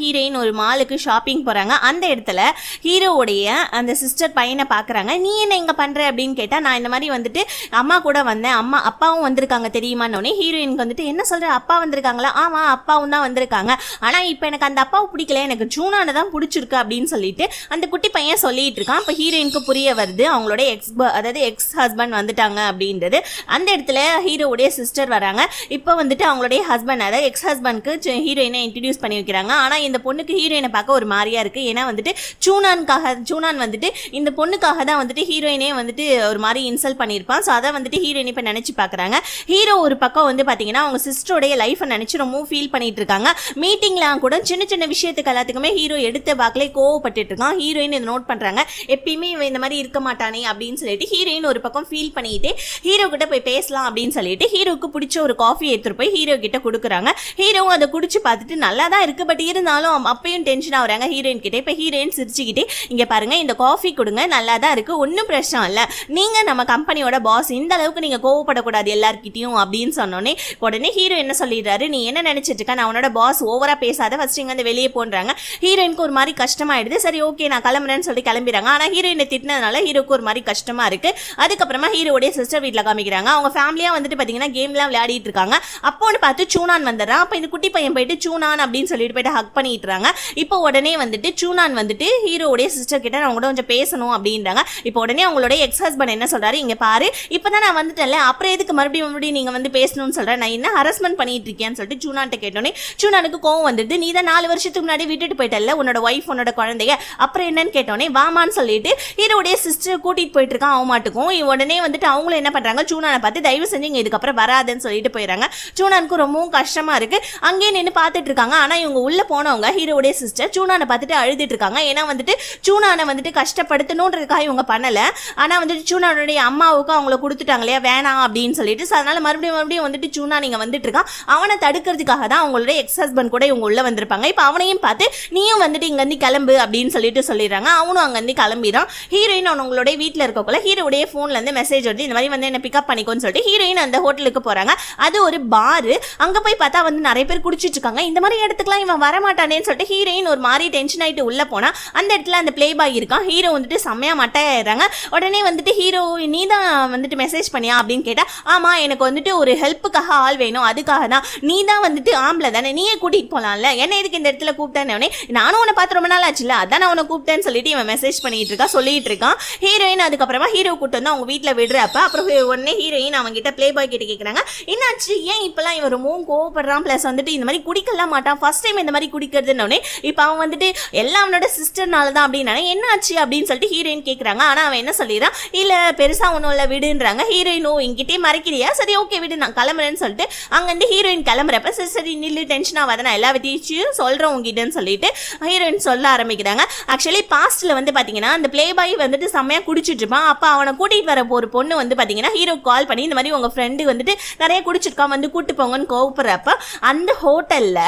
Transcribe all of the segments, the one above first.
Heroine ஒரு மாலுக்கு shopping போகிறாங்க. அந்த இடத்துல ஹீரோவுடைய அந்த சிஸ்டர் பையனை பார்க்குறாங்க. நீ என்ன இங்கே பண்ணுற அப்படின்னு கேட்டால், நான் இந்த மாதிரி வந்துட்டு அம்மா கூட வந்தேன், அப்பாவும் வந்திருக்காங்க தெரியுமான்னொன்னே ஹீரோயினுக்கு வந்துட்டு என்ன சொல்கிற, அப்பா வந்திருக்காங்களா? ஆமாம் அப்பாவும் தான் வந்திருக்காங்க, ஆனால் இப்போ எனக்கு அந்த அப்பாவை பிடிக்கல, எனக்கு ஜூனானை தான் பிடிச்சிருக்கு அப்படின்னு சொல்லிட்டு அந்த குட்டி பையன் சொல்லிட்டு இருக்கான். இப்போ ஹீரோயினுக்கு புரிய வருது அவங்களோட எக்ஸ் ஹஸ்பண்ட் வந்துட்டாங்க அப்படின்றது. அந்த இடத்துல ஹீரோவுடைய சிஸ்டர் வராங்க. இப்போ வந்துட்டு அவங்களுடைய ஹஸ்பண்ட், அதாவது எக்ஸ் ஹஸ்பண்ட்க்கு ஹீரோயினை இன்ட்ரடியூஸ் பண்ணி வைக்கிறாங்க. ஆனால் இந்த பொண்ணுக்கு ஹீரோயினை பார்க்க ஒரு மாதிரியா இருக்கு. ஏன்னா வந்துட்டு சூனான் வந்துட்டு இந்த பொண்ணுக்காக தான் வந்துட்டு ஹீரோயினே வந்துட்டு ஒரு மாதிரி இன்சல்ட் பண்ணியிருப்பான். ஸோ அதை வந்துட்டு ஹீரோயின் இப்போ நினச்சி பார்க்குறாங்க. ஹீரோ ஒரு பக்கம் வந்து பார்த்தீங்கன்னா அவங்க சிஸ்டருடைய லைஃப்பை நினச்சி ரொம்ப ஃபீல் பண்ணிட்டு இருக்காங்க. மீட்டிங்லாம் கூட சின்ன சின்ன விஷயத்துக்கு எல்லாத்துக்குமே ஹீரோ எடுத்த பாக்கிலே கோவப்பட்டு இருக்கான். ஹீரோயின் இதை நோட் பண்ணுறாங்க. எப்பயுமே இந்த மாதிரி இருக்க மாட்டானே அப்படின்னு சொல்லிட்டு ஹீரோயின் ஒரு பக்கம் ஃபீல் பண்ணிட்டு ஹீரோ கிட்ட போய் பேசலாம் அப்படின்னு சொல்லிட்டு ஹீரோக்கு பிடிச்ச ஒரு காஃபி எடுத்துட்டு போய் ஹீரோ கிட்ட கொடுக்குறாங்க. ஹீரோவும் அதை குடிச்சு பார்த்துட்டு நல்லா தான் இருக்கு, பட் இருந்தாலும் அப்பயும் டென்ஷன் ஆகுறாங்க ஹீரோயின் கிட்ட. இப்போ ஹீரோயின் சிரிச்சுக்கிட்டே, இங்கே பாருங்க இந்த காஃபி கொடுங்க, நல்லா தான் இருக்கு, ஒன்றும் பிரச்சனை இல்லை, நீங்கள் நம்ம கம்பெனியோட பாஸ், இந்த அளவுக்கு நீங்கள் கோவப்படக்கூடாது எல்லார்கிட்டையும் அப்படின்னு சொன்னோன்னே உடனே ஹீரோ என்ன சொல்லிடுறாரு, நீ என்ன நினைச்சிட்டு இருக்க, நான் உன்னோட பாஸ், ஓவரா பேசாத, ஃபர்ஸ்ட் இங்க வந்து வெளியே போன்றாங்க. ஹீரோயினுக்கு ஒரு மாதிரி கஷ்டமாயிடுது. சரி ஓகே நான் கிளம்புறேன்னு சொல்லி கிளம்பிடுறாங்க. ஆனால் ஹீரோயினை திட்டினதுனால ஹீரோக்கு ஒரு மாதிரி கஷ்டமா இருக்கு. அதுக்கப்புறமா ஹீரோடைய சிஸ்டர் வீட்டில் காமிக்கிறாங்க. அவங்க ஃபேமிலியா வந்துட்டு பார்த்தீங்கன்னா கேம்லாம் விளையாடிட்டு இருக்காங்க. அப்போன்னு பார்த்து சூனான் வந்துடுறான். அப்போ இந்த குட்டி பையன் போயிட்டு சூனான் அப்படின்னு சொல்லிட்டு போயிட்டு ஹக் பண்ணிட்டுறாங்க. இப்போ உடனே வந்துட்டு சூனான் வந்துட்டு ஹீரோடைய சிஸ்டர் கிட்ட நான் கூட கொஞ்சம் பேசணும் அப்படின்றாங்க. இப்போ உடனே அவங்களோட எக்ஸ் ஹஸ்பண்ட் என்ன சொல்றாரு, இங்க பாரு இப்பதான் நான் வந்துட்டேன்ல, அப்புறம் எதுக்கு மறுபடியும் நீங்க வந்து பேசணும்னு சொல்றேன், நான் என்ன ஹரஸ்மெண்ட் பண்ணிட்டு இருக்கேன்னு சொல்லிட்டு சூனான்ட்ட கேட்டோன்னே சூனானுக்கு கோவம் வந்துட்டு, நீ தான் 4 வருஷத்துக்கு முன்னாடி விட்டுட்டு போயிட்டல உன்னோட ஒய்ஃப் உன்னோட குழந்தைய, அப்புறம் என்னன்னு கேட்டோன்னே வாமான்னு சொல்லிட்டு ஹீரோடைய சிஸ்டர் கூட்டிட்டு போயிட்டு இருக்கான் அவன் மாட்டுக்கும். உடனே வந்துட்டு அவங்களும் என்ன பண்றாங்க, சூனானை பார்த்து தயவு செஞ்சு இங்க இதுக்கப்புறம் வராதுன்னு சொல்லிட்டு போயிடறாங்க. சூனானுக்கு ரொம்பவும் கஷ்டமா இருக்கு. அங்கேயே நின்று பார்த்துட்டு இருக்காங்க. ஆனா இவங்க உள்ள போனவங்க ஹீரோடைய சிஸ்டர் சூனானை பார்த்துட்டு அழுதுட்டு இருக்காங்க. ஏன்னா வந்துட்டு சூனானை வந்துட்டு கஷ்டப்படுத்தணுன்றதுக்காக இவங்க பண்ணல, ஆனா வந்துட்டு சூனானுடைய அம்மாவுக்கு அவங்கள கொடுத்துட்டாங்க இல்லையா, வேணாம் அப்படின்னு சொல்லிட்டு. அதனால மறுபடியும் வந்துட்டு சூனா நீங்க வந்துட்டு இருக்கான், அவனை தடுக்கிறதுக்காக தான் அவங்களோட எக்ஸ் ஹஸ்பண்ட் கூட இவங்க உள்ள வந்திருப்பாங்க. இப்போ அவனையும் பார்த்து நீயும் வந்துட்டு இங்க இருந்து கிளம்பு அப்படின்னு சொல்லிட்டு சொல்லிடுறாங்க. அவனும் அங்க இருந்து கிளம்பிடான். ஹீரோயின் அவங்களுடைய வீட்டில் இருக்கக்குள்ள ஹீரோடைய போன்ல இருந்து மெசேஜ் வருது, இந்த மாதிரி வந்து என்ன பிக்கப் பண்ணிக்கோன்னு சொல்லிட்டு ஹீரோயின் அந்த ஹோட்டலுக்கு போறாங்க. அது ஒரு பாரு. அங்க போய் பார்த்தா வந்து நிறைய பேர் குடிச்சிட்டு இருக்காங்க. இந்த மாதிரி இடத்துக்குலாம் இவன் வரமாட்டானேன்னு சொல்லிட்டு ஹீரோயின் ஒரு மாதிரி டென்ஷன் ஆயிட்டு உள்ள போனா அந்த இடத்துல அந்த பிளே பாய் இருக்கான். ஹீரோ வந்துட்டு செம்மையா மட்டையாயிடுறாங்க. உடனே வந்துட்டு ஹீரோ நீ தான் வந்துட்டு மெசேஜ் பண்ணியா அப்படின்னு கேட்டா, ஆமா எனக்கு வந்துட்டு ஒரு ஹெல்ப்புக்காக ஆள் வேணும், அதுக்காக தான், நீ தான் வந்துட்டு ஆம்பளை தானே, நீயே கூட்டிட்டு போலாம்ல, என்ன இதுக்கு இந்த இடத்துல கூப்பிட்டேன்னு, நானும் உன்னை பார்த்து ரொம்ப நாள் ஆச்சுல, அதான் நான் உன்னை கூப்பிட்டேன்னு சொல்லிட்டு இவன் மெசேஜ் பண்ணிட்டு இருக்கா, சொல்லிட்டு இருக்கான். ஹீரோயின் அதுக்கப்புறமா ஹீரோ கூட்டு வந்து அவங்க வீட்டில் விடுறப்ப அப்புறம் உடனே ஹீரோயின் அவங்க கிட்ட பிளே பாய் கிட்ட கேட்குறாங்க, என்னாச்சு ஏன் இப்பெல்லாம் இவன் ரொம்பவும் கோவப்படுறான், பிளஸ் வந்துட்டு இந்த மாதிரி குடிக்கலாம் மாட்டான், ஃபர்ஸ்ட் டைம் இந்த மாதிரி குடிக்கிறதுன்னு. இப்போ அவன் வந்துட்டு எல்லாம் அவனோட சிஸ்டர்னால தான் அப்படின்னா என்னாச்சு அப்படின்னு சொல்லிட்டு ஹீரோயின் கேட்குறாங்க. ஆனால் அவன் என்ன சொல்லிடுறான், இல்லை பெருசாக ஒன்றும் இல்லை விடுன்றாங்க. ஹீரோயினோ இங்கிட்டே மறைக்கிறியா, சரி ஓகே விடு நான் கிளம்புறேன்னு சொல்லிட்டு அங்கேருந்து ஹீரோயின் கிளம்புறப்ப சரி நில்லு டென்ஷன் ஆகாத, நான் எல்லா வித்தியும் சொல்கிறேன் உங்ககிட்டன்னு சொல்லிட்டு ஹீரோயின் சொல்ல ஆரம்பிக்கிறாங்க. ஆக்சுவலி பாஸ்ட்டில் வந்து பார்த்தீங்கன்னா அந்த பிளே பாய் வந்துட்டு செம்மையாக குடிச்சிட்டு இருப்பான். அப்போ அவனை கூட்டிகிட்டு வர ஒரு பொண்ணு வந்து பார்த்தீங்கன்னா ஹீரோ கால் பண்ணி இந்த மாதிரி உங்கள் ஃப்ரெண்டு வந்துட்டு நிறைய குடிச்சிருக்கான் வந்து கூட்டு போங்கன்னு கோவப்படுறப்ப அந்த ஹோட்டலில்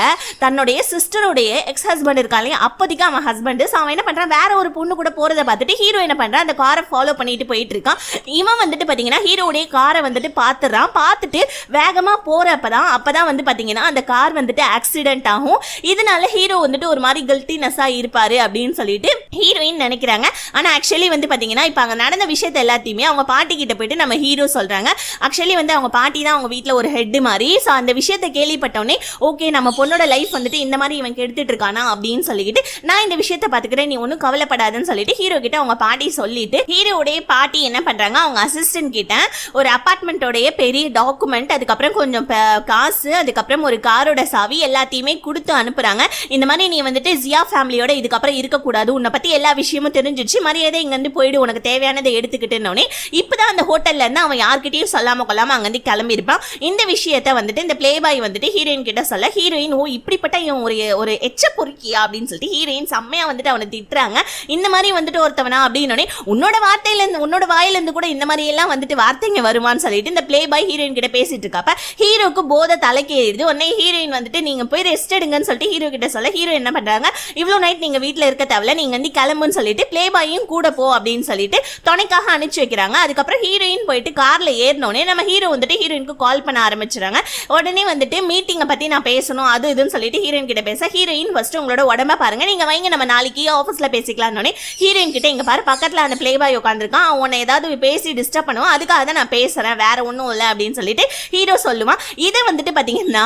தன்னுடைய சிஸ்டருடைய எக்ஸ் ஹஸ்பண்ட் இருக்காங்க, அப்போதைக்கு அவன் ஹஸ்பண்ட். ஸோ அவன் என்ன பண்ணுறான், வேற ஒரு பொண்ணு கூட போகிறத பார்த்துட்டு ஹீரோ என்ன பண்ணுறான், அந்த காரை ஃபாலோ பண்ணிட்டு போயிட்டு இருக்கான். இவன் வந்துட்டு பார்த்தீங்கன்னா ஹீரோடைய காரை வந்துட்டு பார்த்துறான். பார்த்துட்டு வேகமாக போகிறப்பதான் அப்போதான் வந்து பார்த்தீங்கன்னா அந்த கார் வந்துட்டு ஆக்சிடென்ட் ஆகும். இதனால ஹீரோ வந்துட்டு ஒரு மாதிரி கில்ட்டினஸாக இருப்பாரு அப்படின்னு சொல்லிட்டு ஹீரோயின் நினைக்கிறாங்க. ஆனால் ஆக்சுவலி வந்து பார்த்தீங்கன்னா இப்போ அங்கே நடந்த விஷயத்தை எல்லாத்தையுமே அவங்க பாட்டி கிட்ட போயிட்டு நம்ம ஹீரோ சொல்கிறாங்க. ஆக்சுவலி வந்து அவங்க பாட்டி தான் அவங்க வீட்டில் ஒரு ஹெட் மாதிரி. ஸோ அந்த விஷயத்தை கேள்விப்பட்டோன்னே ஓகே நம்ம பொண்ணோட லைஃப் வந்துட்டு இந்த மாதிரி இவன் கெடுத்துட்டு இருக்கானா அப்படின்னு சொல்லிட்டு நான் இந்த விஷயத்தை பார்த்துக்கிறேன், நீ ஒன்றும் கவலைப்படாதுன்னு சொல்லிட்டு ஹீரோ கிட்ட அவங்க பாட்டி சொல்லிட்டு ஹீரோடைய பாட்டி என்ன பண்ணுறாங்க, அவங்க அசிஸ்டன்ட் கிட்ட ஒரு அப்பார்ட்மெண்ட்டோடைய பெரிய டாக்குமெண்ட், அதுக்கப்புறம் கொஞ்சம் காசு, அதுக்கப்புறம் ஒரு காரோட சாவி எல்லாத்தையுமே கொடுத்து அனுப்புகிறாங்க. இந்த மாதிரி நீ வந்துட்டு ஜியா ஃபேமிலியோட இதுக்கப்புறம் இருக்கக்கூடாது, உன்னை பற்றி எல்லா விஷயமும் தெரிஞ்சிச்சு, மரியாதை இங்கேருந்து போயிடு, உனக்கு தேவையானதை எடுத்துக்கிட்டேன்னொன்னே இப்போதான் அந்த ஹோட்டல்ல இருந்து அவன் யார்கிட்டையும் சொல்லாம கொள்ளாம அங்கேருந்து கிளம்பியிருப்பான். இந்த விஷயத்த வந்துட்டு இந்த பிளே பாய் வந்துட்டு ஹீரோயின் கிட்ட சொல்ல ஹீரோயின் ஓ இப்படிப்பட்ட இவன் ஒரு எச்ச பொறுக்கியா அப்படின்னு சொல்லிட்டு ஹீரோயின் செம்மையா வந்துட்டு அவனை திட்டுறாங்க. இந்த மாதிரி வந்துட்டு ஒருத்தவனா அப்படின்னு உன்னோட வார்த்தையிலேருந்து உன்னோட வாயிலிருந்து கூட இந்த மாதிரி எல்லாம் வந்துட்டு வார்த்தைங்க வருமானு சொல்லிட்டு இந்த பிளே பாய் ஹீரோயின் கிட்ட பேசிட்டு இருக்கப்ப ஹீரோக்கு போதை தலைக்கு ஏறிடுது. உடனே ஹீரோயின் வந்துட்டு நீங்க போய் ரெஸ்ட் எடுங்கன்னு சொல்லிட்டு ஹீரோ கிட்ட சொல்ல ஹீரோ என்ன பண்றாங்க, இவ்வளோ நைட் நீங்க வீட்டில் இருக்க தேவையில்ல, நீங்க வந்து கிளம்புன்னு சொல்லிட்டு பிளே பாயும் கூட போ அப்படின்னு சொல்லிட்டு துணைக்காக அனுப்பிச்சு வைக்கிறாங்க. அதுக்கப்புறம் ஹீரோயின் போயிட்டு கார்ல ஏறினோடனே நம்ம ஹீரோ வந்துட்டு ஹீரோயினுக்கு கால் பண்ண ஆரம்பிச்சுறாங்க. உடனே வந்துட்டு மீட்டிங்கை பத்தி நான் பேசணும் அது இதுன்னு சொல்லிட்டு ஹீரோயின் கிட்ட பேச ஹீரோயின் ஃபர்ஸ்ட் உங்களோட உடம்ப பாருங்க, நீங்க வைங்க நம்ம நாளைக்கு ஆஃபீஸ்ல பேசிக்கலாம்னு ஹீரோயின் கிட்ட இங்க பாரு பக்கத்துல அந்த பிளே பாய் உட்காந்துருக்கான், அவனை ஏதாவது பேசி டிஸ்டர்ப் பண்ணுவான், அதுக்காக தான் நான் பேசுறேன், வேற ஒன்றும் இல்லை அப்படின்னு சொல்லிட்டு ஹீரோ சொல்லுவான். இதை வந்துட்டு பாத்தீங்கன்னா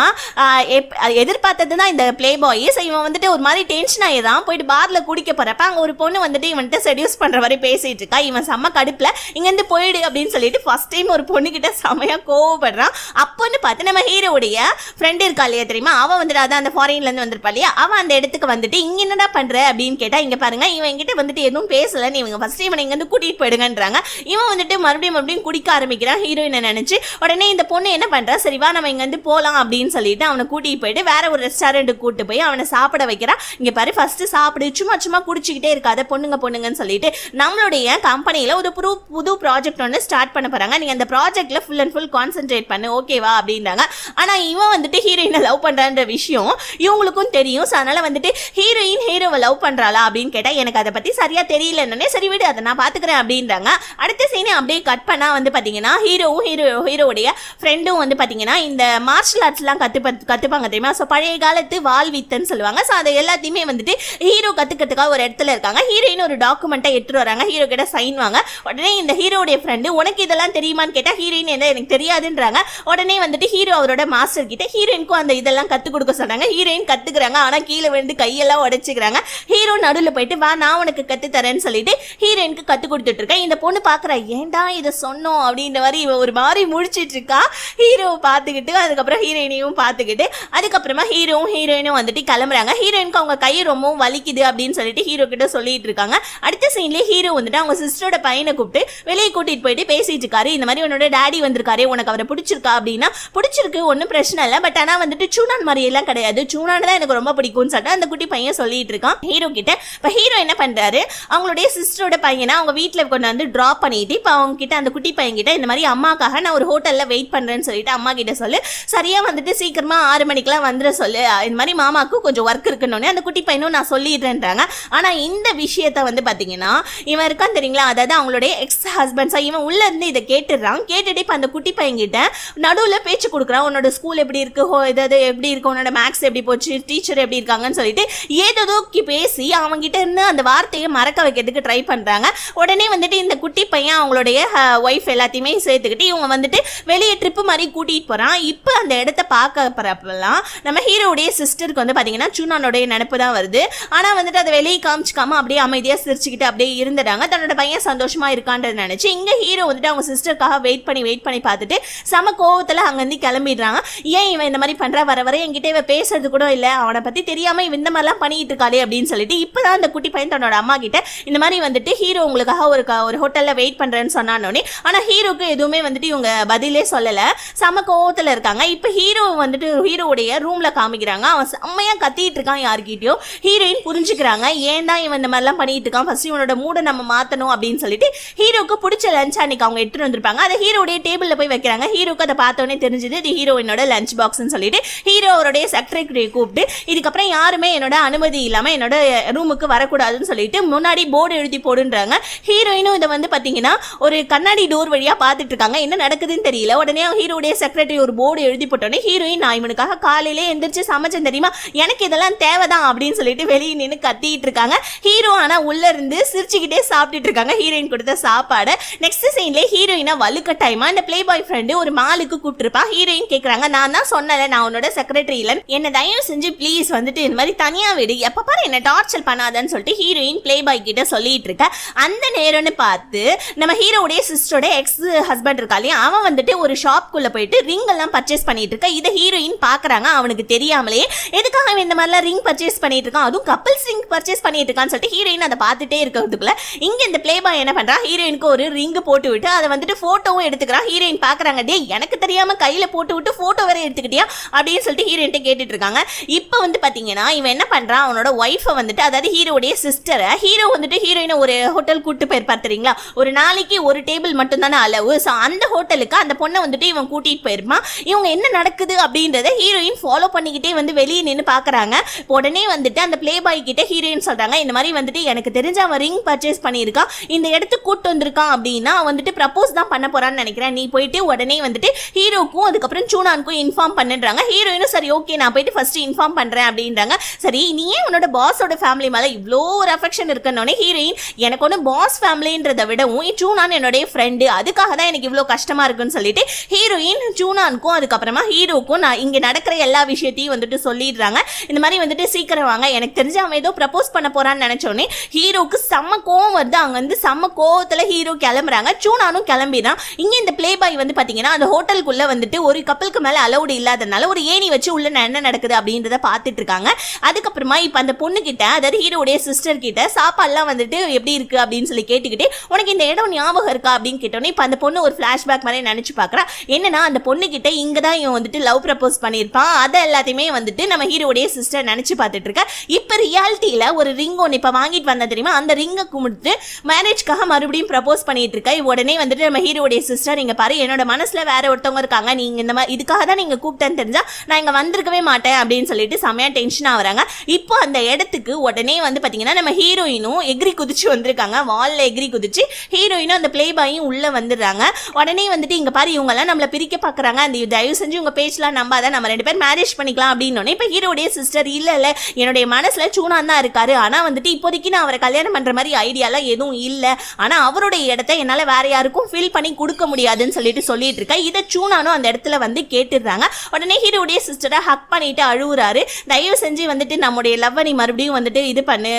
எதிர்பார்த்ததுதான் இந்த பிளே பாய். இவன் வந்துட்டு ஒரு மாதிரி டென்ஷன் ஆயிதான் போயிட்டு பார்ல குடிக்க போறப்ப அங்க ஒரு பொண்ணு வந்துட்டு இவன்ட்டு செடியூஸ் பண்ற வரை பேசிட்டு இருக்கா. இவன் செம்ம கடுப்புல இங்க இருந்து போயிடு அப்படின்னு சொல்லிட்டு ஃபர்ஸ்ட் டைம் ஒரு பொண்ணு கிட்ட செமையா கோவப்படுறான். அப்போன்னு பார்த்து நம்ம ஹீரோடைய ஃப்ரெண்ட் இருக்கா இல்லையா தெரியுமா, அவன் வந்துட்டு அதான் அந்த ஃபாரின்ல இருந்து வந்திருப்பா இல்லையா, அவன் அந்த இடத்துக்கு வந்துட்டு இங்க என்னடா பண்ற அப்படின்னு கேட்டா, இங்க பாருங்க இவன் என்கிட்ட வந்துட்டு எதுவும் பேசல, இவங்க ஃபர்ஸ்ட் இவன் இங்க இருந்து கூட்டிட்டு போயிடுங்கன்றாங்க. இவன் வந்துட்டு மறுபடியும் குடிக்க ஆரம்பிக்கிறான் ஹீரோயினை நினைச்சு. உடனே இந்த பொண்ணு என்ன பண்றா, சரிவா நம்ம இங்க இருந்து போலாம் அப்படின்னு சொல்லிட்டு அவனை கூட்டிட்டு போயிட்டு வேற ஒரு ரெஸ்டாரண்ட்டுக்கு கூட்டு போய் அவனை சாப்பிட வைக்கிறா. இங்க பாரு ஃபர்ஸ்ட் சாப்பிடு, சும்மா குடிச்சுக்கிட்டே இருக்காத, பொண்ணுங்கன்னு சொல்லிட்டு நம்மளுடைய கம்பெனியில ஒரு புது ப்ராஜெக்ட் ஒன்று ஸ்டார்ட் பண்ண போறாங்க, நீங்க அந்த ப்ராஜெக்ட்ல ஃபுல் அண்ட் ஃபுல் கான்சென்ட்ரேட் பண்ணு ஓகேவா அப்படின்றாங்க. ஆனா இவன் வந்துட்டு ஹீரோயினை லவ் பண்றான்ற விஷயம் இவங்களுக்கும் தெரியும். அதனால வந்துட்டு ஹீரோயின் ஹீரோவை லவ் பண்றாளா அப்படின்னு கேட்டா எனக்கு அதை பத்தி சரியா தெரியலன்னு, சரி விடு அதை நான் பாத்துக்கிறேன் அப்படின்றாங்க. அடுத்த சீனை அப்படியே கட் பண்ணா வந்து பாத்தீங்கன்னா ஹீரோவுடைய ஃப்ரெண்டும் வந்து பாத்தீங்கன்னா இந்த மார்ஷல் ஆர்ட்ஸ் எல்லாம் கத்துப்பாங்க தெரியுமா, ஸோ பழைய காலத்து வால் வித்தன்னு சொல்லுவாங்க. ஸோ அதை எல்லாத்தையுமே வந்துட்டு ஹீரோ கத்துக்கிறதுக்காக ஒரு இடத்துல இருக்காங்க. ஹீரோயின் ஒரு டாக்குமெண்ட்டை எடுத்துட்டு வராங்க, ஹீரோ கிட்ட சைன் வாங்க. உடனே இந்த ஹீரோடைய ஃப்ரெண்டு உனக்கு இதெல்லாம் தெரியுமான்னு கேட்டா ஹீரோயின் எனக்கு தெரியாதுன்றாங்க. உடனே வந்துட்டு ஹீரோ அவரோட மாஸ்டர் கிட்ட ஹீரோயினுக்கும் அந்த இதெல்லாம் கத்து கொடுக்க சொன்னாங்க. ஹீரோயின் கத்துக்கிறாங்க, ஆனா கீழே விழுந்து கையெல்லாம் உடைச்சுக்கிறாங்க. ஹீரோ நடுவில் போயிட்டு வா நான் உனக்கு கத்து தரேன்னு சொல்லிட்டு ஹீரோயினுக்கு கத்து கொடுத்துட்டு இருக்கேன். இந்த பொண்ணு பாக்குறா, ஏன்டா இதை சொன்னோம் அப்படின்ற மாதிரி இவ ஒரு மாதிரி முடிச்சிட்டு இருக்கா. ஹீரோவை பார்த்துக்கிட்டு அதுக்கப்புறம் ஹீரோயினையும் பார்த்துக்கிட்டு அதுக்கப்புறமா ஹீரோயினும் வந்துட்டு கிளம்புறாங்க. ஹீரோயினுக்கு அவங்க கை ரொம்பவும் வலிக்குது அப்படின்னு சொல்லிட்டு ஹீரோ கிட்ட சொல்லிட்டு இருக்காங்க. அடுத்த சீன்லேயே ஹீரோ வந்துட்டு அவங்க சிஸ்டரோட பையனை கூப்பிட்டு வெளியே கூட்டிட்டு போயிட்டு பேசிட்டு இருக்காரு. இந்த மாதிரி உன்னோட டாடி வந்திருக்காரு, உனக்கு அவரை பிடிச்சிருக்கா அப்படின்னா, பிடிச்சிருக்கு ஒன்றும் பிரச்சனை இல்லை, பட் ஆனால் வந்துட்டு சூனான் மாதிரி எல்லாம் கிடையாது, சூனான் தான் எனக்கு ரொம்ப பிடிக்கும்னு சொல்லிட்டு அந்த குட்டி பையன் சொல்லிட்டு இருக்கான் ஹீரோ கிட்ட. இப்போ ஹீரோ என்ன பண்றாரு, அவங்களுடைய சிஸ்டரோட பையனை அவங்க வீட்டில் கொண்டு வந்து ட்ராப் பண்ணிட்டு இப்போ அவங்க கிட்ட அந்த குட்டி பையன் கிட்ட இந்த மாதிரி அம்மாக்காக நான் ஒரு ஹோட்டல்ல வெயிட் பண்றேன்னு சொல்லிட்டு அம்மா கிட்ட சொல்லு, சரியா வந்துட்டு சீக்கிரமா 6 மணிக்கெல்லாம் வந்துட சொல்லு, இந்த மாதிரி மாமாவுக்கு கொஞ்சம் ஒர்க் இருக்குன்னு அந்த குட்டி பையனும் நான் சொல்லிடுறேன்றாங்க. ஆனா இந்த விஷயத்த வந்து பாத்தீங்கன்னா இவன் இருக்கான் தெரியுங்களா, அதாவது அவங்களுடைய எக்ஸ் ஹஸ்பண்ட், இவன் உள்ள இருந்து இதை கேட்டுறான். கேட்டுட்டு இப்ப அந்த குட்டி பையன் கிட்ட நடுவில் பேச்சு கொடுக்குறான், உன்னோட ஸ்கூல் எப்படி இருக்கு, ஏதாவது எப்படி இருக்கு, உன்னோட மேக்ஸ் எப்படி போச்சு, டீச்சர் எப்படி இருக்காங்கன்னு சொல்லிட்டு ஏதோ பேசி அவங்க கிட்ட இருந்து அந்த வார்த்தையை மறக்க வைக்கிறதுக்கு ட்ரை பண்றாங்க. உடனே வந்துட்டு இந்த குட்டி பையன் அவங்களுடைய ஒய்ஃப் எல்லாத்தையுமே சேர்த்துக்கிட்டு இவங்க வந்துட்டு வெளியே ட்ரிப்பு மாதிரி கூட்டிட்டு போறான். இப்போ அந்த இடத்த பார்க்க போறப்பெல்லாம் நம்ம ஹீரோடைய சிஸ்டருக்கு வந்து பாத்தீங்கன்னா சூனானுடைய நினைப்பு தான் வருது. ஆனா வந்துட்டு அதை வெளியே காமிச்சிக்காம அப்படியே அமைதியா சிரிச்சுக்கிட்டு அப்படியே இருந்துட்டாங்க. தன்னோட பையன் சந்தோஷமா இருக்கான்றது நினைச்சு இங்க ஹீரோ வந்துட்டு அவங்க சிஸ்டருக்காக வெயிட் பண்ணி பார்த்துட்டு சம கோவத்துல அங்கிருந்து கிளம்பிடுறாங்க. ஏன் இவன் இந்த மாதிரி பண்றா, வர என்கிட்ட இவன் பேசுறது கூட இல்ல, அவனை பத்தி தெரியாம இவன் இந்த மாதிரிலாம் பண்ணிட்டு இருக்காளே அப்படின்னு சொல்லிட்டு இப்பதான் அந்த குட்டி பையன் தன்னோட அம்மா கிட்ட இந்த மாதிரி வந்துட்டு ஹீரோ உங்களுக்காக ஒரு ஹோட்டல்ல வெயிட் பண்றேன்னு சொன்னானோடனே, ஆனா ஹீரோக்கு எதுவுமே வந்துட்டு இவங்க பதிலே சொல்லல, சம கோவத்துல இருக்காங்க. இப்ப ஹீரோ வந்துட்டு ஹீரோடைய ரூம்ல காமிக்கிறாங்க, அவன் செம்மையா கத்திட்டு இருக்கான் யார்கிட்டயோ. ஹீரோயின் புரிஞ்சுக்கிறாங்க, ஏன் தான் இவன் இந்த மாதிரிலாம் பண்ணிட்டு இருக்கான், ஃபர்ஸ்ட் இவனோட மூட நம்ம மாத்தணும் அப்படின்னு சொல்லிட்டு ஹீரோக்கு பிடிச்ச லஞ்ச் அன்னைக்கு அவங்க எடுத்துட்டு வந்திருப்பாங்க, அதை ஹீரோடைய டேபிள்ல போய் வைக்கிறாங்க. ஹீரோக்கு அதை பார்த்தோன்னே தெரிஞ்சது இது ஹீரோயினோட லஞ்ச் பாக்ஸ்ன்னு சொல்லிட்டு ஹீரோ அவருடைய செக்ரட்டரியை கூப்பிட்டு இதுக்கப்புறம் யாருமே என்னோட அனுமதி இல்லாம என்னோட ரூமுக்கு வரக்கூடாதுன்னு சொல்லிட்டு முன்னாடி போர்டு எழுதி போடுன்றாங்க. ஹீரோயினும் இதை வந்து பாத்தீங்கன்னா ஒரு கண்ணாடி டோர் வழியா பார்த்துட்டு இருக்காங்க, என்ன நடக்குதுன்னு தெரியல. உடனே ஹீரோடைய செக்ரட்டரி ஒரு போர்டு எழுதி போட்டோன்னே ஹீரோயின் நான் இவனுக்காக காலையிலே எந்திரிச்சு சமைச்சேன் தெரியுமா, எனக்கு இதெல்லாம் தேவைதான் அப்படின்னு சொல்லிட்டு வெளியே நின்று கத்திட்டு இருக்காங்க. ஹீரோ ஆனா உள்ள இருந்து சிரிச்சுக்கிட்டே சாப்பிட்டுட்டு இருக்காங்க ஹீரோயின் கொடுத்த சாப்பாடு. நெக்ஸ்ட் சீன்ல ஹீரோயினா வலுக்கட்டாயமா இந்த பிளே பாய் ஃப்ரெண்டு ஒரு மாலுக்கு கூப்பிட்டுருப்பா. ஹீரோயின் கேட்கறாங்க, நான் தான் சொன்னல நான் உன்னோட செக்ரட்டரி இல்ல, என்ன தயவு செஞ்சு ப்ளீஸ் வந்துட்டு இந்த மாதிரி தனியா விடு, எப்ப பாரு என்ன டார்ச்சர் பண்ணாதன்னு சொல்லிட்டு ஹீரோயின் பிளே பாய் கிட்ட சொல்லிட்டு இருக்க. அந்த நேரம்னு பார்த்து நம்ம ஹீரோடைய சிஸ்டரோட எக்ஸ் ஹஸ்பண்ட் இருக்காலே அவன் வந்துட்டு ஒரு ஷாப்குள்ள போயிட்டு ரிங் எல்லாம் பர்ச்சேஸ் பண்ணிட்டு இருக்க. இதை ஹீரோயின் பாக்குறாங்க, அவனுக்கு தெரியாமலே எதுக்காக அவன் இந்த மாதிரிலாம் ரிங் பர்ச்சேஸ் பண்ணிட்டு இருக்கான், அதுவும் கப்பல்ஸ் ரிங் பர்ச்சேஸ் பண்ணிட்டு இருக்கான்னு சொல்லிட்டு ஹீரோயின் அதை பார்த்துட்டே இருக்கிறதுக்குள்ள இங்க இந்த பிளே பாய் என்ன பண்றான், ஹீரோயினுக்கு ஒரு ரிங் போட்டு விட்டு அதை வந்துட்டு போட்டோவும் எடுத்துக்கிறான். ஹீரோயின் பாக்குறாங்க, டே எனக்கு தெரியாம கையில போட்டு விட்டு போட்டோ வேற எடுத்துக்கிட்டியா அப்படின்னு சொல்லிட்டு ஹீரோயின்ட்ட கேட்டுட்டு இருக்காங்க. இப்போ வந்து பாத்தீங்கன்னா இவன் என்ன பண்றான், அவனோட ஒய்ஃபை வந்துட்டு அதாவது ஹீரோடைய சிஸ்டரை ஹீரோ வந்துட்டு ஹீரோயினை ஒரு ஹோட்டல் கூட்டு போயிருப்பார் தெரியுங்களா, ஒரு நாளைக்கு ஒரு டேபிள் மட்டும் தானே அளவு, ஸோ அந்த ஹோட்டலுக்கு அந்த பொண்ணை வந்துட்டு இவன் கூட்டிட்டு போயிருப்பான். இவங்க என்ன நடக்குது அப்படின்றத ஹீரோயின் ஃபாலோ பண்ணிக்கிட்டே வந்து வெளியே நின்று பாக்குறாங்க. உடனே வந்துட்டு அந்த பிளே பாய் கிட்ட ஹீரோயின் சொல்றாங்க, இந்த மாதிரி வந்துட்டு எனக்கு தெரிஞ்ச அவன் ரிங் பர்ச்சேஸ் பண்ணியிருக்கான், இந்த இடத்துக்கு கூட்டு வந்திருக்கான் அப்படின்னா வந்துட்டு ப்ரப்போஸ் தான் பண்ண போறான்னு நினைக்கிறேன், நீ போயிட்டு உடனே வந்துட்டு ஹீரோக்கும் அதுக்கப்புறம் சூனானுக்கும் இன்ஃபார்ம் பண்ணுறாங்க. ஹீரோயினும் சரி ஓகே நான் போயிட்டு ஃபர்ஸ்ட் இன்ஃபார்ம் பண்றேன் அப்படின்றாங்க. சரி நீ ஏன் உன்னோட பாஸோட ஃபேமிலி மேல இவ்வளோ ஒரு அஃபெக்ஷன் இருக்குன்னு ஹீரோயின், எனக்கு ஒன்று பாஸ் ஃபேமிலின்றதை விடவும் சூனான் என்னுடைய ஃப்ரெண்டு, அதுக்காக தான் எனக்கு இவ்வளோ கஷ்டமா இருக்குன்னு சொல்லிட்டு ஹீரோயின் சூனானுக்கும் அதுக்கப்புறமா ஹீரோக்கும் நான் இங்கே நடக்கிற எல்லா விஷயத்தையும் வந்துட்டு சொல்லிடுறாங்க. இந்த மாதிரி வந்துட்டு சீக்கிரம் வாங்க, எனக்கு தெரிஞ்சு அவன் ஏதோ ப்ரப்போஸ் பண்ண போறான்னு நினைச்சோன்னே ஹீரோக்கு செம்ம கோவம் வருது. அங்க வந்து செம்ம கோவத்துல ஹீரோ கிளம்புறாங்க, சூனானும் கிளம்பிடுறான். இங்க இந்த பிளே பாய் வந்து பாத்தீங்கன்னா அந்த ஹோட்டலுக்குள்ள வந்துட்டு ஒரு கப்பலுக்கு மேல அலௌடு இல்லாதனால ஒரு ஏணி வச்சு உள்ள என்ன நடக்குது அப்படின்றத பார்த்துட்டு இருக்காங்க. அதுக்கப்புறமா இப்ப அந்த பொண்ணு கிட்ட, அதாவது ஹீரோடைய சிஸ்டர் கிட்ட சாப்பாடுலாம் வந்துட்டு எப்படி இருக்கு அப்படின்னு சொல்லி கேட்டுக்கிட்டு, உனக்கு இந்த இடம் ஞாபகம் இருக்கா அப்படின்னு கேட்டோன்னே இப்ப அந்த பொண்ணு ஒரு பிளாஷ்பேக் மாதிரி நினைச்சு பாக்குறா. என்னன்னா அந்த பொண்ணு கிட்ட இங்கதான் இவன் வந்துட்டு லவ் ப்ரப்போஸ் பண்ணிருப்பான், அதை எல்லாத்தையுமே வந்துட்டு நம்ம ஹீரோடைய சிஸ்டர் நினைச்சு பார்த்துட்டு இருக்க. இப்ப ரியாலிட்டியில ஒரு ரிங் ஒன்று இப்ப வாங்கிட்டு வந்தா தெரியுமா, அந்த ரிங்கை கும்பிட்டு மேரேஜ்க்காக மறுபடியும் ப்ரப்போஸ் பண்ணிட்டு இருக்க. உடனே வந்துட்டு நம்ம ஹீரோடைய சிஸ்டர், நீங்க பாரு என்னோட மனசுல வேற ஒருத்தவங்க இருக்காங்க, நீங்க இந்த மாதிரி இதுக்காக தான் நீங்க கூப்பிட்டேன்னு தெரிஞ்சா நான் இங்க வந்திருக்கவே மாட்டேன் அப்படின்னு சொல்லிட்டு செமையா டென்ஷன் ஆகுறாங்க. இப்போ அந்த இடத்துக்கு உடனே வந்து பாத்தீங்கன்னா நம்ம ஹீரோயினும் எகிரி குதிச்சு வந்திருக்காங்க, வால்ல எகிரி குதிச்சு ஹீரோயினும் அந்த பிளே பாயும் உள்ள வந்துடுறாங்க. உடனே வந்துட்டு இங்க பாரு இவங்க எல்லாம் நம்மள பிரிக்க பாக்குறாங்க, அந்த தயவு செஞ்சு உங்க பேச்செல்லாம் நம்பாத, நம்ம 2 பேர் மேரேஜ் பண்ணிக்கலாம் அப்படின்னு. இப்ப ஹீரோடைய சிஸ்டர், இல்ல இல்ல என்னுடைய மனசுல சூனான் தான் இருக்காரு, ஆனா வந்துட்டு இப்போதைக்கு நான் அவரை கல்யாணம் பண்ற மாதிரி ஐடியாலாம் எதுவும் இல்ல, ஆனா அவருடைய இடத்த என்னால வேற யாருக்கும் ஃபில் பண்ணி கொடுக்க முடியாதுன்னு சொல்லிட்டு இருக்கா. இதை சூனானும் அந்த இடத்துல வந்து கேட்டுடுறாங்க. உடனே ஹீரோடைய சிஸ்டரை ஹக் பண்ணிட்டு அழுவுறாரு, தயவு செஞ்சு வந்துட்டு நம்முடைய லவ் நீ மறுபடியும் வந்துட்டு இது பண்ணு,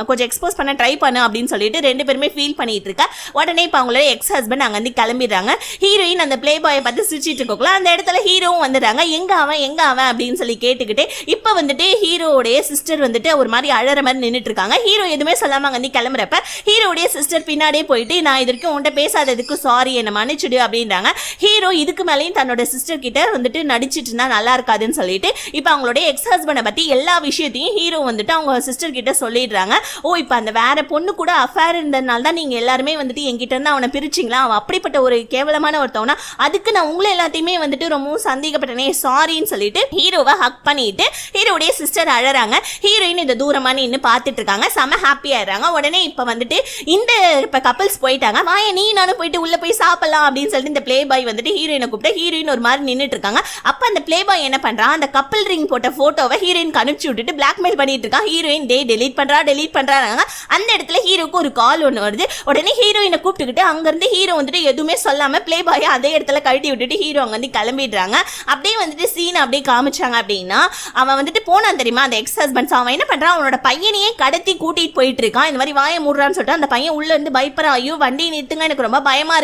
கொஞ்சம் எக்ஸ்போஸ் பண்ண ட்ரை பண்ணு அப்படின்னு சொல்லிட்டு 2 பேருமே ஃபீல் பண்ணிட்டு இருக்கா. உடனே இப்ப அவங்களோட எக்ஸ் ஹஸ்பண்ட் அங்க வந்து கிளம்பிடுறாங்க. ஹீரோயின் அந்த பிளே பாயை பார்த்து சிரிச்சிட்டு இருக்கோங்களா, அந்த இடத்துல ஹீரோவும் வந்துடுறாங்க. எங்க அவன் அப்படின்னு சொல்லி கேட்டுக்கிட்டு இப்ப வந்துட்டு ஹீரோடைய சிஸ்டர் வந்துட்டு ஒரு மாதிரி அழற மாதிரி நின்றுட்டு இருக்காங்க. ஹீரோ எதுவுமே சொல்லாம அங்க வந்து கிளம்புறப்ப ஹீரோடைய சிஸ்டர் பின்னாடியே போயிட்டு, நான் இதற்கு உன்கிட்ட பேசாததுக்கு சாரி, என்ன மன்னிச்சுடு அப்படின்றாங்க. ஹீரோ இதுக்கு மேலேயும் தன்னோட சிஸ்டர் கிட்ட வந்துட்டு நடிச்சிட்டு இருந்தா நல்லா இருக்காதுன்னு சொல்லிட்டு இப்ப அவங்களுடைய எக்ஸ் ஹஸ்பண்டை பத்தி எல்லா விஷயத்தையும் ஹீரோ வந்துட்டு அவங்க சிஸ்டர் கிட்ட சொல்லிடுறாங்க. ஓ இப்ப அந்த வேற பொண்ணு கூட அஃபேர் இருந்ததுனால தான் நீங்க எல்லாருமே வந்துட்டு என்கிட்ட இருந்து அவனை பிரிச்சிங்களா, அவன் அப்படிப்பட்ட ஒரு கேவலமான ஒருத்தவனா, அதுக்கு நான் உங்களை எல்லாத்தையுமே வந்துட்டு ரொம்பவும் சந்தேகப்பட்டனே, சாரின்னு சொல்லிட்டு ஹீரோவை ஹக் பண்ணிட்டு ஹீரோடைய சிஸ்டர் அழறாங்க. ஹீரோயின் இந்த தூரமா நின்று பார்த்துட்டு இருக்காங்க, செம ஹாப்பி ஆயிடுறாங்க. உடனே இப்ப வந்துட்டு இந்த இப்ப கப்பல்ஸ் போயிட்டாங்க, வாய நீ நானும் போயிட்டு உள்ள போய் சாப்பிடலாம் அப்படின்னு சொல்லிட்டு இந்த பிளே பாய் வந்துட்டு ஹீரோயினை கூப்பிட்டு ஹீரோயின் ஒரு மாதிரி நின்றுட்டு இருக்காங்க. அப்ப அந்த பிளே பாய் என்ன பண்றான், அந்த கப்பல் ரிங் போட்ட போட்டோவை ஹீரோயின் அனுப்பிச்சு விட்டுட்டு பிளாக்மெயில் பண்ணிட்டு இருக்கான். ஹீரோயின் டெலீட் பண்றாங்க. அந்த இடத்துல ஹீரோக்கு ஒரு கால் ஒன்று வருது. உடனே ஹீரோயினை கூப்பிட்டுக்கிட்டு அங்க இருந்து ஹீரோ வந்துட்டு எதுவுமே சொல்லாம பிளே பாயை அதே இடத்துல கழட்டி விட்டுட்டு ஹீரோ அங்க வந்து கிளம்பிடுறாங்க. அப்படியே வந்துட்டு சீன் அப்படியே காமிச்சாங்க அப்படின்னா, அவன் வந்துட்டு போனான் தெரியுமா அந்த எக்ஸ் ஹஸ்பண்ட், அவன் என்ன பண்றான், அவனோட பையனையே கடத்தி கூட்டிட்டு போயிட்டு இருக்கான். இந்த மாதிரி வாயை மூடுறான்னு சொல்லிட்டு அந்த பையன் உள்ள இருந்து பயப்படுறான், ஐயோ வண்டி நிறுத்துங்க எனக்கு ரொம்ப பயமா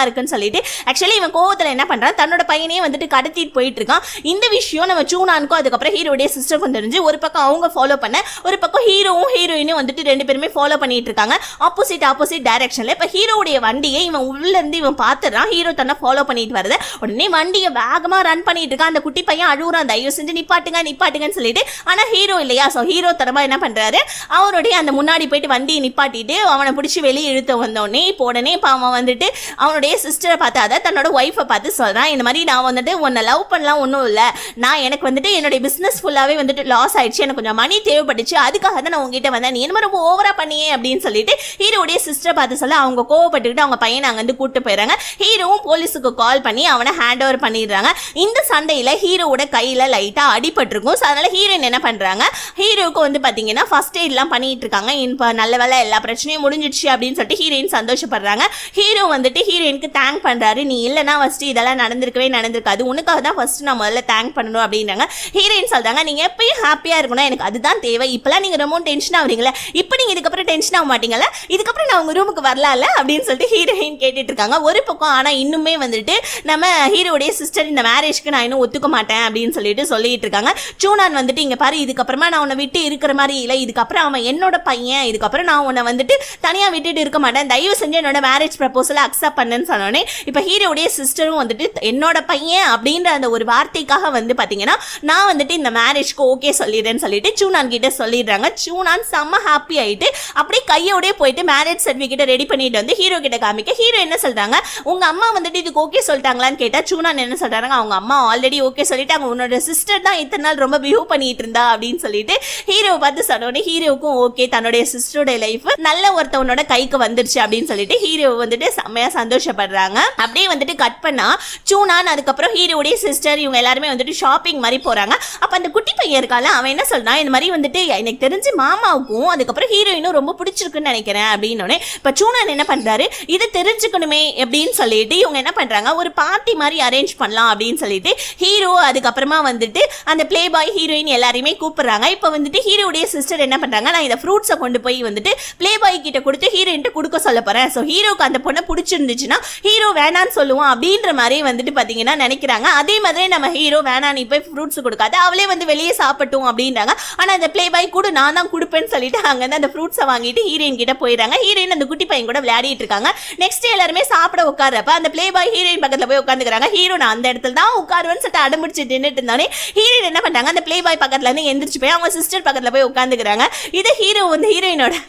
இருக்குன்னு சொல்லிட்டு ஆக்சுவலி இவன் கோவத்துல என்ன பண்றான், தன்னோட பையனையே வந்துட்டு கடத்திட்டு போயிட்டு இருக்கான். இந்த விஷயம் நம்ம சூனானுக்கும் அதுக்கப்புறம் ஹீரோடைய சிஸ்டருக்கும் தெரிஞ்சு ஒரு பக்கம் அவங்க ஃபாலோ பண்ண, ஒரு பக்கம் ஹீரோவும் ஹீரோயினும் வந்துட்டு 2 பேருமே ஃபாலோ பண்ணிட்டு இருக்காங்க ஆப்போசிட் டைரக்ஷன்ல. இப்ப ஹீரோடைய வண்டியை இவன் உள்ள இருந்து இவன் பாத்துறான், ஹீரோ தன்னை ஃபாலோ பண்ணிட்டு வருது. உடனே வண்டியை வேகமா ரன் பண்ணிட்டு இருக்கான். அந்த குட்டி பையன் அழுகுறான், தயவு செஞ்சு நிப்பாட்டுங்கன்னு சொல்லிட்டு. ஆனா ஹீரோ இல்லையா, சோ ஹீரோ தரமா என்ன பண்றாரு, அவருடைய அந்த முன்னாடி போயிட்டு வண்டியை நிப்பாட்டிட்டு அவனை பிடிச்சி வெளியே இழுத்து வந்தோடனே இப்போ உடனே இப்போ அவன் வந்துட்டு அவனுடைய சிஸ்டரை பார்த்து, அதை தன்னோட ஒய்ஃபை பார்த்து சொல்றான், இந்த மாதிரி நான் வந்துட்டு உன்னை லவ் பண்ணலாம் ஒன்றும் இல்லை, நான் எனக்கு வந்துட்டு என்னுடைய பிசினஸ் ஃபுல்லாவே வந்துட்டு லாஸ் ஆயிடுச்சு, எனக்கு கொஞ்சம் மணி தேவைப்பட்டுச்சு, அதுக்காக தான் நான் உங்ககிட்ட வந்தேன், நீ என்ன ரொம்ப ஓவரா பண்ணியே அப்படின்னு சொல்லிட்டு ஹீரோடைய சிஸ்டரை பார்த்து சொல்ல அவங்க கோவப்பட்டுக்கிட்டு அவங்க பையனை அங்க வந்து கூட்டு போயிடுறாங்க. ஹீரோவும் போலீஸுக்கு கால் பண்ணி அவனை ஹேண்ட் ஓவர் பண்ணிடுறாங்க. இந்த சண்டையில ஹீரோவோட கையில லைட்டா அடிபட்டிருக்கும். ஸோ அதனால ஹீரோயின் என்ன பண்றாங்க, ஹீரோவுக்கு வந்து பாத்தீங்கன்னா ஃபர்ஸ்ட் எய்ட்லாம் பண்ணிட்டு இருக்காங்க. இப்போ நல்ல வேலை எல்லா பிரச்சனையும் முடிஞ்சிடுச்சு அப்படின்னு சொல்லிட்டு ஹீரோயின் சந்தோஷப்படுறாங்க. ஹீரோ வந்துட்டு ஹீரோயினுக்கு தேங்க் பண்றாரு, நீ இல்லைன்னா ஃபர்ஸ்ட் இதெல்லாம் நடந்திருக்காது, உனக்காக தான் ஃபர்ஸ்ட் நான் முதல்ல தேங்க் பண்ணணும் அப்படின்றாங்க. ஹீரோயின் சொல்றாங்க, நீங்க எப்பயும் ஹாப்பியா இருக்கணும், எனக்கு அதுதான் தேவை, இப்பெல்லாம் நீங்க ரொம்ப டென்ஷன் ஆகுறீங்களா, இப்போ நீங்க இதுக்கப்புறம் டென்ஷன் ஆக மாட்டீங்களா, இதுக்கப்புறம் நான் உங்க ரூமுக்கு வரலாம்ல அப்படின்னு சொல்லிட்டு ஹீரோயின் கேட்டுட்டு இருக்காங்க. ஒரு பக்கம் ஆனா இன்னுமே வந்துட்டு நம்ம ஹீரோடைய சிஸ்டர் இந்த மேரேஜ்க்கு நான் இன்னும் ஒத்துக்க மாட்டேன் அப்படின்னு சொல்லிட்டு இருக்காங்க. சூனான் வந்துட்டு இங்க பாரு, இதுக்கப்புறமா நான் உன்னை விட்டு இருக்கிற மாதிரி இல்லை, இதுக்கப்புறம் அவன் என்னோட பையன், இதுக்கப்புறம் நான் உன்னை வந்துட்டு தனியா விட்டுட்டு இருக்க மாட்டேன், தயவு செஞ்சு என்னோட மேரேஜ் ப்ரப்போசலை அக்செப்ட் பண்ணுன்னு சொன்னோன்னே இப்ப ஹீரோடைய சிஸ்டரும் வந்துட்டு என்னோட பையன் அப்படின்ற அந்த ஒரு வார்த்தைக்காக வந்து பாத்தீங்கன்னா நான் வந்துட்டு இந்த மேரேஜ்க்கு ஓகே சொல்லிடுறேன்னு சொல்லிட்டு சூனான் கிட்ட சொல்லிடுறாங்க. சூனான் செம்ம ஹாப்பி ஆயிட்டு அப்படியே கையோடய போயிட்டு மேரேஜ் சர்டிபிகேட் ரெடி பண்ணிட்டு வந்து ஹீரோ கிட்ட காமிக்க, ஹீரோ என்ன சொல்றாங்க, உங்க அம்மா வந்துட்டு இதுக்கு ஓகே சொல்லிட்டாங்களான்னு கேட்டா சூனான் என்ன சொல்றாங்க, அவங்க அம்மா ஆல்ரெடி ஓகே சொல்லிட்டாங்க, உன்னோட சிஸ்டர் தான் இத்தனை நாள் ரொம்ப பிஹேவ் பண்ணிட்டு இருந்தா அப்படின்னு சொல்லிட்டு ஹீரோ பார்த்து சொன்னோடனே ஹீரோவுக்கும் ஓகே, தன்னுடைய சிஸ்டருடைய லைஃப் நல்ல ஒருத்தவனோட கைக்கு வந்துருச்சு அப்படின்னு சொல்லிட்டு ஹீரோ வந்துட்டு செம்மையா சந்தோஷப்படுறாங்க. அப்படியே வந்துட்டு கட் பண்ணா சூனான் அதுக்கப்புறம் ஹீரோடைய சிஸ்டர் இவங்க எல்லாருமே வந்துட்டு ஷாப்பிங் மாதிரி போறாங்க. அப்ப அந்த குட்டி பையன் இருக்கால அவன் என்ன சொல்றான், இந்த மாதிரி வந்துட்டு எனக்கு தெரிஞ்சு மாமாவுக்கும் அதுக்கப்புறம் ஹீரோயினும் ரொம்ப பிடிச்சிருக்குன்னு நினைக்கிறேன் அப்படின்னு. இப்ப சூனான் என்ன பண்றாரு, இது தெரிஞ்சுக்கணுமே அப்படின்னு சொல்லிட்டு இவங்க என்ன பண்றாங்க, ஒரு பார்ட்டி மாதிரி அரேஞ்ச் பண்ணலாம் அப்படின்னு சொல்லிட்டு ஹீரோ அதுக்கப்புறமா வந்துட்டு அந்த பிளே பாய் ஹீரோயின் எல்லாரையுமே கூப்பிடுறாங்க. இப்ப வந்துட்டு ஹீரோடைய சிஸ்டர் என்ன பண்றாங்க, நான் இந்த ஃப்ரூட்ஸை கொண்டு போய் வந்துட்டு பிளே பாய் கிட்ட கொடுத்து ஹீரோயின் கொடுக்க சொல்ல போறேன். ஸோ ஹீரோக்கு அந்த பொண்ணை பிடிச்சிருந்துச்சுன்னா ஹீரோ வேணான்னு சொல்லுவான் அப்படின்ற மாதிரி வந்துட்டு பாத்தீங்கன்னா நினைக்கிறாங்க. அதே மாதிரி நம்ம ஹீரோ வேணாம் நீ போய் ஃப்ரூட்ஸ் கொடுக்காது, அவளே வந்து வெளியே சாப்பிட்டும் அப்படின்றாங்க. ஆனா அந்த பிளே பாய் கூட நான் தான் கொடுப்பேன்னு சொல்லிட்டு அங்க அந்த ஃப்ரூட்ஸை வாங்கிட்டு ஹீரோயின் கிட்ட போயிடுறாங்க. ஹீரோயின் அந்த குட்டி பையன் கூட விளையாடிட்டு இருக்காங்க. நெக்ஸ்ட் எல்லாருமே சாப்பிட உட்கார்றப்ப அந்த பிளே பாய் ஹீரோயின் பக்கத்துல போய் உட்காந்துக்கிறாங்க. ஹீரோ நான் அந்த இடத்துல தான் உட்காருவேன்னு சொல்லிட்டு அடம்பிடிச்சு நின்றுட்டு இருந்தானே ஹீரோயின் என்ன பண்றாங்க, அந்த பிளே பாய் பக்கத்துல இருந்து எந்திரிச்சு போய் அவங்க சிஸ்டர் பக்கத்துல போய் உட்காந்துக்கிறாங்க. இது ஹீரோ வந்து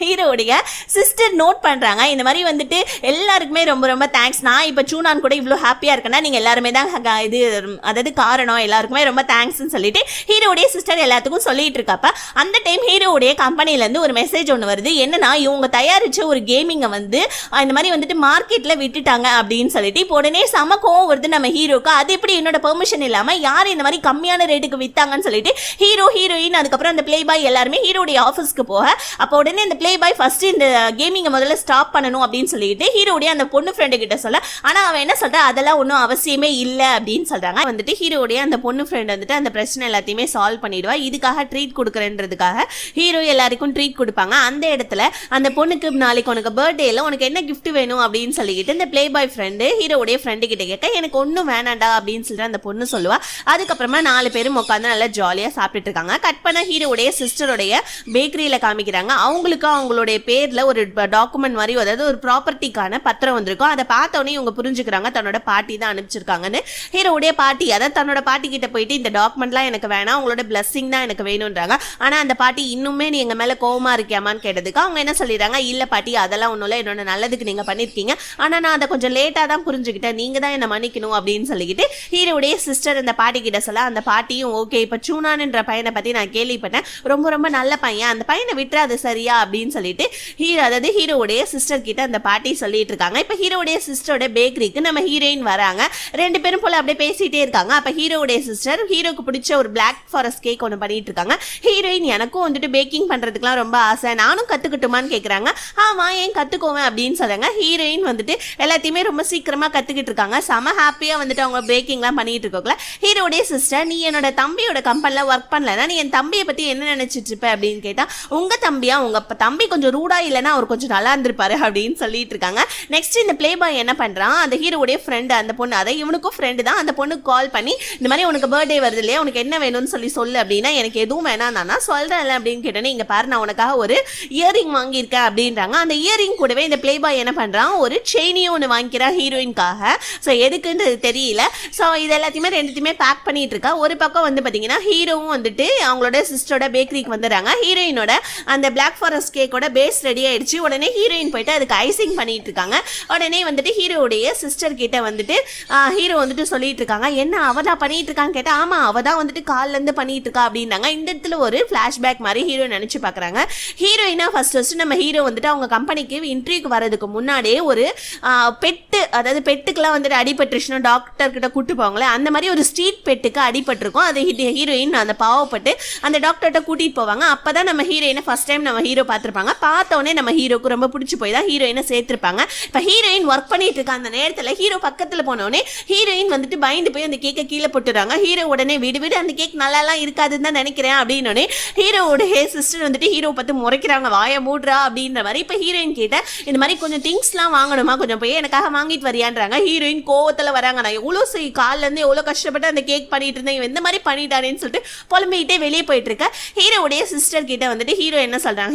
ஹீரோடைய சிஸ்டர் நோட் பண்றாங்க. இந்த மாதிரி வந்துட்டு எல்லாருக்குமே ரொம்ப ரொம்ப தேங்க்ஸ், நான் இப்ப சூனான் கூட இவ்வளவு ஹாப்பியா இருக்கேன்னா நீங்க எல்லாருமே தான் இது அதாவது காரணம், எல்லாருக்குமே ரொம்ப தேங்க்ஸ்னு சொல்லிட்டு ஹீரோடைய சிஸ்டர் எல்லாத்துக்கும் சொல்லிட்டு இருக்கப்ப அந்த டைம் ஹீரோடைய கம்பெனில இருந்து ஒரு மெசேஜ் ஒன்று வருது. என்னன்னா இவங்க தயாரிச்ச ஒரு கேமிங்கை வந்து இந்த மாதிரி வந்துட்டு மார்க்கெட்ல விட்டுட்டாங்க அப்படின்னு சொல்லிட்டு இப்போ உடனே செம கோவம் வருது நம்ம ஹீரோக்கு. அது எப்படி என்னோட பெர்மிஷன் இல்லாம யார் இந்த மாதிரி கம்மியான ரேட்டுக்கு வித்தாங்கன்னு சொல்லிட்டு ஹீரோ ஹீரோயின் அதுக்கப்புறம் அந்த பிளே பாய் எல்லாருமே ஹீரோடைய ஆஃபீஸ்க்கு போக அப்போ உடனே இந்த பிளே பாய் ஃபர்ஸ்ட் இந்த கேமிங்கை முதல்ல ஸ்டாப் பண்ணணும் அப்படின்னு சொல்லிட்டு ஹீரோடைய அந்த பொண்ணு ஃப்ரெண்டு கிட்ட சொல்ல, ஆனா அவன் என்ன சொல்றா அதெல்லாம் ஒன்றும் அவசியமே இல்லை அப்படின்னு சொல்றாங்க. வந்துட்டு ஹீரோடைய அந்த பொண்ணு ஃப்ரெண்ட் வந்துட்டு அந்த பிரச்சனை எல்லாத்தையுமே சால்வ் பண்ணிடுவா. இதுக்காக ட்ரீட் கொடுக்குறேன்றதுக்காக ஹீரோ எல்லாருக்கும் ட்ரீட் கொடுப்பாங்க. அந்த இடத்துல அந்த பொண்ணுக்கு நாளைக்கு உனக்கு பர்த்டேல உனக்கு என்ன கிஃப்ட் வேணும் அப்படின்னு சொல்லிட்டு இந்த பிளே பாய் ஃப்ரெண்டு ஹீரோடைய ஃப்ரெண்டு கிட்ட கேட்க எனக்கு ஒன்றும் வேணாண்டா அப்படின்னு சொல்லிட்டு அந்த பொண்ணு சொல்லுவா. அதுக்கப்புறமா 4 பேரும் உட்காந்து நல்லா ஜாலியா சாப்பிட்டுட்டு இருக்காங்க. கட் பண்ண ஹீரோடைய சிஸ்டருடைய பேக்கரியில காமிக்கிறாங்க. அவங்களுக்கு அவங்களுடைய பேர்ல ஒரு டாக்குமெண்ட் மாதிரி அதாவது ஒரு ப்ராப்பர்ட்டிக்கான பத்திரம் வந்திருக்கும். அதை பார்த்தோன்னே இவங்க புரிஞ்சுக்கிறாங்க தன்னோட பாட்டி தான் அனுப்பிச்சிருக்காங்கன்னு. ஹீரோடைய பாட்டி அதாவது தன்னோட பாட்டி கிட்ட போயிட்டு இந்த டாக்குமெண்ட்லாம் எனக்கு வேணாம், உங்களோட பிளஸிங் தான் எனக்கு வேணும்ன்றாங்க. ஆனா அந்த பாட்டி இன்னுமே நீ எங்க மேல கோவமா இருக்கியாமான்னு கேட்டதுக்கு அவங்க என்ன சொல்லிடுறாங்க, இல்ல பாட்டி அதெல்லாம் ஒண்ணும் இல்லை, என்னோட நல்லதுக்கு நீங்க பண்ணிருக்கீங்க, ஆனா நான் அதை கொஞ்சம் லேட்டா தான் புரிஞ்சுக்கிட்டேன், நீங்க தான் என்ன மன்னிக்கணும் அப்படின்னு சொல்லிக்கிட்டு ஹீரோடைய சிஸ்டர் அந்த பாட்டி கிட்ட சொல்ல அந்த பாட்டியும் ஓகே இப்ப சூனான்ன்ற பையனை பத்தி நான் கேள்விப்பட்டேன், ரொம்ப ரொம்ப நல்ல பையன், அந்த பையனை விட்டுறாது சரியா அப்படின்னு சொல்லிட்டு அதாவது ஹீரோடைய சிஸ்டர் கிட்ட அந்த பாட்டி சொல்லிட்டு இருக்காங்க. இப்ப ஹீரோடைய சிஸ்டரோட பேக்கரிக்கு நம்ம ஹீரோயின் வராங்க. 2 பேரும் போல அப்படியே பேசிட்டே இருக்காங்க. அப்ப ஹீரோடைய சிஸ்டர் ஹீரோக்கு பிடிச்ச ஒரு பிளாக் ஃபாரஸ்ட் கேக் ஒன்று பண்ணிட்டு இருக்காங்க. ஹீரோயின் எனக்கும் வந்துட்டு பேக்கிங் பண்றதுக்குலாம் ரொம்ப ஆசை, நானும் கத்துக்கிட்டுமான்னு கேட்கறாங்க. ஆமா ஏன் கத்துக்கோவேன் அப்படின்னு சொல்றாங்க. ஹீரோயின் வந்துட்டு எல்லாத்தையுமே ரொம்ப சீக்கிரமா கத்துக்கிட்டு இருக்காங்க. செம ஹாப்பியா வந்துட்டு அவங்க பேக்கிங்லாம் பண்ணிட்டு இருக்கோம்ல. ஹீரோடைய சிஸ்டர் நீ என்னோட தம்பியோட கம்பெனில ஒர்க் பண்ணலன்னா நீ என் தம்பியை பத்தி என்ன நினைச்சிட்டு இருப்ப அப்படின்னு கேட்டா, உங்க தம்பியா உங்க தம்பி கொஞ்சம் ரூடா இல்லைன்னா அவர் கொஞ்சம் நல்லா இருந்திருப்பாரு அப்படின்னு சொல்லிட்டு இருக்காங்க. நெக்ஸ்ட் இந்த பிளே பாய் என்ன பண்றான், அந்த ஹீரோடைய ஃப்ரெண்டு அந்த பொண்ணு அதை இவனுக்கும் ஃப்ரெண்டு தான், அந்த பொண்ணுக்கு கால் பண்ணி இந்த மாதிரி உனக்கு பர்த்டே வருது இல்லையா, உனக்கு என்ன வேணும்னு சொல்லு அப்படின்னா எனக்கு எதுவும் வேணாம் நான் சொல்றேன் அப்படின்னு கேட்டேன்னு இங்க பாரு நான் உனக்காக ஒரு இயரிங் வாங்கியிருக்கேன் அப்படின்றாங்க. அந்த இயரிங் கூடவே இந்த பிளே பாய் என்ன பண்றான், ஒரு செயினியும் ஒன்று வாங்கிக்கிறான் ஹீரோயின்காக. ஸோ எதுக்குன்றது தெரியல. ஸோ இது எல்லாத்தையுமே ரெண்டுத்தையுமே பேக் பண்ணிட்டு இருக்கா. ஒரு பக்கம் வந்து பாத்தீங்கன்னா ஹீரோவும் வந்துட்டு அவங்களோட சிஸ்டரோட பேக்கரிக்கு வந்துடுறாங்க. ஹீரோயினோட அந்த பிளாக் ஃபாரஸ்ட் கேக்கோட பேஸ் ரெடி ஆயிடுச்சு. உடனே ஹீரோயின் போயிட்டு அதுக்கு ஐசிங் பண்ணிட்டு இருக்காங்க. உடனே வந்துட்டு ஹீரோடைய சிஸ்டர் கிட்ட வந்துட்டு ஹீரோ வந்துட்டு சொல்லிட்டு இருக்காங்க, என்ன அவதான் பண்ணிட்டு இருக்கான்னு கேட்டா, ஆமா அவதான் வந்துட்டு கால்ல இருந்து பண்ணிட்டு இருக்கா அப்படின்னாங்க. இந்த இடத்துல ஒரு பிளாஷ்பேக் மாதிரி ஹீரோ நினைச்சு பாக்குறாங்க. ஹீரோயினா ஃபர்ஸ்ட் நம்ம ஹீரோ வந்துட்டு அவங்க கம்பெனிக்கு இன்டர்வியூக்கு வரதுக்கு முன்னாடியே ஒரு பெட்டு அதாவது பெட்டுக்கெல்லாம் வந்துட்டு அடிபட்டுருச்சுன்னா டாக்டர் கிட்ட கூட்டு போவாங்களே அந்த மாதிரி ஒரு ஸ்ட்ரீட் பெட்டுக்கு அடிபட்டிருக்கும். அது ஹீரோயின் அந்த பாவப்பட்டு அந்த டாக்டர்கிட்ட கூட்டிட்டு போவாங்க. அப்பதான் நம்ம ஹீரோயினை ஃபர்ஸ்ட் டைம் நம்ம ஹீரோ பார்த்திருப்பாங்க. பார்த்தோன்னே நம்ம ஹீரோக்கு ரொம்ப பிடிச்சி போய் தான் ஹீரோயினை சேர்த்திருப்பாங்க. இப்ப ஹீரோயின் ஒர்க் பண்ணிட்டு இருக்க அந்த நேரத்துல ஹீரோ பக்கத்துல போனோடனே ஹீரோயின் வந்துட்டு பயந்து போய் அந்த கேக்கை கீழே போட்டுறாங்க. ஹீரோ உடனே விடு அந்த கேக் நல்லாலாம் இருக்காதுன்னு தான் நினைக்கிறேன் அப்படின்னு ஹீரோட சிஸ்டர் வந்துட்டு ஹீரோ பார்த்து முறைக்கிறாங்க, வாய மூடுறா அப்படின்ற மாதிரி. இப்ப ஹீரோயின் கேட்ட இந்த மாதிரி கொஞ்சம் திங்ஸ்லாம் வாங்கணுமா, கொஞ்சம் போய் எனக்காக வாங்கிட்டு வரியான்றாங்க. ஹீரோயின் கோவத்துல வராங்க, நான் எவ்வளவு காலில இருந்து எவ்வளவு கஷ்டப்பட்டு அந்த கேக் பண்ணிட்டு இருந்தேன், இந்த மாதிரி பண்ணிட்டானேன்னு சொல்லிட்டு புலம்பிக்கிட்டே வெளியே போயிட்டு இருக்க. ஹீரோடைய சிஸ்டர் கிட்ட வந்துட்டு ஹீரோ என்ன சொல்றாங்க,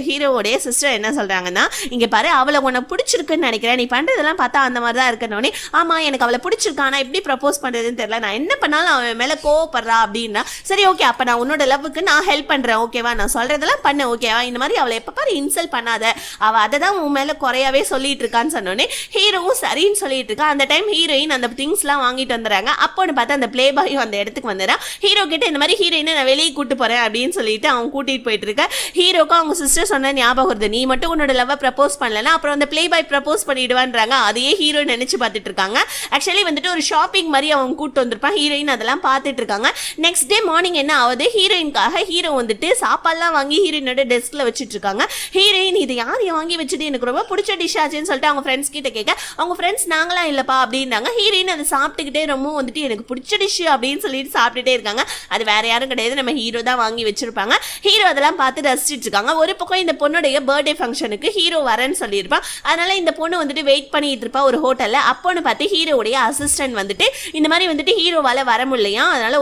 ஹீரோடைய சிஸ்டர் என்ன சொல்றாங்கன்னா, இங்க பாரு அவளை உனக்கு பிடிச்சிருக்குன்னு நினைக்கிறேன், நீ பண்றதெல்லாம் பார்த்தா அந்த மாதிரி தான் இருக்கணும்னே. ஆமா எனக்கு அவளை பிடிச்சிருக்கா, நான் எப்படி ப்ரப்போஸ் பண்றதுன்னு தெரியல, நான் என்ன பண்ணாலும் அவன் மேல கோவப்படுறா அப்படின்னா, சரி ஓகே அப்ப நான் உன்னோட லவ்வுக்கு நான் ஹெல்ப் பண்றேன் ஓகேவா, நான் சொல்றதெல்லாம் பண்ண ஓகேவா, இந்த மாதிரி அவளை எப்ப பாரு இன்சல்ட் பண்ணாத, அவ அதை தான் உன் மேல குறையாவே சொல்லிட்டு இருக்கான்னு சொன்னோன்னே ஹீரோவும் சரின்னு சொல்லிட்டு இருக்கா. அந்த டைம் ஹீரோயின் அந்த திங்ஸ் எல்லாம் வாங்கிட்டு வந்துடுறாங்க. அப்போன்னு பார்த்தா அந்த பிளே பாயும் அந்த இடத்துக்கு வந்துடுறான். ஹீரோ கிட்ட இந்த மாதிரி ஹீரோயினை நான் வெளியே கூட்டு போறேன் அப்படின்னு சொல்லிட்டு அவங்க கூட்டிட்டு போயிட்டு இருக்க. ஹீரோக்கு அவங்க சிஸ்டர் சொன்ன ஞாபகம் வருது, நீ மட்டும் உன்னோட லவ் ப்ரப்போஸ் பண்ணலன்னா அப்புறம் அந்த பிளே பாய் ப்ரப்போஸ் பண்ணிடுவான்றாங்க. அதையே ஹீரோ நினைச்சு பார்த்துட்டு இருக்காங்க. ஆக்சுவலி வந்துட்டு ஒரு ஷாப்பிங் மாதிரி அவங்க கூட்டு வந்திருப்பான். ஹீரோயின் அதெல்லாம் பார்த்துட்டு இருக்காங்க. நெக்ஸ்ட் டே டே மார்னிங் என்ன ஆகுது, ஹீரோயின்காக ஹீரோ வந்துட்டு சாப்பாடுலாம் வாங்கி ஹீரோயினோட டெஸ்க்ல வச்சுட்டு இருக்காங்க. ஹீரோயின் இது யார் வாங்கி வச்சுட்டு எனக்கு ரொம்ப பிடிச்ச டிஷ் ஆச்சுன்னு சொல்லிட்டு அவங்க ஃப்ரெண்ட்ஸ் கிட்ட கேட்க, அவங்க ஃப்ரெண்ட்ஸ் நாங்களாம் இல்லப்பா அப்படின்னாங்க. ஹீரோயின் அதை சாப்பிட்டுக்கிட்டே ரொம்ப வந்துட்டு எனக்கு பிடிச்ச டிஷ் அப்படின்னு சொல்லிட்டு சாப்பிட்டுட்டே இருக்காங்க. அது வேற யாரும் கிடையாது, நம்ம ஹீரோ தான் வாங்கி வச்சிருப்பாங்க. ஹீரோ அதெல்லாம் பார்த்து ரசிச்சிட்டு இருக்காங்க. ஒரு பக்கம் இந்த பொண்ணுடைய பர்த்டே ஃபங்க்ஷனுக்கு ஹீரோ வரேன்னு சொல்லியிருப்பான். அதனால இந்த பொண்ணு வந்துட்டு வெயிட் பண்ணிட்டு இருப்பா ஒரு ஹோட்டல்ல. அப்போன்னு பார்த்து ஹீரோடைய அசிஸ்டன்ட் வந்துட்டு இந்த மாதிரி வந்துட்டு ஹீரோவால வர முடியலையா, அதனால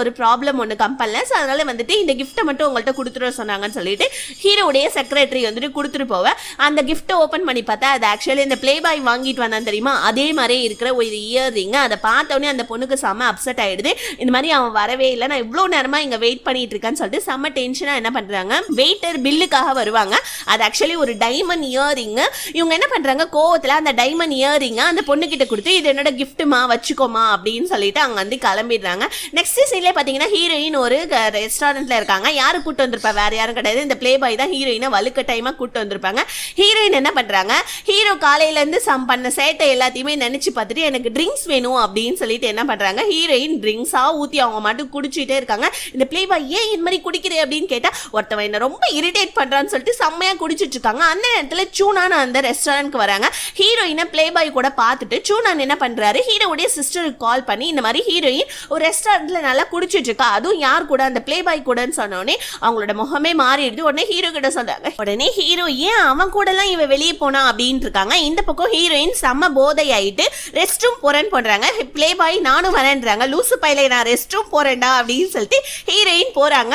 ஒரு ப்ராப்ளம் ஒன்று கம்பல்ல, அதனால வந்துட்டு இந்த கிஃப்ட்டை மட்டும் உங்கள்கிட்ட கொடுத்துட சொன்னாங்கன்னு சொல்லிட்டு ஹீரோடைய செக்ரட்டரி வந்துட்டு கொடுத்துட்டு போவேன். அந்த கிஃப்ட்டை ஓப்பன் பண்ணி பார்த்தா அது ஆக்சுவலி இந்த பிளே பாய் வாங்கிட்டு வந்தான் தெரியுமா, அதே மாதிரி இருக்கிற ஒரு இயர்ரிங். அதை பார்த்தோன்னே அந்த பொண்ணுக்கு செம்ம அப்செட் ஆயிடுது. இந்த மாதிரி அவன் வரவே இல்லை, நான் இவ்வளோ நேரமா இங்க வெயிட் பண்ணிட்டு இருக்கேன்னு சொல்லிட்டு செம்ம டென்ஷனா என்ன பண்றாங்க, வெயிட்டர் பில்லுக்காக வருவாங்க. அது ஆக்சுவலி ஒரு டைமண்ட் இயர்ரிங். இவங்க என்ன பண்றாங்க, கோவத்துல அந்த டைமண்ட் இயர்ரிங் அந்த பொண்ணு கிட்ட கொடுத்து இது என்னோட கிஃப்ட்டுமா வச்சுக்கோமா அப்படின்னு சொல்லிட்டு அங்க வந்து கிளம்பிடுறாங்க. நெக்ஸ்ட் சீன்ல பாத்தீங்கன்னா ஹீரோயின் ஒரு ரெஸ்டாரண்ட்ல இருக்காங்க. யாரு கூட்டு வந்திருப்பா, வேற யாரும் கிடையாது, இந்த பிளே பாய் தான் ஹீரோயினை வலுக்கட்டாயமா கூட்டு வந்திருப்பாங்க. ஹீரோயின் என்ன பண்றாங்க, ஹீரோ காலையில இருந்து பண்ண சேட்டை எல்லாத்தையுமே நினைச்சு பார்த்துட்டு எனக்கு ட்ரிங்க்ஸ் வேணும் அப்படின்னு சொல்லிட்டு என்ன பண்றாங்க, ஹீரோயின் ட்ரிங்க்ஸா ஊத்தி அவங்க மட்டும் குடிச்சிட்டே இருக்காங்க. இந்த பிளே பாய் ஏன் இந்த மாதிரி குடிக்கிறே அப்படின்னு கேட்டா, ஒருத்தவன் என்ன ரொம்ப இரிட்டேட் பண்றான்னு சொல்லிட்டு செம்மையா குடிச்சிட்டு இருக்காங்க. அந்த நேரத்துல சூனான் அந்த ரெஸ்டாரண்ட்க்கு வராங்க. ஹீரோயினை பிளே பாய் கூட பார்த்துட்டு சூனான் என்ன பண்றாரு, ஹீரோடைய சிஸ்டருக்கு கால் பண்ணி இந்த மாதிரி ஹீரோயின் ஒரு ரெஸ்டாரண்ட்ல நல்லா குடிச்சிட்டு இருக்கா, அதுவும் யார் கூட, அந்த பிளே பாய் கூடன்னு சொன்னோடனே அவங்களோட முகமே மாறிடுது. உடனே ஹீரோ கிட்ட சொல்றாங்க. உடனே ஹீரோ ஏன் அவன் கூட எல்லாம் இவ வெளியே போனா அப்படின்னு இருக்காங்க. இந்த பக்கம் ஹீரோயின் செம்ம போதை ஆயிட்டு ரெஸ்ட் ரூம் போறேன்னு பண்றாங்க. பிளே பாய் நானும் வரேன்றாங்க. லூசு பையில நான் ரெஸ்ட் ரூம் போறேன்டா அப்படின்னு சொல்லிட்டு ஹீரோயின் போறாங்க.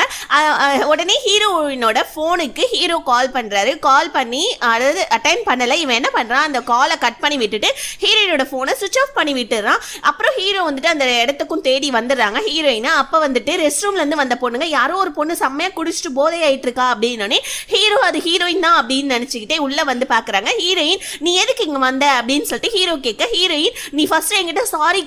உடனே ஹீரோயினோட போனுக்கு ஹீரோ கால் பண்றாரு. கால் பண்ணி அதாவது அட்டைன் பண்ணல. இவன் என்ன பண்றான், அந்த காலை கட் பண்ணி விட்டுட்டு ஹீரோயினோட போனை சுவிச் ஆஃப் பண்ணி விட்டுறான். அப்புறம் ஹீரோ வந்துட்டு அந்த இடத்துக்கும் தேடி வந்துடுறாங்க ஹீரோயினா. அப்ப வந்துட்டு ரெஸ்ட் ரூம்ல இருந்து வந்த பொண்ணுங்க யாரோ ஒரு பொண்ணு செம்மையா குடிச்சிட்டு போதை ஆயிட்டு இருக்கா அப்படின்னு ஹீரோ அது ஹீரோயின் தான் அப்படின்னு நினைச்சுக்கிட்டே உள்ள வந்து பாக்குறாங்க. ஹீரோயின் நீ எதுக்கு இங்க வந்த அப்படின்னு சொல்லிட்டு ஹீரோ கேட்க, ஹீரோயின் நீ ஃபர்ஸ்ட் என்கிட்ட சாரி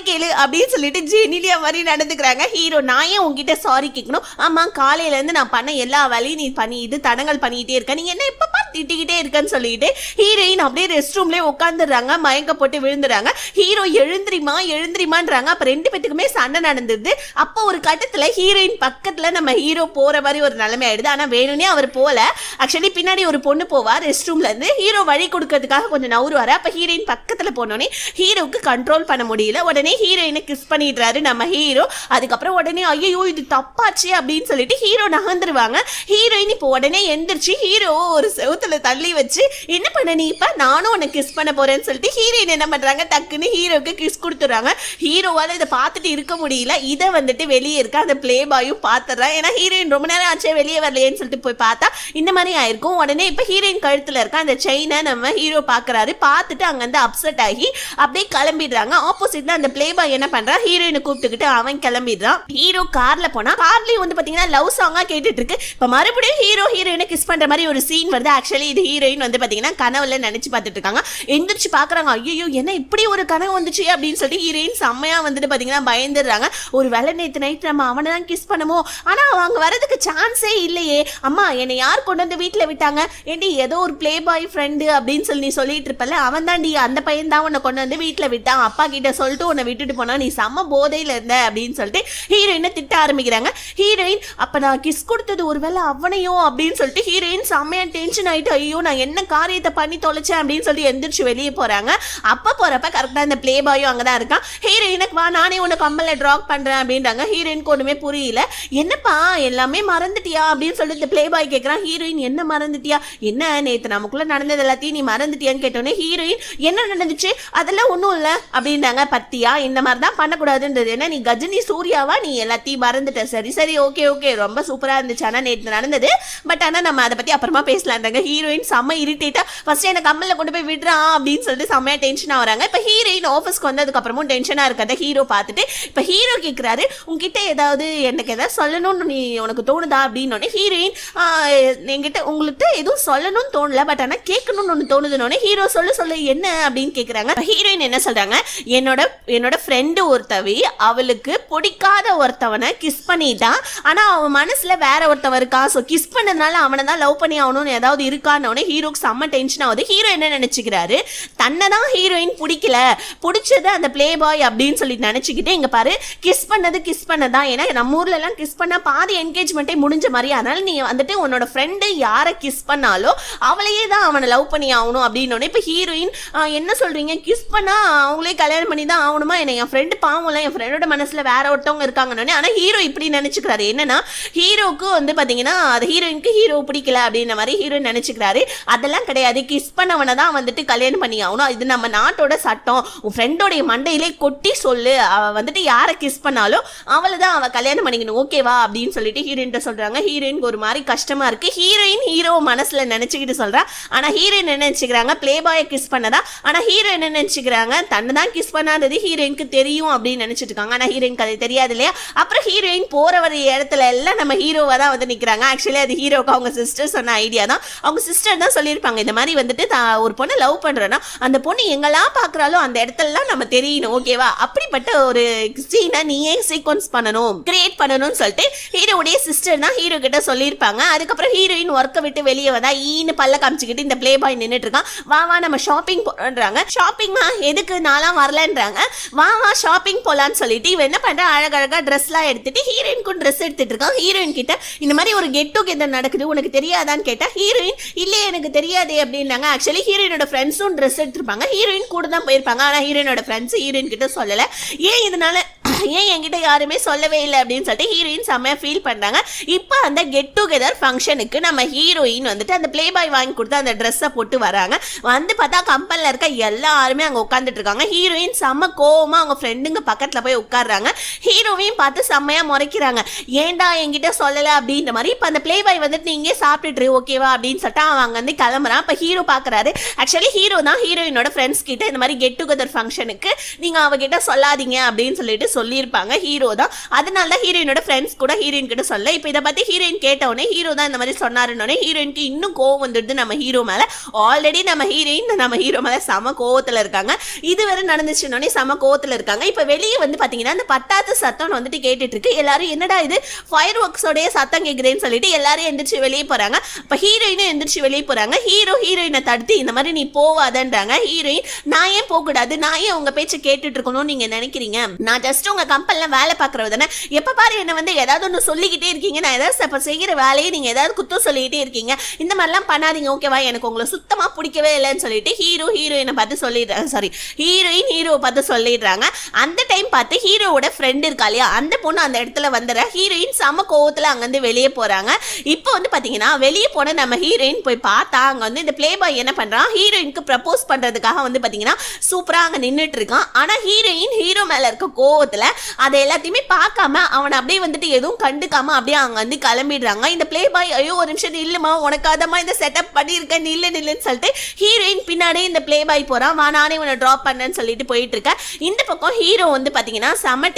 கேளு அப்படின்னு சொல்லிட்டு ஜெனிலியா மாதிரி நடந்துக்கிறாங்க. ஹீரோ நான் ஏன் உங்ககிட்ட சாரி கேட்கணும், ஆமா காலையில இருந்து நான் பண்ண எல்லா வேலையும் நீ பண்ணி இது தடங்கல் பண்ணிட்டே இருக்க, நீ என்ன இப்ப திட்டிக்கிட்டே இருக்கன்னு சொல்லிட்டு ஹீரோயின் அப்படியே ரெஸ்ட் ரூம்லயே உட்காந்துடுறாங்க. மயங்க போட்டு விழுந்துறாங்க. ஹீரோ எழுந்திரிமான்றாங்க. அப்ப ரெண்டு பேத்துக்குமே சண்டை நடந்துருது. அப்போ ஒரு கட்டத்துல ஹீரோயின் பக்கத்துல நம்ம ஹீரோ போற மாதிரி ஒரு நிலைமை ஆயிடுது. ஆனா வேணும்னே அவர் போல, ஆக்சுவலி பின்னாடி ஒரு பொண்ணு போவா ரெஸ்ட் ரூம்ல இருந்து. ஹீரோ வழி கொடுக்கறதுக்காக கொஞ்சம் நவுருவாரு. அப்ப ஹீரோயின் பக்கத்துல போனோடனே ஹீரோவுக்கு கண்ட்ரோல் பண்ண முடியல. உடனே ஹீரோயினை கிஸ் பண்ணிடுறாரு நம்ம ஹீரோ. அதுக்கப்புறம் உடனே ஐயோ இது தப்பாச்சு அப்படின்னு சொல்லிட்டு ஹீரோ நகர்ந்துருவாங்க. ஹீரோயின் இப்போ உடனே எந்திரிச்சு ஹீரோ ஒரு செவுத்துல தள்ளி வச்சு என்ன பண்ண நீ இப்ப நானும் உனக்கு கிஸ் பண்ண போறேன்னு சொல்லிட்டு ஹீரோயின் என்ன பண்றாங்க, டக்குன்னு ஹீரோக்கு கிஸ் கொடுத்துறாங்க. ஹீரோவால இதை பார்த்துட்டு இருக்க முடியல. இதை வந்துட்டு வெளியே இருக்க அந்த பிளே பாயும் பாத்துறான். ஏன்னா ஹீரோயின் ரொம்ப நேரம் ஆச்சே வெளியே வரலையேன்னு சொல்லிட்டு போய் பார்த்தா இந்த மாதிரி ஆயிருக்கும். உடனே இப்ப ஹீரோயின் கழுத்துல இருக்க அந்த செயினை நம்ம ஹீரோ பாக்குறாரு. பார்த்துட்டு அங்க இருந்து அப்செட் ஆகி அப்படியே கிளம்பிடுறாங்க. ஆப்போசிட்ல அந்த பிளே பாய் என்ன பண்றா, ஹீரோயினை கூப்பிட்டுக்கிட்டு அவன் கிளம்பிடுறான். ஹீரோ கார்ல போனா கார்லயும் வந்து பாத்தீங்கன்னா லவ் சாங்கா கேட்டுட்டு இருக்கு. இப்ப மறுபடியும் ஹீரோ ஹீரோயினை கிஸ் பண்ற மாதிரி ஒரு சீன் வருது. ஆக்சுவலி இது ஹீரோயின் வந்து பாத்தீங்கன்னா கனவுல நினைச்சு பார்த்துட்டு இருக்காங்க. எந்திரிச்சு பாக்குறாங்க, ஐயோ என்ன இப்படி ஒரு கனவு வந்துச்சு அப்படின்னு சொல்லிட்டு ஹீரோயின் செம்மையா வந்துட்டு பாத்தீங்கன்னா பயந்துடுறாங்க. ஒரு வேலை நேற்று நைட் நம்ம அவனை தான் கிஸ் பண்ணமோ, ஆனா அவங்க வரதுக்கு சான்ஸே இல்லையே, அம்மா என்னை யார் கொண்டு வந்து வீட்டுல விட்டாங்க, ஏண்டி ஏதோ ஒரு பிளே பாய் ஃப்ரெண்டு அப்படின்னு சொல்லி நீ சொல்லிட்டு இருப்பல, அவன் தாண்டி அந்த பையன் தான் உன்னை கொண்டு வந்து வீட்டுல விட்டான், அப்பா கிட்ட சொல்லிட்டு உன்னை விட்டுட்டு போனா நீ செம்ம போதையில இருந்த அப்படின்னு சொல்லிட்டு ஹீரோயினை திட்ட ஆரம்பிக்கிறாங்க. ஹீரோயின் அப்ப நான் கிஸ் கொடுத்தது ஒருவேளை அவனையோ அப்படின்னு சொல்லிட்டு ஹீரோயின் செம்மையா டென்ஷன் ஆயிட்டு ஐயோ நான் என்ன காரியத்தை பண்ணி தொலைச்சேன் அப்படின்னு சொல்லி எந்திரிச்சு வெளியே போறாங்க. அப்ப போறப்ப கரெக்டா இந்த பிளே பாயும் அங்கதான் இருக்கான். ஹீரோயினுக்கு வா நானே உன்னை கம்மல்ல டிராப் பண்றேன் அப்படின்றாங்க. ஹீரோயினுக்கு ஒண்ணுமே புரியல. என்னப்பா எல்லாமே மறந்துட்டியா அப்படின்னு சொல்லிட்டு பிளே பாய் கேட்கறான். ஹீரோயின் என்ன மறந்துட்டியா, என்ன நேத்து நமக்குள்ள நடந்தது எல்லாத்தையும் நீ மறந்துட்டியான்னு கேட்டோன்னே ஹீரோயின் என்ன நடந்துச்சு அதெல்லாம் ஒண்ணும் இல்ல அப்படின்றாங்க. பத்தியா இந்த மாதிரிதான் பண்ணக்கூடாதுன்றது, என்ன நீ கஜினி சூர்யாவா, நீ எல்லாத்தையும் மறந்துட்ட, சரி ஓகே ரொம்ப சூப்பரா இருந்துச்சு ஆனா நேத்து நடந்தது, பட் ஆனா நம்ம அதை பத்தி அப்புறமா பேசலான்றாங்க. ஹீரோயின் செம்ம இரிட்டேட்டா ஃபர்ஸ்ட் எனக்கு கம்மல்ல கொண்டு போய் விடுறான் அப்படின்னு சொல்லிட்டு செம்மையா டென்ஷனா வராங்க. இப்ப ஹீரோயின் ஆஃபீஸ்க்கு வந்ததுக்கு அப்புறமும் டென்ஷனா இருக்கிறத ஹீரோ பார்த்துட்டு இப்ப ஹீரோ கேட்கிறாரு, உங்ககிட்ட எனக்கு ஏதாவது சொல்லணும்னு நீ உனக்கு தோணுதா அப்படின்னு. ஹீரோயின் என்கிட்ட உங்கள்கிட்ட எதுவும் சொல்லணும்னு தோணல, பட் ஆனா கேட்கணும்னு ஒன்று தோணுதுன்னு ஹீரோ சொல்லு என்ன அப்படின்னு கேக்குறாங்க. ஹீரோயின் என்ன சொல்றாங்க, என்னோட ஃப்ரெண்டு ஒருத்தவி அவளுக்கு பிடிக்காத ஒருத்தவனை கிஸ் பண்ணிட்டான், ஆனா அவன் மனசுல வேற ஒருத்தவன் இருக்கான், ஸோ கிஸ் பண்ணதுனால அவனை தான் லவ் பண்ணி ஆகணும்னு ஏதாவது இருக்கான்னு ஹீரோக்கு செம்ம டென்ஷன் ஆகுது. ஹீரோ என்ன நினைச்சுக்கிறாரு, தன்னை தான் ஹீரோயின் பிடிச்சது அந்த பிளே பாய் அப்படின்னு சொல்லி நினைச்சுக்கிட்டு, இங்க பாரு கிஸ் பண்ணதான், ஏன்னா நம்ம ஊர்ல எல்லாம் கிஸ் பண்ணா பாதி என்கேஜ்மெண்ட்டே முடிஞ்ச மாதிரி, அதனால நீ வந்துட்டு உன்னோட ஃப்ரெண்டு யாரை கிஸ் பண்ணாலோ அவளையே தான் அவனை லவ் பண்ணி ஆகணும் அப்படின்னு. இப்ப ஹீரோயின் என்ன சொல்றீங்க, கிஸ் பண்ணா அவங்களே கல்யாணம் பண்ணி தான் ஆகணுமா, என்ன என் ஃப்ரெண்டு பாவம்ல, என் ஃப்ரெண்டோட மனசுல வேற ஒருத்தவங்க இருக்காங்கன்னு. ஆனா ஹீரோ இப்படி நினைச்சுக்கிறாரு, என்னன்னா ஹீரோக்கு வந்து பாத்தீங்கன்னா அது ஹீரோயினுக்கு ஹீரோ பிடிக்கல அப்படின்ற மாதிரி ஹீரோ நினைச்சுக்கிறாரு. அதெல்லாம் கிடையாது, கிஸ் பண்ணவனை தான் வந்துட்டு கல்யாணம் பண்ணி ஆகணும், இது நம்ம நாட்டோட சட்டம், உன் ஃப்ரெண்டோடைய மண்டையிலே கொட்டி சொல்லு, அவ வந்துட்டு யாரை கிஸ் பண்ணாலும் அவளை தான் அவ கல்யாணம் பண்ணிக்கணும், ஓகேவா அப்படின்னு சொல்லிட்டு ஹீரோயின் சொல்றாங்க. ஹீரோயினுக்கு ஒரு மாதிரி கஷ்டமா இருக்கு. ஹீரோயின் ஹீரோ மனசுல நினைச்சுக்கிட்டு சொல்றா, ஆனா ஹீரோயின் என்ன நினைச்சுக்கிறாங்க, பிளே பாயை கிஸ் பண்ணதா, ஆனா ஹீரோ என்ன நினைச்சுக்கிறாங்க, தன்னை தான் கிஸ் பண்ணாதது ஹீரோயினுக்கு தெரியும் அப்படின்னு நினைச்சிட்டு இருக்காங்க. ஆனா ஹீரோயினுக்கு அது தெரியாது இல்லையா. அப்புறம் ஹீரோயின் போற வர இடத்துல எல்லாம் நம்ம ஹீரோவா தான் வந்து நிக்கிறாங்க. ஆக்சுவலி அது ஹீரோக்கு அவங்க சிஸ்டர் சொன்ன ஐடியா தான், அவங்க சிஸ்டர் தான் சொல்லியிருப்பாங்க, இந்த மாதிரி வந்துட்டு ஒரு பொண்ணை லவ் பண்றேன்னா அந்த பொண்ணு எங்கெல்லாம் பாக்குறாலோ அந்த இடத்துலலாம் நம்ம தெரியணும், ஓகேவா, அப்படிப்பட்ட ஒரு சீனை நீயே சீக்வன்ஸ் பண்ணணும், கிரியேட் பண்ணணும்னு சொல்லிட்டு ஹீரோடைய சிஸ்டர் தான் ஹீரோ கிட்ட சொல்லியிருப்பாங்க. அதுக்கப்புறம் ஹீரோயின் ஒர்க்கை விட்டு வெளியே வந்தா ஈன்னு பல்ல காமிச்சுக்கிட்டு இந்த பிளே பாய் நின்றுட்டு இருக்கான். வா நம்ம ஷாப்பிங் போறோன்றாங்க. ஷாப்பிங்மா எதுக்கு, நான்லாம் வரலன்றாங்க. வா ஷாப்பிங் போலான்னு சொல்லிட்டு இவன் என்ன பண்ற, அழகழகா ட்ரெஸ் எல்லாம் எடுத்துட்டு ஹீரோயினுக்கும் ட்ரெஸ் எடுத்துட்டு இருக்கான். ஹீரோயின் கிட்ட இந்த மாதிரி ஒரு கெட் டுகெதர் நடக்குது, உனக்கு தெரியாதான்னு கேட்டா ஹீரோயின் இல்லையே எனக்கு தெரியாதே அப்படின்னாங்க. ஆக்சுவலி ஹீரோயினோட ஃப்ரெண்ட்ஸும் ட்ரெஸ் எடுத்திருப்பாங்க, ஹீரோயின் கூட தான் போயிருப்பாங்க. ஆனா ஹீரோயினோட ஃப்ரெண்ட்ஸ் ஹீரோயின் கிட்ட சொல்லல. ஏன் இதனால ஏன் என்கிட்ட யாருமே சொல்லவே இல்லை அப்படின்னு சொல்லிட்டு ஹீரோயின் செம்மையா ஃபீல் பண்றாங்க. இப்போ அந்த கெட் டுகெதர் ஃபங்க்ஷனுக்கு நம்ம ஹீரோயின் வந்துட்டு அந்த பிளே பாய் வாங்கி கொடுத்து அந்த ட்ரெஸ்ஸை போட்டு வராங்க. வந்து பார்த்தா கம்பெனில இருக்க எல்லாருமே அங்கே உட்காந்துட்டு இருக்காங்க. ஹீரோயின் செம்ம கோவமா அவங்க ஃப்ரெண்டுங்க பக்கத்துல போய் உட்காடுறாங்க. ஹீரோவையும் பார்த்து செம்மையா முறைக்கிறாங்க, ஏன்டா என்கிட்ட சொல்லலை அப்படின்ற மாதிரி. இப்போ அந்த பிளே பாய் வந்துட்டு நீங்க சாப்பிட்டுட்டு ஓகேவா அப்படின்னு சொல்லிட்டு அவங்க வந்து கிளம்புறான். இப்போ ஹீரோ பாக்குறாரு, ஆக்சுவலி ஹீரோ தான் ஹீரோயினோட ஃப்ரெண்ட்ஸ் கிட்ட இந்த மாதிரி கெட் டுகெதர் ஃபங்க்ஷனுக்கு நீங்க அவகிட்ட சொல்லாதீங்க அப்படின்னு சொல்லிட்டு சொல்லியிருப்பாங்க. ஹீரோ தான், அதனால தான் ஹீரோயினோட ஃப்ரெண்ட்ஸ் கூட ஹீரோயின் கிட்ட சொல்ல. இப்போ இதை பத்தி ஹீரோயின் கேட்டவுடனே ஹீரோ தான் இந்த மாதிரி சொன்னாருன்னே ஹீரோயினுக்கு இன்னும் கோவம் வந்துடுது நம்ம ஹீரோ மேல. ஆல்ரெடி நம்ம ஹீரோயின் நம்ம ஹீரோ மேல செம கோவத்துல இருக்காங்க, இதுவரை நடந்துச்சுன்னே செம கோவத்துல இருக்காங்க. இப்போ வெளியே வந்து பாத்தீங்கன்னா அந்த பட்டாத்து சத்தம் வந்துட்டு கேட்டுட்டு இருக்கு. எல்லாரும் என்னடா இது ஃபயர் ஒர்க்ஸோடைய சத்தம் கேக்குதுன்னு சொல்லிட்டு எல்லாரும் எந்திரிச்சு வெளியே போறாங்க. இப்போ ஹீரோயினும் எந்திரிச்சு வெளியே போறாங்க. ஹீரோயினை தடுத்து இந்த மாதிரி நீ போவாதன்றாங்க. ஹீரோயின் நான் ஏன் போக கூடாது, நான் ஏன் உங்க பேச்சு கேட்டுட்டு இருக்கணும்னு நீங்க நினைக்கிறீங்க, நான் ஜஸ்ட் உங்க கம்பெனில வேலை பார்க்கறது தானே, எப்ப பாரு என்ன வந்து ஏதாவது ஒன்று சொல்லிக்கிட்டே இருக்கீங்க, நான் ஏதாவது செய்கிற வேலையை நீங்க ஏதாவது குத்தம் சொல்லிக்கிட்டே இருக்கீங்க, இந்த மாதிரிலாம் பண்ணாதீங்க ஓகேவா, எனக்கு உங்களை சுத்தமா பிடிக்கவே இல்லைன்னு சொல்லிட்டு ஹீரோயினை பார்த்து சொல்லிடுறாங்க. சாரி, ஹீரோவை பார்த்து சொல்லிடுறாங்க. அந்த டைம் பார்த்து ஹீரோவோட ஃப்ரெண்ட் இருக்கா இல்லையா, அந்த பொண்ணு அந்த இடத்துல வந்துடுற. ஹீரோயின் செம கோவத்துல அங்கிருந்து வெளியே போறாங்க. இப்போ வந்து பாத்தீங்கன்னா வெளியே போன நம்ம ஹீரோயின் போய் பார்த்தா அங்க வந்து இந்த பிளே பாய் என்ன பண்றான், ஹீரோயினுக்கு ப்ரப்போஸ் பண்றதுக்காக வந்து பாத்தீங்கன்னா சூப்பரா அங்க நின்றுட்டு இருக்கான். ஆனா ஹீரோயின் ஹீரோ மேல இருக்க கோவத்துல அதை எல்லாத்தையுமே பார்க்காம அவனை அப்படியே வந்துட்டு எதுவும் கண்டுக்காம அப்படியே அங்க வந்து கிளம்பிடுறாங்க. இந்த பிளே பாய் ஐயோ ஒரு நிமிஷம் இல்லமா உனக்கு அதமா இந்த செட்டப் பண்ணியிருக்கேன் நில்லுன்னு சொல்லிட்டு ஹீரோயின் பின்னாடி இந்த பிளே பாய் போறான். வா நானே உன்னை ட்ராப் பண்ணேன்னு சொல்லிட்டு போயிட்டு இருக்க. இந்த பக்கம் ஹீரோ வந்து பாத்தீங்கன்னா செம்ம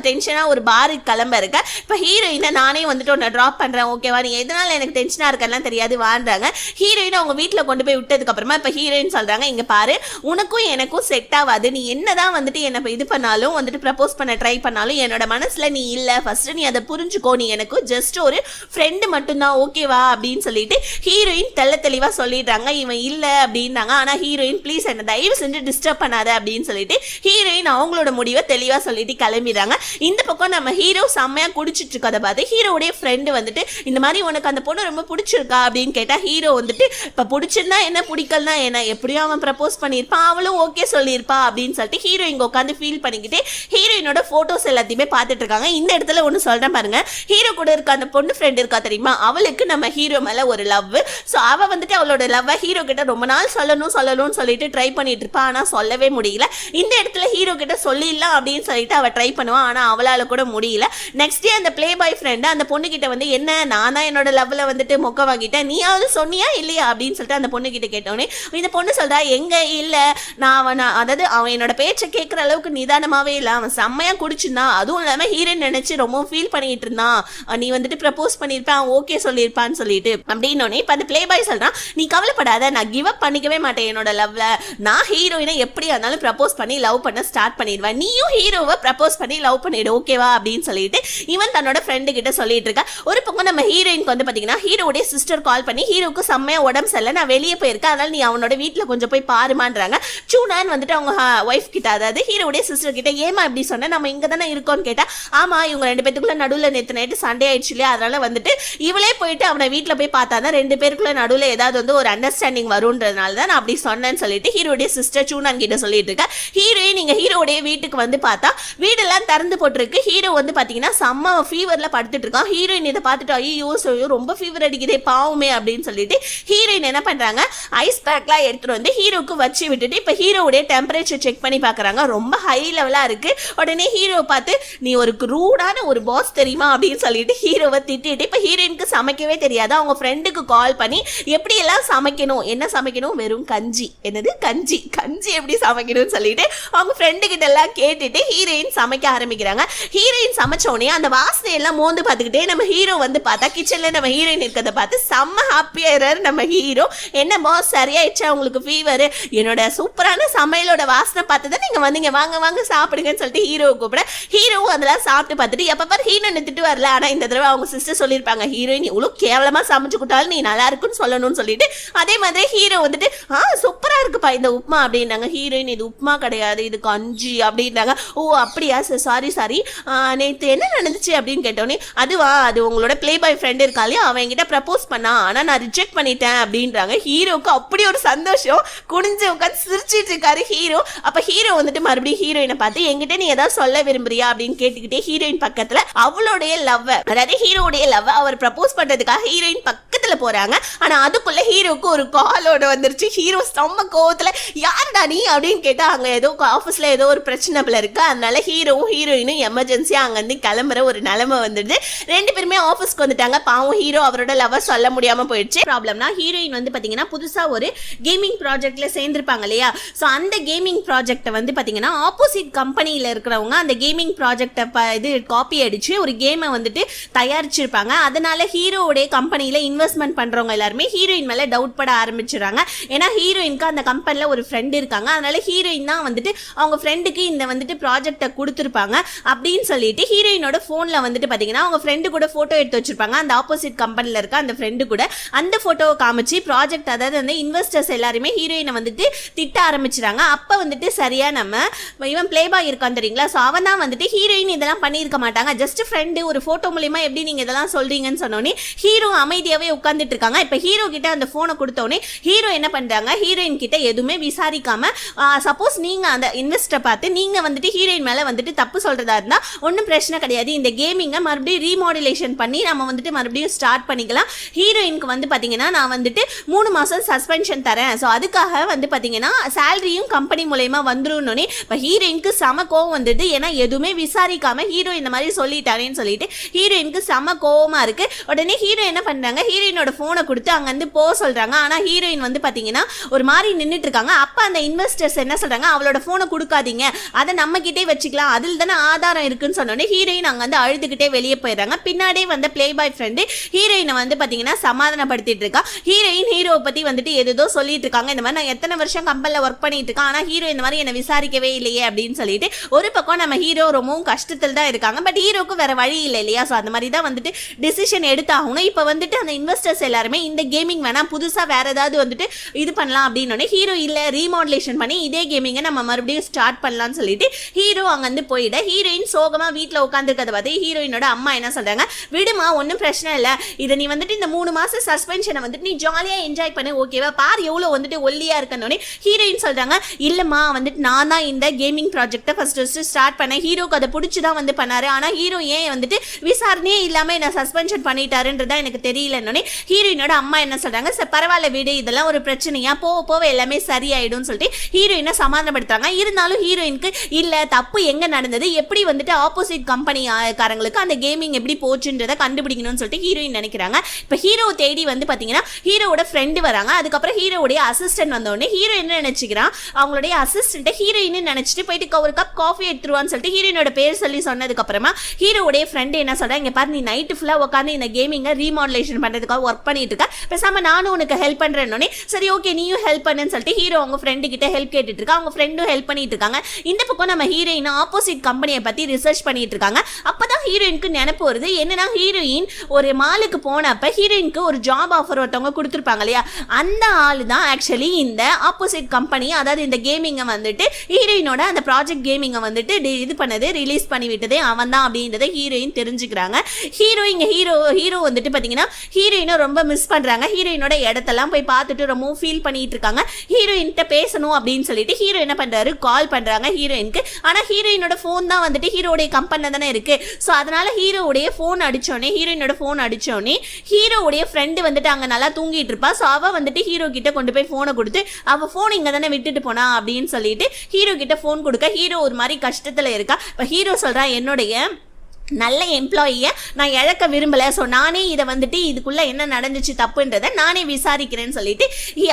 டென்ஷனா ஒரு பாருக்கு கிளம்ப இருக்க. இப்ப ஹீரோயினை நானே வந்துட்டு உன்னை ட்ராப் பண்றேன் ஓகேவா, நீ எதனால எனக்கு டென்ஷனா இருக்கெல்லாம் தெரியாது வாழ்றாங்க. ஹீரோயினை அவங்க வீட்டுல கொண்டு போய் விட்டதுக்கு அப்புறமா இப்ப ஹீரோயின் சொல்றாங்க, இங்க பாரு உனக்கும் எனக்கும் செட் ஆகாது, நீ என்னதான் வந்துட்டு என்ன இது பண்ணாலும் வந்துட்டு ப்ரப்போஸ் பண்ண ட்ரை பண்ணாலும் என்னோட மனசுல நீ இல்ல, ஃபர்ஸ்ட் நீ அதை புரிஞ்சுக்கோ, நீ எனக்கு ஜஸ்ட் ஒரு ஃப்ரெண்டு மட்டும்தான் ஓகேவா அப்படின்னு சொல்லிட்டு ஹீரோயின் தெளிவா சொல்லிடுறாங்க. இவன் இல்ல அப்படின்னாங்க. ஆனா ஹீரோயின் ப்ளீஸ் என்ன தயவு செஞ்சு டிஸ்டர்ப் பண்ணாத அப்படின்னு சொல்லிட்டு ஹீரோயின் அவங்களோட முடிவை தெளிவா சொல்லிட்டு கிளம்பிடுறாங்க. இந்த பக்கம் நம்ம ஹீரோ செம்மையா குடிச்சிட்டு இருக்கதை பார்த்து ஹீரோடைய ஃப்ரெண்டு வந்துட்டு இந்த மாதிரி உனக்கு அந்த பொண்ணு ரொம்ப பிடிச்சிருக்கா அப்படின்னு கேட்டா ஹீரோ வந்துட்டு இப்ப பிடிச்சிருந்தா என்ன பிடிக்கலனா என்ன, எப்படியும் அவன் ப்ரப்போஸ் பண்ணியிருப்பான், அவளும் ஓகே சொல்லியிருப்பா அப்படின்னு சொல்லிட்டு ஹீரோ இங்க உட்காந்து ஃபீல் பண்ணிக்கிட்டு ஹீரோயினோட போட்டோஸ் எல்லாத்தையுமே பார்த்துட்டு இருக்காங்க. இந்த இடத்துல ஒன்று சொல்றேன் பாருங்க, ஹீரோ கூட இருக்க அந்த பொண்ணு ஃப்ரெண்ட் இருக்கா தெரியுமா, அவளுக்கு நம்ம ஹீரோ மேல ஒரு லவ். ஸோ அவ வந்துட்டு அவளோட லவ்வை ஹீரோ கிட்ட ரொம்ப நாள் சொல்லணும்னு சொல்லிட்டு ட்ரை பண்ணிட்டு இருப்பா, ஆனா சொல்லவே முடியல. இந்த இடத்துல ஹீரோ கிட்ட சொல்லிடலாம் அப்படின்னு சொல்லிட்டு அவ ட்ரை பண்ணுவான், ஆனா அவளால கூட முடியல. நெக்ஸ்ட் டே அந்த பிளே பாய் ஃப்ரெண்ட் அந்த பொண்ணு கிட்ட வந்து என்ன நான் தான் என்னோட லவ்ல வந்துட்டு மொக்க வாங்கிட்டேன், நீயாவது சொன்னியா இல்லையா அப்படின்னு சொல்லிட்டு அந்த பொண்ணு கிட்ட கேட்டோன்னே இந்த பொண்ணு சொல்றா, எங்க இல்ல நான் அதாவது அவன் என்னோட பேச்சை கேட்கற அளவுக்கு நிதானமாவே இல்லை, அவன் செம்மையா குடிச்சிருந்தான், அதுவும் இல்லாம ஹீரோயின் நினைச்சு ரொம்ப ஃபீல் பண்ணிட்டு இருந்தான், நீ வந்துட்டு ப்ரப்போஸ் பண்ணிருப்பேன், ஓகே சொல்லியிருப்பான்னு சொல்லிட்டு அப்படின்னு இப்ப அந்த பிளே பாய் சொல்றான், நீ கவலைப்படாத, நான் கிவ் அப் பண்ணிக்கவே மாட்டேன் என்னோட லவ்ல, நான் ஹீரோயினை எப்படி இருந்தாலும் ப்ரப்போஸ் பண்ணி லவ் பண்ண ஸ்டார்ட் பண்ணிடுவேன், நீயும் ஹீரோவை ப்ரப்போஸ் பண்ணி லவ் பண்ணிடு ஓகேவா அப்படின்னு சொல்லிட்டு இவன் தன்னோட ஃப்ரெண்டு கிட்ட சொல்லிட்டு இருக்கா. ஒரு பக்கம் நம்ம ஹீரோயினுக்கு வந்து பாத்தீங்கன்னா ஹீரோடைய சிஸ்டர் கால் பண்ணி, ஹீரோக்கு செம்மையா உடம்பு சரியில்லை, நான் வெளியே போயிருக்கேன், அதனால நீ அவனோட வீட்டுல கொஞ்சம் போய் பாருமான்றாங்க. சூனான் வந்துட்டு அவங்க ஒய்ஃப் கிட்ட, அதாவது ஹீரோடைய சிஸ்டர் கிட்ட, ஏமா இப்படி சொன்ன, நம்ம இங்க தானே இருக்கோம்னு கேட்டா, ஆமா இவங்க 2 பேத்துக்குள்ள நடுவில் நேற்று நைட்டு சண்டே ஆயிடுச்சு இல்லையா, அதனால வந்துட்டு இவளே போயிட்டு அவனை வீட்டுல போய் பார்த்தாதான் 2 பேருக்குள்ள நடுவில் ஏதாவது வந்து ஒரு அண்டர்ஸ்டாண்டிங் வரும்ன்றதுனால தான் நான் அப்படி சொன்னேன்னு சொல்லிட்டு ஹீரோடைய சிஸ்டர் சூனான் கிட்ட சொல்லிட்டு இருக்கா. ஹீரோயின் நீங்க ஹீரோடைய வீட்டுக்கு வந்து பார்த்தா வீடெல்லாம் திறந்து போட்டிருக்கு. ஹீரோ வந்து பாத்தீங்கன்னா செம்ம ஃபீவர்ல படுத்துட்டு இருக்கான். ஹீரோயின் இதை பார்த்துட்டு ஐயோ ரொம்ப ஃபீவர் அடிக்குதே பாவமே அப்படின்னு சொல்லிட்டு ஹீரோயின் என்ன பண்றாங்க, ஐஸ் பேக்லாம் எடுத்துட்டு வந்து ஹீரோக்கு வச்சு விட்டுட்டு இப்ப ஹீரோடைய டெம்பரேச்சர் செக் பண்ணி பாக்குறாங்க. ரொம்ப ஹை லெவலா இருக்கு. உடனே ஹீரோ பார்த்து, நீ ஒரு ரூடான ஒரு பாஸ் தெரியுமா அப்படின்னு சொல்லிட்டு ஹீரோவை திட்டிட்டு, இப்ப ஹீரோயினுக்கு சமைக்கவே தெரியாது. அவங்க ஃப்ரெண்டுக்கு கால் பண்ணி எப்படி எல்லாம் சமைக்கணும், என்ன சமைக்கணும், வெறும் கஞ்சி, என்னது கஞ்சி, கஞ்சி எப்படி சமைக்கணும்னு சொல்லிட்டு அவங்க ஃப்ரெண்டு கிட்ட எல்லாம் கேட்டுட்டு ஹீரோயின் சமைக்க ஆரம்பிக்கிறாங்க. ஹீரோயின் சமைச்ச உடனே அந்த வாசனை எல்லாம் மோந்து பார்த்துக்கிட்டே நம்ம ஹீரோ வந்து பார்த்தா கிச்சன்ல நம்ம ஹீரோயின் இருக்கிறத பார்த்து செம்ம ஹாப்பியாகிறார் நம்ம ஹீரோ. என்ன பாஸ் சரியாயிடுச்சா உங்களுக்கு ஃபீவர், என்னோட சூப்பரான சமையலோட வாசனை பார்த்து தான் நீங்க வந்தீங்க, வாங்க வாங்க சாப்பிடுங்கன்னு சொல்லிட்டு ஹீரோவை கூப்பிட, ஹீரோவும் அதெல்லாம் சாப்பிட்டு பார்த்துட்டு எப்ப பாரு ஹீரோ நிறுத்திட்டு வரல. ஆனா இந்த தடவை அவங்க சிஸ்டர் சொல்லியிருப்பாங்க, ஹீரோயின் இவ்வளவு கேவலமா சமைச்சு கொடுத்தாலும் நீ நல்லா இருக்குன்னு சொல்லணும்னு சொல்லிட்டு, அதே மாதிரி ஹீரோ வந்துட்டு சூப்பரா இருக்குப்பா இந்த உப்மா அப்படின்னாங்க. ஹீரோயின் இது உப்மா கிடையாது, இது கஞ்சி அப்படின்னாங்க. ஓ அப்படியா சாரி சாரி, நேற்று என்ன நடந்துச்சு அப்படின்னு கேட்டோன்னே, அதுவா அது உங்களோட பிளே பாய் ஃப்ரெண்ட் இருக்காலே அவன் என்கிட்ட ப்ரப்போஸ் பண்ணா, ஆனா நான் ரிஜெக்ட் பண்ணிட்டேன் அப்படின்றாங்க. ஹீரோக்கு அப்படி ஒரு சந்தோஷம், குனிஞ்சு உட்காந்து சிரிச்சிட்டு இருக்காரு ஹீரோ. அப்ப ஹீரோ வந்துட்டு மறுபடியும் ஹீரோயினை பார்த்து, என்கிட்ட நீ ஏதாவது சொல்ல விரும்புறியா அப்படின்னு கேட்டுக்கிட்டே ஹீரோயின் பக்கத்துல அவளுடைய லவ், அதாவது ஹீரோடைய லவ் அவர் ப்ரப்போஸ் பண்றதுக்காக ஹீரோயின் பக்கத்துல போறாங்க. ஆனா அதுக்குள்ள ஹீரோக்கு ஒரு காலோட வந்துருச்சு. ஹீரோ செம்ம கோவத்துல, யாருடா நீ அப்படின்னு கேட்டா, அங்க ஏதோ ஆஃபீஸ்ல ஏதோ ஒரு பிரச்சனை போல இருக்கு, அதனால ஹீரோவும் ஹீரோயினும் எமர்ஜென்சியா அங்க இருந்து கிளம்புற ஒரு நிலைமை வந்துடுது. 2 பேருமே ஆஃபீஸ்க்கு வந்துட்டாங்க. பாவம் ஹீரோ அவரோட லவர் சொல்ல முடியாம போயிடுச்சு. ப்ராப்ளம்னா ஹீரோயின் வந்து பாத்தீங்கன்னா புதுசா ஒரு கேமிங் ப்ராஜெக்ட்ல சேர்ந்திருப்பாங்க இல்லையா, சோ அந்த கேமிங் ப்ராஜெக்ட் வந்து பாத்தீங்கன்னா ஆப்போசிட் கம்பெனியில இருக்கிறவங்க அந்த கேமிங் ப்ராஜெக்ட இது காப்பி அடிச்சு ஒரு கேமை வந்துட்டு தயாரிச்சிருப்பாங்க. அதனால ஹீரோடைய கம்பெனியில இன்வெஸ்ட்மெண்ட் பண்றவங்க எல்லாருமே ஹீரோயின் மேல டவுட் பட ஆரம்பிச்சிடுறாங்க. ஏன்னா ஹீரோயினுக்கு அந்த கம்பெனில ஒரு ஃப்ரெண்ட் இருக்காங்க, அதனால ஹீரோயின் தான் வந்துட்டு அவங்க ஃப்ரெண்டுக்கு இந்த வந்துட்டு ப்ராஜெக்டை கொடுத்துருப்பாங்க அப்படின்னு சொல்லிட்டு ஹீரோயினோட போன்ல வந்துட்டு பாத்தீங்கன்னா அவங்க ஃப்ரெண்டு கூட போட்டோ எடுத்து வச்சிருப்பாங்க. அந்த ஆப்போசிட் கம்பெனில இருக்க அந்த ஃப்ரெண்டு கூட அந்த போட்டோவை காமிச்சு ப்ராஜெக்ட், அதாவது அந்த இன்வெஸ்டர்ஸ் எல்லாருமே ஹீரோயினை வந்துட்டு திட்ட ஆரம்பிச்சிட்டாங்க. அப்ப வந்துட்டு சரியா நம்ம இவன் பிளே பாய் இருக்கான் தெரியுங்களா, சோ அவன் தான் வந்துட்டு ஹீரோயின் இதெல்லாம் பண்ணியிருக்க மாட்டாங்க, ஜஸ்ட் ஃப்ரெண்டு, ஒரு போட்டோ மூலியமா எப்படி நீங்க இதெல்லாம் சொல்றீங்கன்னு சொன்னோன்னே ஹீரோ அமைதியாவே உட்கார்ந்துட்டு இருக்காங்க. இப்ப ஹீரோ கிட்ட அந்த போனை கொடுத்தோடனே ஹீரோ என்ன பண்றாங்க, ஹீரோயின் கிட்ட எதுவுமே விசாரிக்காம, சப்போஸ் நீங்க அந்த இன்வெஸ்டரை பார்த்து நீங்க வந்துட்டு ஹீரோயின் மேல வந்துட்டு தப்பு சொல்றதா இருந்தா ஒன்றும் பிரச்சனை கிடையாது, இந்த கேமிங்கை மறுபடியும் ரீமாடுலேஷன் பண்ணி நம்ம வந்துட்டு மறுபடியும் ஸ்டார்ட் பண்ணிக்கலாம். ஹீரோயினுக்கு வந்து பாத்தீங்கன்னா நான் வந்துட்டு 3 மாசம் சஸ்பென்ஷன் தரேன், ஸோ அதுக்காக வந்து பாத்தீங்கன்னா சேலரியும் கம்பெனி மூலயமா வந்துருன்னொன்னே இப்போ ஹீரோயினுக்கு செம கோவம் வந்தது. ஏன்னா எதுவுமே விசாரிக்காம ஹீரோ இந்த மாதிரி சொல்லிட்டாரேன்னு சொல்லிட்டு ஹீரோயினுக்கு செம கோவமா இருக்கு. உடனே ஹீரோ என்ன பண்றாங்க, ஹீரோயினோட போனை கொடுத்து அங்க இருந்து போக சொல்றாங்க. ஆனா ஹீரோயின் வந்து பாத்தீங்கன்னா ஒரு மாதிரி நின்றுட்டு இருக்காங்க. அப்ப அந்த இன்வெஸ்டர்ஸ் என்ன சொல்றாங்க, அவளோட போனை கொடுக்காதீங்க, அதை நம்ம கிட்டே வச்சுக்கலாம், அதில் தானே ஆதாரம் இருக்குன்னு சொன்னோடனே ஹீரோயின் அங்க வந்து அழுதுகிட்டே வெளியே போயிடுறாங்க. பின்னாடியே வந்த பிளே பாய் ஃப்ரெண்டு ஹீரோயினை வந்து பாத்தீங்கன்னா சமாதானப்படுத்திட்டு இருக்கா. ஹீரோயின் ஹீரோவை பத்தி வந்துட்டு ஏதோ சொல்லிட்டு இருக்காங்க, இந்த மாதிரி நான் எத்தனை வருஷம் கம்பெனில ஒர்க் பண்ணிட்டு இருக்கேன், ஆனா ஹீரோ இந்த மாதிரி என்ன விசாரிக்கவே இல்லையே அப்படின்னு சொல்லிட்டு ஒரு பக்கம் நம்ம ஹீரோ ரொம்பவும் கஷ்டத்தில் தான் இருக்காங்க. பட் ஹீரோக்கு வேற வழி இல்லை இல்லையா, ஸோ அந்த மாதிரி தான் வந்துட்டு டிசிஷன் எடுத்தாகணும். இப்போ வந்துட்டு அந்த இன்வெஸ்டர்ஸ் எல்லாருமே இந்த கேமிங் வேணா புதுசா வேற ஏதாவது வந்துட்டு இது பண்ணலாம் அப்படின்னு ஹீரோ இல்ல ரீமாடுலேஷன் பண்ணி இதே கேமிங்கை நம்ம மறுபடியும் ஸ்டார்ட் பண்ணலாம்னு சொல்லிட்டு ஹீரோ அங்க வந்து போயிட, ஹீரோயின் சோகமா வீட்டுல உட்காந்துருக்கத பார்த்து ஹீரோயினோட அம்மா என்ன சொல்றாங்க, விடுமா ஒன்னும் பிரச்சனை இல்லை, இதை நீ வந்துட்டு இந்த 3 மாசம் சஸ்பென்ஷனை வந்துட்டு நீ ஜாலியா என்ஜாய் பண்ணு, ஓகேவா, பாரு எவ்வளவு வந்துட்டு ஒல்லியா இருக்கணும்னு ஹீரோயின் சொல்றாங்க. இல்லம்மா வந்துட்டு நான் தான் இந்த கேமிங் ப்ராஜெக்டை ஃபர்ஸ்ட் ஸ்டார்ட் பண்ணேன், ஹீரோக்கு அதை பிடிச்சுதான் வந்து பண்ணாரு, ஆனா ஹீரோ ஏன் வந்துட்டு விசாரணையே இல்லாம என்ன சஸ்பென்ஷன் பண்ணிட்டாருன்றதா எனக்கு தெரியலன்னு ஹீரோயினோட அம்மா என்ன சொல்றாங்க, சார் பரவாயில்ல வீடு, இதெல்லாம் ஒரு பிரச்சனையா, போக போக எல்லாமே சரியாயிடும் சொல்லிட்டு ஹீரோயினை சமாதானப்படுத்துறாங்க. இருந்தாலும் ஹீரோயினுக்கு இல்ல தப்பு எங்க நடந்தது, எப்படி வந்துட்டு ஆப்போசிட் கம்பெனி காரங்களுக்கு அந்த கேமிங் எப்படி போச்சுன்றத கண்டுபிடிக்கணும்னு சொல்லிட்டு ஹீரோயின் நினைக்கிறாங்க. இப்ப ஹீரோ தேடி வந்து பாத்தீங்கன்னா ஹீரோவோட ஃப்ரெண்டு வராங்க. அதுக்கப்புறம் ஹீரோவுடைய அசிஸ்டன்ட் வந்தோடனே ஹீரோ என்ன நினைச்சுக்கிறான், அவங்களுடைய அசிஸ்டன்ட் ஹீரோயின் நினைச்சிட்டு போயிட்டு ஒரு கப் காஃபி எடுத்துருவான்னு சொல்லிட்டு ஹீரோயினோட பேர் சொல்லி சொன்னதுக்கு அப்புறமா ஹீரோவுடைய ஃப்ரெண்டு என்ன சொல்றா, இங்க பாரு நீ நைட்டு ஃபுல்லா உட்காந்து இந்த கேமிங்கை ரீமாடுலேஷன் பண்றதுக்காக ஒர்க் பண்ணிட்டு இருக்க, பேசாம நானும் உனக்கு ஹெல்ப் பண்றேன்னு. சரி ஓகே நீயும் ஹெல்ப் பண்ணுன்னு சொல்லிட்டு ஹீரோ அவங்க ஃப்ரெண்டு கிட்ட ஹெல்ப் கேட்டுட்டு இருக்கா. அவங்க ஃப்ரெண்டும் ஹெல்ப் பண்ணிட்டு இருக்காங்க. இந்த பக்கம் நம்ம ஹீரோயின் ஆப்போசிட் கம்பெனியை பத்தி ரிசர்ச் பண்ணிட்டு இருக்காங்க. அப்பதான் ஹீரோயினுக்கு நினைப்பு வருது, என்னன்னா ஹீரோயின் ஒரு மாலுக்கு போனப்ப ஹீரோயினுக்கு ஒரு ஜாப் ஆஃபர் ஒருத்தவங்க கொடுத்துருப்பாங்க இல்லையா, அந்த ஆளு தான் ஆக்சுவலி இந்த ஆப்போசிட் கம்பெனி, அதாவது இந்த கேமிங்கை வந்துட்டு ஹீரோயினோட அந்த ப்ராஜெக்ட் கேமிங்கை வந்துட்டு இது பண்ணது ரிலீஸ் பண்ணி விட்டதே அவன் தான் அப்படின்றத ஹீரோயின் தெரிஞ்சுக்கிறாங்க. ஹீரோ வந்துட்டு பாத்தீங்கன்னா ஹீரோயினை ரொம்ப மிஸ் பண்றாங்க. ஹீரோயினோட இடத்தெல்லாம் போய் பார்த்துட்டு ரொம்ப ஃபீல் பண்ணிட்டு இருக்காங்க. ஹீரோயின்கிட்ட பேசணும் அப்படின்னு சொல்லிட்டு ஹீரோ என்ன பண்றாரு, கால் பண்றாங்க ஹீரோயினுக்கு. ஆனா ஹீரோயினோட போன் தான் வந்துட்டு ஹீரோடைய கம்பெனில தானே இருக்கு. ஸோ அதனால ஹீரோடைய போன் அடிச்சோடனே ஹீரோவுடைய ஃப்ரெண்டு வந்துட்டு அங்க நல்லா தூங்கிட்டு இருப்பா. ஸோ அவ வந்துட்டு ஹீரோ கிட்ட கொண்டு போய் போனை கொடுத்து, அவ போன் இங்க தானே விட்டுட்டு போனா அப்படின்னு சொல்லிட்டு ஹீரோ கிட்ட போன் கொடுக்க ஹீரோ ஒரு மாதிரி கஷ்டத்துல இருக்கா. இப்ப ஹீரோ சொல்றா, என்னுடைய நல்ல எம்ப்ளாயியை நான் இழக்க விரும்பல, ஸோ நானே இதை வந்துட்டு இதுக்குள்ள என்ன நடந்துச்சு தப்புன்றதை நானே விசாரிக்கிறேன்னு சொல்லிட்டு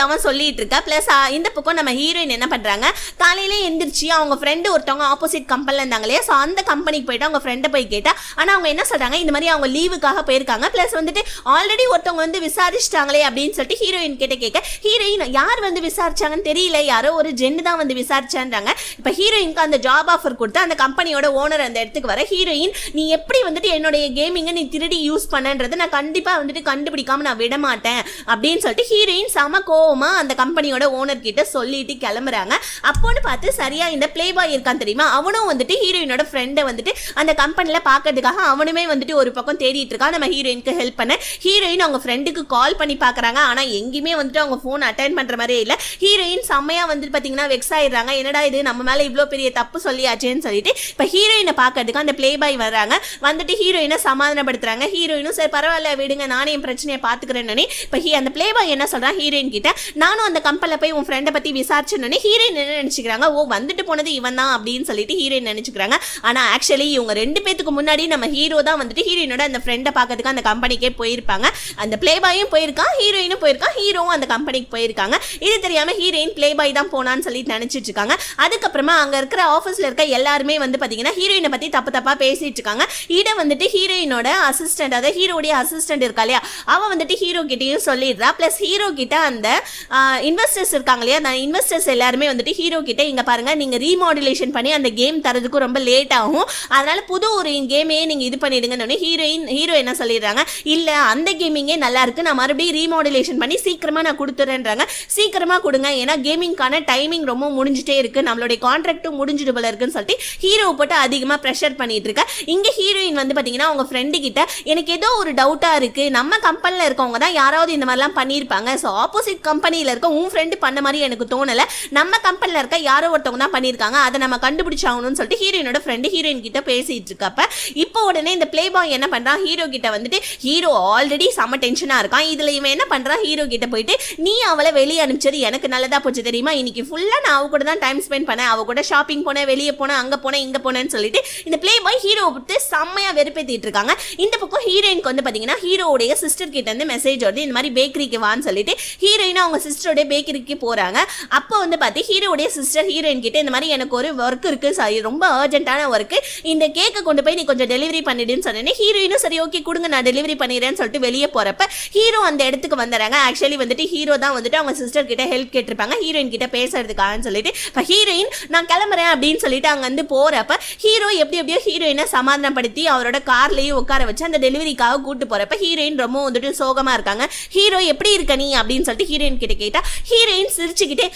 அவன் சொல்லிட்டு இருக்கா. பிளஸ் இந்த பக்கம் நம்ம ஹீரோயின் என்ன பண்றாங்க, காலையிலே எந்திரிச்சு அவங்க ஃப்ரெண்டு ஒருத்தவங்க ஆப்போசிட் கம்பெனில இருந்தாங்க இல்லையா, ஸோ அந்த கம்பெனிக்கு போயிட்டு அவங்க ஃப்ரெண்டை போய் கேட்டா, ஆனா அவங்க என்ன சொல்றாங்க, இந்த மாதிரி அவங்க லீவுக்காக போயிருக்காங்க, பிளஸ் வந்துட்டு ஆல்ரெடி ஒருத்தவங்க வந்து விசாரிச்சிட்டாங்களே அப்படின்னு சொல்லிட்டு ஹீரோயின் கிட்ட கேட்க, ஹீரோயின் யார் வந்து விசாரிச்சாங்கன்னு தெரியல, யாரோ ஒரு ஜென்னு தான் வந்து விசாரிச்சான்றாங்க. இப்ப ஹீரோயினுக்கு அந்த ஜாப் ஆஃபர் கொடுத்து அந்த கம்பெனியோட ஓனர் அந்த இடத்துக்கு வர, ஹீரோயின் நீ எப்படி வந்துட்டு என்னுடைய கேமிங்கை நீ திருடி யூஸ் பண்ணன்றதை நான் கண்டிப்பா வந்துட்டு கண்டுபிடிக்காம நான் விட மாட்டேன் அப்படின்னு சொல்லிட்டு ஹீரோயின் சம கோவமா அந்த கம்பெனியோட ஓனர் கிட்ட சொல்லிட்டு கிளம்புறாங்க. அப்போன்னு பார்த்து சரியா இந்த பிளே பாய் இருக்கான் தெரியுமா, அவனும் வந்துட்டு ஹீரோயினோட ஃப்ரெண்டை வந்துட்டு அந்த கம்பெனில பாக்கிறதுக்காக அவனுமே வந்துட்டு ஒரு பக்கம் தேடிட்டு இருக்கான் நம்ம ஹீரோயினுக்கு ஹெல்ப் பண்ண. ஹீரோயின் அவங்க ஃப்ரெண்டுக்கு கால் பண்ணி பாக்குறாங்க. ஆனா எங்கேயுமே வந்துட்டு அவங்க போன் அட்டென்ட் பண்ற மாதிரியே இல்ல. ஹீரோயின் செம்மையா வந்துட்டு பாத்தீங்கன்னா வெக்ஸ் ஆயிடுறாங்க, என்னடா இது நம்ம மேல இவ்வளவு பெரிய தப்பு சொல்லியாச்சேன்னு சொல்லிட்டு இப்ப ஹீரோயினை பாக்கிறதுக்கு அந்த பிளே பாய் வர்றாங்க. வந்துட்டு ஹீரோயினை சமாதானப்படுத்துறாங்க. ஹீரோயினும் சரி பரவாயில்ல விடுங்க, நானே என் பிரச்சனையை பாத்துக்கிறேன்னு. இப்ப அந்த பிளே பாய் என்ன சொல்றான் ஹீரோயின் கிட்ட, நானும் அந்த கம்பெனில போய் உன் ஃப்ரெண்டை பத்தி விசாரிச்சேன்னு. ஹீரோயின் என்ன நினைச்சுக்கிறாங்க, ஓ வந்துட்டு போனது இவன் தான் அப்படின்னு சொல்லிட்டு ஹீரோயின் நினைச்சுக்கிறாங்க. ஆனா ஆக்சுவலி இவங்க ரெண்டு பேத்துக்கு முன்னாடி நம்ம ஹீரோ தான் வந்துட்டு ஹீரோயினோட அந்த ஃப்ரெண்டை பாக்கிறதுக்கு அந்த கம்பெனிக்கே போயிருப்பாங்க. அந்த பிளே பாயும் போயிருக்கான், ஹீரோயினும் போயிருக்கான், ஹீரோவும் அந்த கம்பெனிக்கு போயிருக்காங்க. இது தெரியாம ஹீரோயின் பிளே பாய் தான் போனான்னு சொல்லி நினைச்சிட்டு இருக்காங்க. அதுக்கப்புறமா அங்க இருக்கிற ஆபீஸ்ல இருக்க எல்லாருமே வந்து பாத்தீங்கன்னா ஹீரோயினை பத்தி தப்பா பேசிட்டு இருக்காங்க. இதை வந்துட்டு ஹீரோயினோட அசிஸ்டன்ட், அதாவது ஹீரோடைய அசிஸ்டன்ட் இருக்கா இல்லையா, அவ வந்துட்டு ஹீரோ கிட்டையும் சொல்லிடுறா. பிளஸ் ஹீரோ கிட்ட அந்த இன்வெஸ்டர்ஸ் இருக்காங்க இல்லையா, அந்த இன்வெஸ்டர்ஸ் எல்லாருமே வந்துட்டு ஹீரோ கிட்ட, இங்க பாருங்க நீங்க ரீமாடுலேஷன் பண்ணி அந்த கேம் தரதுக்கு ரொம்ப லேட் ஆகும், அதனால புது ஒரு கேமே நீங்க இது பண்ணிடுங்கன்னு ஹீரோ என்ன சொல்லிடுறாங்க, இல்ல அந்த கேமிங்கே நல்லா இருக்கு, நான் மறுபடியும் ரீமாடுலேஷன் பண்ணி சீக்கிரமா நான் கொடுத்துறேன்றாங்க. சீக்கிரமா கொடுங்க, ஏன்னா கேமிங்கான டைமிங் ரொம்ப முடிஞ்சிட்டே இருக்கு, நம்மளுடைய கான்ட்ராக்டும் முடிஞ்சிட்டு போல இருக்குன்னு சொல்லிட்டு ஹீரோ போட்டு அதிகமா ப்ரெஷர் பண்ணிட்டு இருக்க. இங்க ஹீரோயின் வந்து பாத்தீங்கன்னா அவங்க ஃப்ரெண்டு கிட்ட, எனக்கு ஏதோ ஒரு டவுட்டா இருக்கு, நம்ம கம்பெனில இருக்கவங்க தான் யாராவது இந்த மாதிரிலாம் பண்ணியிருப்பாங்க, ஸோ ஆப்போசிட் கம்பெனியில இருக்க உன் ஃப்ரெண்டு பண்ண மாதிரி எனக்கு தோணல, நம்ம கம்பெனில இருக்க யாரோ ஒருத்தவங்க தான் பண்ணியிருக்காங்க, அதை நம்ம கண்டுபிடிச்சாகணும்னு சொல்லிட்டு ஹீரோயினோட ஃப்ரெண்டு ஹீரோயின் கிட்ட பேசிட்டு இருக்கப்ப இப்போ உடனே இந்த பிளே பாய் என்ன பண்றான், ஹீரோ கிட்ட வந்துட்டு, ஹீரோ ஆல்ரெடி செம டென்ஷனா இருக்கான், இதுல இவன் என்ன பண்றான், ஹீரோ கிட்ட போயிட்டு, நீ அவளை வெளியே அனுப்பிச்சது எனக்கு நல்லதா போச்சு தெரியுமா, இன்னைக்கு ஃபுல்லா நான் அவ கூட தான் டைம் ஸ்பெண்ட் பண்ணேன், அவ கூட ஷாப்பிங் போனேன், வெளியே போனேன், அங்க போனேன், இங்க போனேன்னு சொல்லிட்டு இந்த பிளே பாய் ஹீரோ விட்டு செம்மையா வெறுப்பேத்திட்டு இருக்காங்க. இந்த பக்கம் ஹீரோயினுக்கு வந்து பாத்தீங்கன்னா ஹீரோடைய சிஸ்டர் கிட்ட இருந்து மெசேஜ் வருது, இந்த மாதிரி பேக்கரிக்கு வான்னு சொல்லிட்டு ஹீரோயின் அவங்க சிஸ்டரோட பேக்கரிக்கு போறாங்க. அப்போ வந்து பாத்தி ஹீரோடைய சிஸ்டர் ஹீரோயின் கிட்ட, இந்த மாதிரி எனக்கு ஒரு ஒர்க் இருக்கு, சாரி ரொம்ப அர்ஜென்ட்டான ஒர்க், இந்த கேக்கை கொண்டு போய் நீ கொஞ்சம் டெலிவரி பண்ணிடுன்னு சொன்னேன். ஹீரோயினும் சரி ஓகே கொடுங்க நான் டெலிவரி பண்ணிடுறேன்னு சொல்லிட்டு வெளியே போறப்ப ஹீரோ அந்த இடத்துக்கு வந்துறாங்க. ஆக்சுவலி வந்துட்டு ஹீரோ தான் வந்துட்டு அவங்க சிஸ்டர் கிட்ட ஹெல்ப் கேட்டிருப்பாங்க ஹீரோயின் கிட்ட பேசுறதுக்காகன்னு சொல்லிட்டு. இப்போ ஹீரோயின் நான் கிளம்புறேன் அப்படின்னு சொல்லிட்டு அங்க வந்து போறப்ப ஹீரோ எப்படியோ ஹீரோயினை சமாதானப்படுத்தி அவரோட கார்லயும் உட்கார வச்சு அந்த டெலிவரிக்காக கூட்டு போறப்ப ஹீரோயின் ரொம்ப வந்துட்டு சோகமா இருக்காங்க. ஹீரோ எப்படி இருக்க நீ அப்படின்னு சொல்லிட்டு ஹீரோயின் கிட்ட கேட்டா ஹீரோயின் சிரிச்சுக்கிட்டே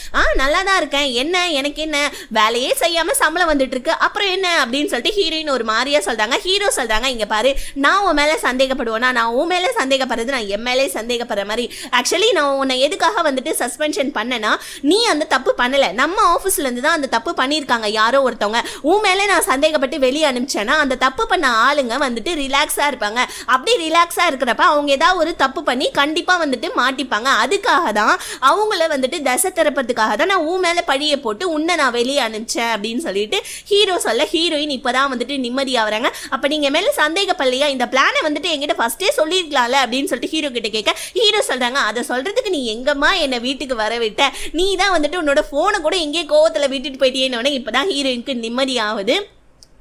நல்லா தான் இருக்கேன், என்ன எனக்கு என்ன வேலையே செய்யாம சம்பளம் வந்துட்டு இருக்கு, அப்புறம் என்ன அப்படின்னு சொல்லிட்டு ஹீரோயின் ஒரு மாதிரியா சொல்றாங்க. ஹீரோ சொல்றாங்க, இங்க பாரு நான் உன் மேல சந்தேகப்படுவேனா, நான் உன் மேல சந்தேகப்படுறது நான் என் மேலே சந்தேகப்படுற மாதிரி, ஆக்சுவலி நான் உன்னை எதுக்காக வந்துட்டு சஸ்பென்ஷன் பண்ணனா, நீ அந்த தப்பு பண்ணல, நம்ம ஆஃபீஸ்ல இருந்து தான் அந்த தப்பு பண்ணியிருக்காங்க யாரோ ஒருத்தவங்க, உன் மேலே நான் சந்தேகப்பட்டு வெளியே அனுப்பிச்சேன்னா அந்த தப்பு தப்பு பண்ண ஆளுங்க வந்துட்டு ரிலாக்ஸா இருப்பாங்க. அப்படி ரிலாக்ஸா இருக்கிறப்ப அவங்க ஏதாவது ஒரு தப்பு பண்ணி கண்டிப்பா வந்துட்டு மாட்டிப்பாங்க. அதுக்காக தான் அவங்கள வந்துட்டு தசை திறப்பதுக்காக தான் நான் உன் மேல பழிய போட்டு உன்னை நான் வெளியே அனுப்பிச்சேன் அப்படின்னு சொல்லிட்டு ஹீரோ சொல்ல ஹீரோயின் இப்பதான் வந்துட்டு நிம்மதியாகிறாங்க. அப்ப நீங்க மேல சந்தேகப்படலையா, இந்த பிளானை வந்துட்டு என்கிட்ட ஃபர்ஸ்டே சொல்லிருக்கலாம்ல அப்படின்னு சொல்லிட்டு ஹீரோ கிட்ட கேட்க ஹீரோ சொல்றாங்க, அதை சொல்றதுக்கு நீ எங்கம்மா என்னை வீட்டுக்கு வர விட்ட, நீ தான் வந்துட்டு உன்னோட போனை கூட எங்கேயே கோவத்துல விட்டுட்டு போயிட்டேன்னு. இப்பதான் ஹீரோயினுக்கு நிம்மதியாகுது.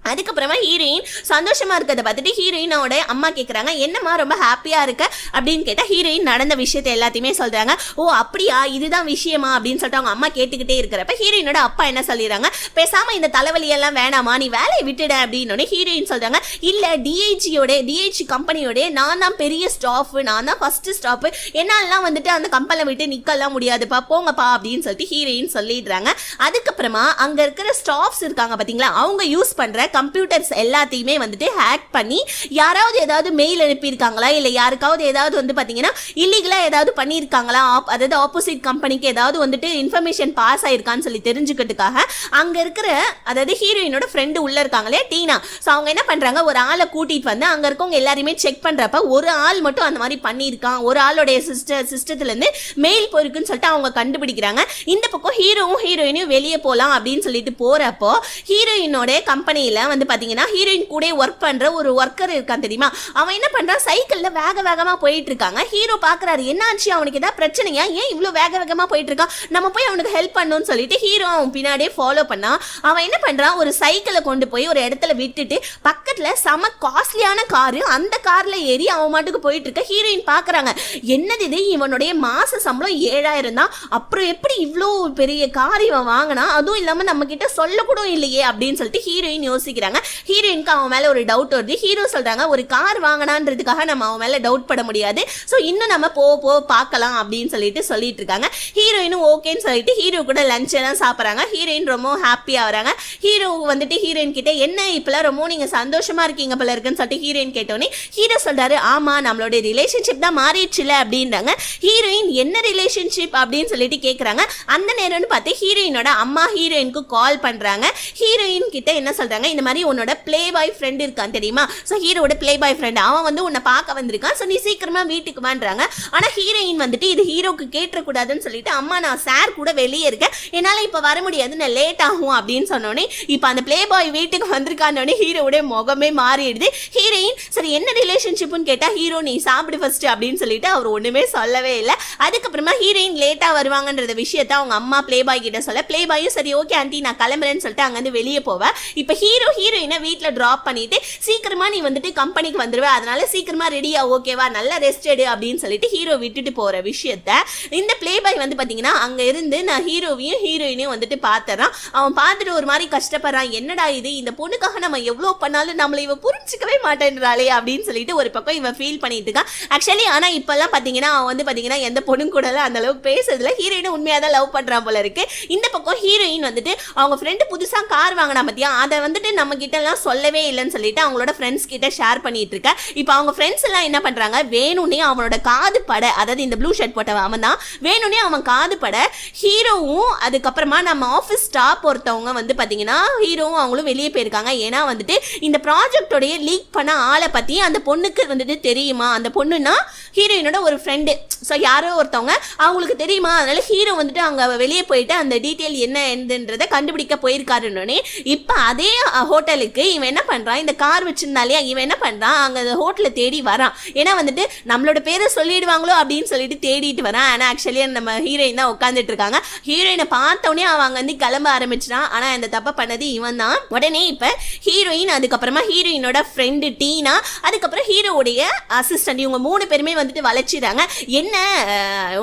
அதுக்கப்புறமா ஹீரோயின் சந்தோஷமா இருக்கிறத பார்த்துட்டு ஹீரோயினோட அம்மா கேட்குறாங்க, என்னம்மா ரொம்ப ஹாப்பியா இருக்க அப்படின்னு கேட்டால் ஹீரோயின் நடந்த விஷயத்தை எல்லாத்தையுமே சொல்றாங்க. ஓ அப்படியா, இதுதான் விஷயமா அப்படின்னு சொல்லிட்டு அவங்க அம்மா கேட்டுக்கிட்டே இருக்கிறப்ப ஹீரோயினோட அப்பா என்ன சொல்லிடுறாங்க, பேசாம இந்த தலைவலியெல்லாம் வேணாமா, நீ வேலையை விட்டுட அப்படின்னு ஹீரோயின் சொல்றாங்க. இல்ல டிஐஜி கம்பெனியோட நான் தான் பெரிய ஸ்டாஃப், நான் தான் ஃபர்ஸ்ட் ஸ்டாப், என்னாலாம் வந்துட்டு அந்த கம்பெனியை விட்டு நிக்கலாம் முடியாதுப்பா, போங்கப்பா அப்படின்னு சொல்லிட்டு ஹீரோயின் சொல்லிடுறாங்க. அதுக்கப்புறமா அங்க இருக்கிற ஸ்டாஃப்ஸ் இருக்காங்க பாத்தீங்களா, அவங்க யூஸ் பண்ற கம்ப்யூட்டர்ஸ் எல்லாத்தையுமே வந்துட்டு ஹேக் பண்ணி யாராவது ஏதாவது மெயில் அனுப்பியிருக்காங்களா, இல்லை யாருக்காவது ஏதாவது வந்து பார்த்தீங்கன்னா இல்லீகலாக ஏதாவது பண்ணியிருக்காங்களா, அதாவது ஆப்போசிட் கம்பெனிக்கு ஏதாவது வந்துட்டு இன்ஃபர்மேஷன் பாஸ் ஆயிருக்கான்னு சொல்லி தெரிஞ்சுக்கிறதுக்காக அங்கே இருக்கிற அதாவது ஹீரோயினோட ஃப்ரெண்டு உள்ள இருக்காங்களே டீனா, ஸோ அவங்க என்ன பண்ணுறாங்க, ஒரு ஆளை கூட்டிகிட்டு வந்து அங்கே இருக்கவங்க எல்லாருமே செக் பண்ணுறப்ப ஒரு ஆள் மட்டும் அந்த மாதிரி பண்ணியிருக்கான், ஒரு ஆளுடைய சிஸ்டத்துலேருந்து மெயில் போயிருக்குன்னு சொல்லிட்டு அவங்க கண்டுபிடிக்கிறாங்க. இந்த பக்கம் ஹீரோவும் ஹீரோயினும் வெளியே போகலாம் அப்படின்னு சொல்லிட்டு போகிறப்போ ஹீரோயினோட கம்பெனியில் வந்து பாத்தீங்கன்னா ஹீரோயின் கூட ஒர்க் பண்ற ஒரு ஒர்க்கர் இருக்கான் தெரியுமா, அவன் என்ன பண்றான், சைக்கிள்ல வேகமா போயிட்டு இருக்காங்க. ஹீரோ பாக்குறாரு, என்னாச்சு அவனுக்கு ஏதாவது பிரச்சனையா, ஏன் இவ்வளவு வேகமா போயிட்டு இருக்கான், நம்ம போய் அவனுக்கு ஹெல்ப் பண்ணணும்னு சொல்லிட்டு ஹீரோ அவன் பின்னாடியே ஃபாலோ பண்ணா. அவன் என்ன பண்றான், ஒரு சைக்கிளை கொண்டு போய் ஒரு இடத்துல விட்டுட்டு பக்கத்துல செம காஸ்ட்லியான காரு, அந்த கார்ல ஏறி அவன் மாட்டுக்கு போயிட்டு இருக்க ஹீரோயின் பாக்குறாங்க, என்னது இது, இவனுடைய மாச சம்பளம் 7000 தான், அப்புறம் எப்படி இவ்வளோ பெரிய கார் இவன் வாங்கினா, அதுவும் இல்லாம நம்ம கிட்ட சொல்ல கூட இல்லையே அப்படின்னு சொல்லிட்டு ஹீரோயின் யோசிக்கிறாங்க. ஹீரோயினுக்கு அவன் மேல ஒரு டவுட் வருது. ஹீரோ சொல்றாங்க, ஒரு கார் வாங்கினான்றதுக்காக நம்ம அவன் மேல டவுட் பட முடியாது, சோ இன்னும் நம்ம போ பார்க்கலாம் அப்படின்னு சொல்லிட்டு இருக்காங்க. ஹீரோயினும் ஓகேன்னு சொல்லிட்டு ஹீரோ கூட லஞ்ச் எல்லாம் சாப்பிட்றாங்க. ஹீரோயின் ரொம்ப ஹாப்பியா வராங்க. ஹீரோ வந்துட்டு ஹீரோயின் கிட்ட, என்ன இப்பெல்லாம் ரொம்ப நீங்க சந்தோஷமா இருக்கீங்க போல இருக்குன்னு சொல்லிட்டு ஹீரோயின் கேட்டோன்னே ஹீரோ சொல்றாரு, ஆமா நம்மளோட ரிலேஷன்ஷிப் தான் மாறிடுச்சுல அப்படின்றாங்க. ஹீரோயின் என்ன ரிலேஷன்ஷிப் அப்படின்னு சொல்லிட்டு கேட்கறாங்க. அந்த நேரம்னு பார்த்து ஹீரோயினோட அம்மா ஹீரோயினுக்கு கால் பண்றாங்க. ஹீரோயின் கிட்ட என்ன சொல்றாங்க, இந்த மாதிரி உன்னோட பிளே பாய் ஃப்ரெண்ட் இருக்கான் தெரியுமா, ஸோ ஹீரோட பிளே பாய் ஃப்ரெண்ட், அவன் வந்து உன்னை பார்க்க வந்திருக்கான், ஸோ நீ சீக்கிரமா வீட்டுக்கு வான்றாங்க. ஆனால் ஹீரோயின் வந்துட்டு இது ஹீரோக்கு கேட்டக்கூடாதுன்னு சொல்லிட்டு, அம்மா நான் சார் கூட வெளியே இருக்கேன், என்னால் இப்போ வர முடியாது, நான் லேட் ஆகும் அப்படின்னு சொன்னோன்னே இப்போ அந்த பிளே பாய் வீட்டுக்கு வந்திருக்கானோடனே ஹீரோடைய முகமே மாறிடுது. ஹீரோயின் சரி என்ன ரிலேஷன்ஷிப்னு கேட்டால் ஹீரோ நீ சாப்பிடு ஃபர்ஸ்ட் அப்படின்னு சொல்லிட்டு அவர் ஒன்றுமே சொல்லவே இல்லை. அதுக்கப்புறமா ஹீரோயின் லேட்டாக வருவாங்கன்ற விஷயத்த அவங்க அம்மா பிளே பாய் கிட்ட சொல்ல, பிளே பாயும் சரி ஓகே ஆண்டி நான் கிளம்புறேன்னு சொல்லிட்டு அங்கேருந்து வெளியே போவேன். இப்போ ஹீரோயினை வீட்டில் ட்ராப் பண்ணிட்டு சீக்கிரமா நீ வந்துட்டு கம்பெனிக்கு வந்துருவே, அதனால சீக்கிரமா ரெடியா ஓகேவா நல்லா ரெஸ்ட் எடு அப்படின்னு சொல்லிட்டு ஹீரோ விட்டுட்டு போற விஷயத்த இந்த பிளே பாய் வந்து பாத்தீங்கன்னா அங்க இருந்து நான் ஹீரோவையும் ஹீரோயினையும் வந்துட்டு பாத்துறான். அவன் பார்த்துட்டு ஒரு மாதிரி கஷ்டப்படுறான், என்னடா இது, இந்த பொண்ணுக்காக நம்ம எவ்வளவு பண்ணாலும் நம்மள இவ புரிஞ்சிக்கவே மாட்டேன்றாளே அப்படின்னு சொல்லிட்டு ஒரு பக்கம் இவன் ஃபீல் பண்ணிட்டு இருக்கான். ஆக்சுவலி ஆனா இப்பெல்லாம் பாத்தீங்கன்னா அவன் வந்து பாத்தீங்கன்னா எந்த பொண்ணு கூட அந்த அளவுக்கு பேசுறதுல ஹீரோயினை உண்மையா தான் லவ் பண்றான் போல இருக்கு. இந்த பக்கம் ஹீரோயின் வந்துட்டு அவங்க ஃப்ரெண்டு புதுசா கார் வாங்கினா பத்தியா, அதை வந்துட்டு நம்ம கிட்ட எல்லாம் சொல்லவே இல்லைன்னு சொல்லிட்டு அவங்களோட ஃப்ரெண்ட்ஸ் கிட்ட ஷேர் பண்ணிட்டு இருக்க. இப்போ அவங்க ஃப்ரெண்ட்ஸ் எல்லாம் என்ன பண்றாங்க, வேணும்னே அவனோட காது பட, அதாவது இந்த ப்ளூ ஷர்ட் போட்டவன் அவன் தான், வேணும்னே அவன் காது பட ஹீரோவும் அதுக்கப்புறமா நம்ம ஆஃபீஸ் ஸ்டாஃப் ஒருத்தவங்க வந்து பாத்தீங்கன்னா ஹீரோவும் அவங்களும் வெளியே போயிருக்காங்க. ஏன்னா வந்துட்டு இந்த ப்ராஜெக்டோடைய லீக் பண்ண ஆளை பத்தி அந்த பொண்ணுக்கு வந்துட்டு தெரியுமா, அந்த பொண்ணுன்னா ஹீரோயினோட ஒரு ஃப்ரெண்டு, ஸோ யாரோ ஒருத்தவங்க அவங்களுக்கு தெரியுமா, அதனால ஹீரோ வந்துட்டு அங்க வெளியே போயிட்டு அந்த டீட்டெயில் என்ன என்னன்றதை கண்டுபிடிக்க போயிருக்காருன்னொன்னே இப்போ அதே ஹோட்டலுக்கு இவன் என்ன பண்றான், இந்த கார் வச்சிருந்தாலே இவன் என்ன பண்றான், அங்க அந்த ஹோட்டலை தேடி வரான். ஏன்னா வந்துட்டு நம்மளோட பேரை சொல்லிடுவாங்களோ அப்படின்னு சொல்லிட்டு தேடிட்டு வரான். ஆனா ஆக்சுவலி நம்ம ஹீரோயின் தான் உட்காந்துட்டு இருக்காங்க. ஹீரோயினை பார்த்தோன்னே அவன் வந்து கிளம்ப ஆரம்பிச்சிட்டான். ஆனா இந்த தப்பை பண்ணது இவன் தான். உடனே இப்ப ஹீரோயின், அதுக்கப்புறமா ஹீரோயினோட ஃப்ரெண்டு டீனா, அதுக்கப்புறம் ஹீரோடைய அசிஸ்டன்ட், இவங்க 3 பேருமே வந்துட்டு வளைச்சிடுறாங்க. என்ன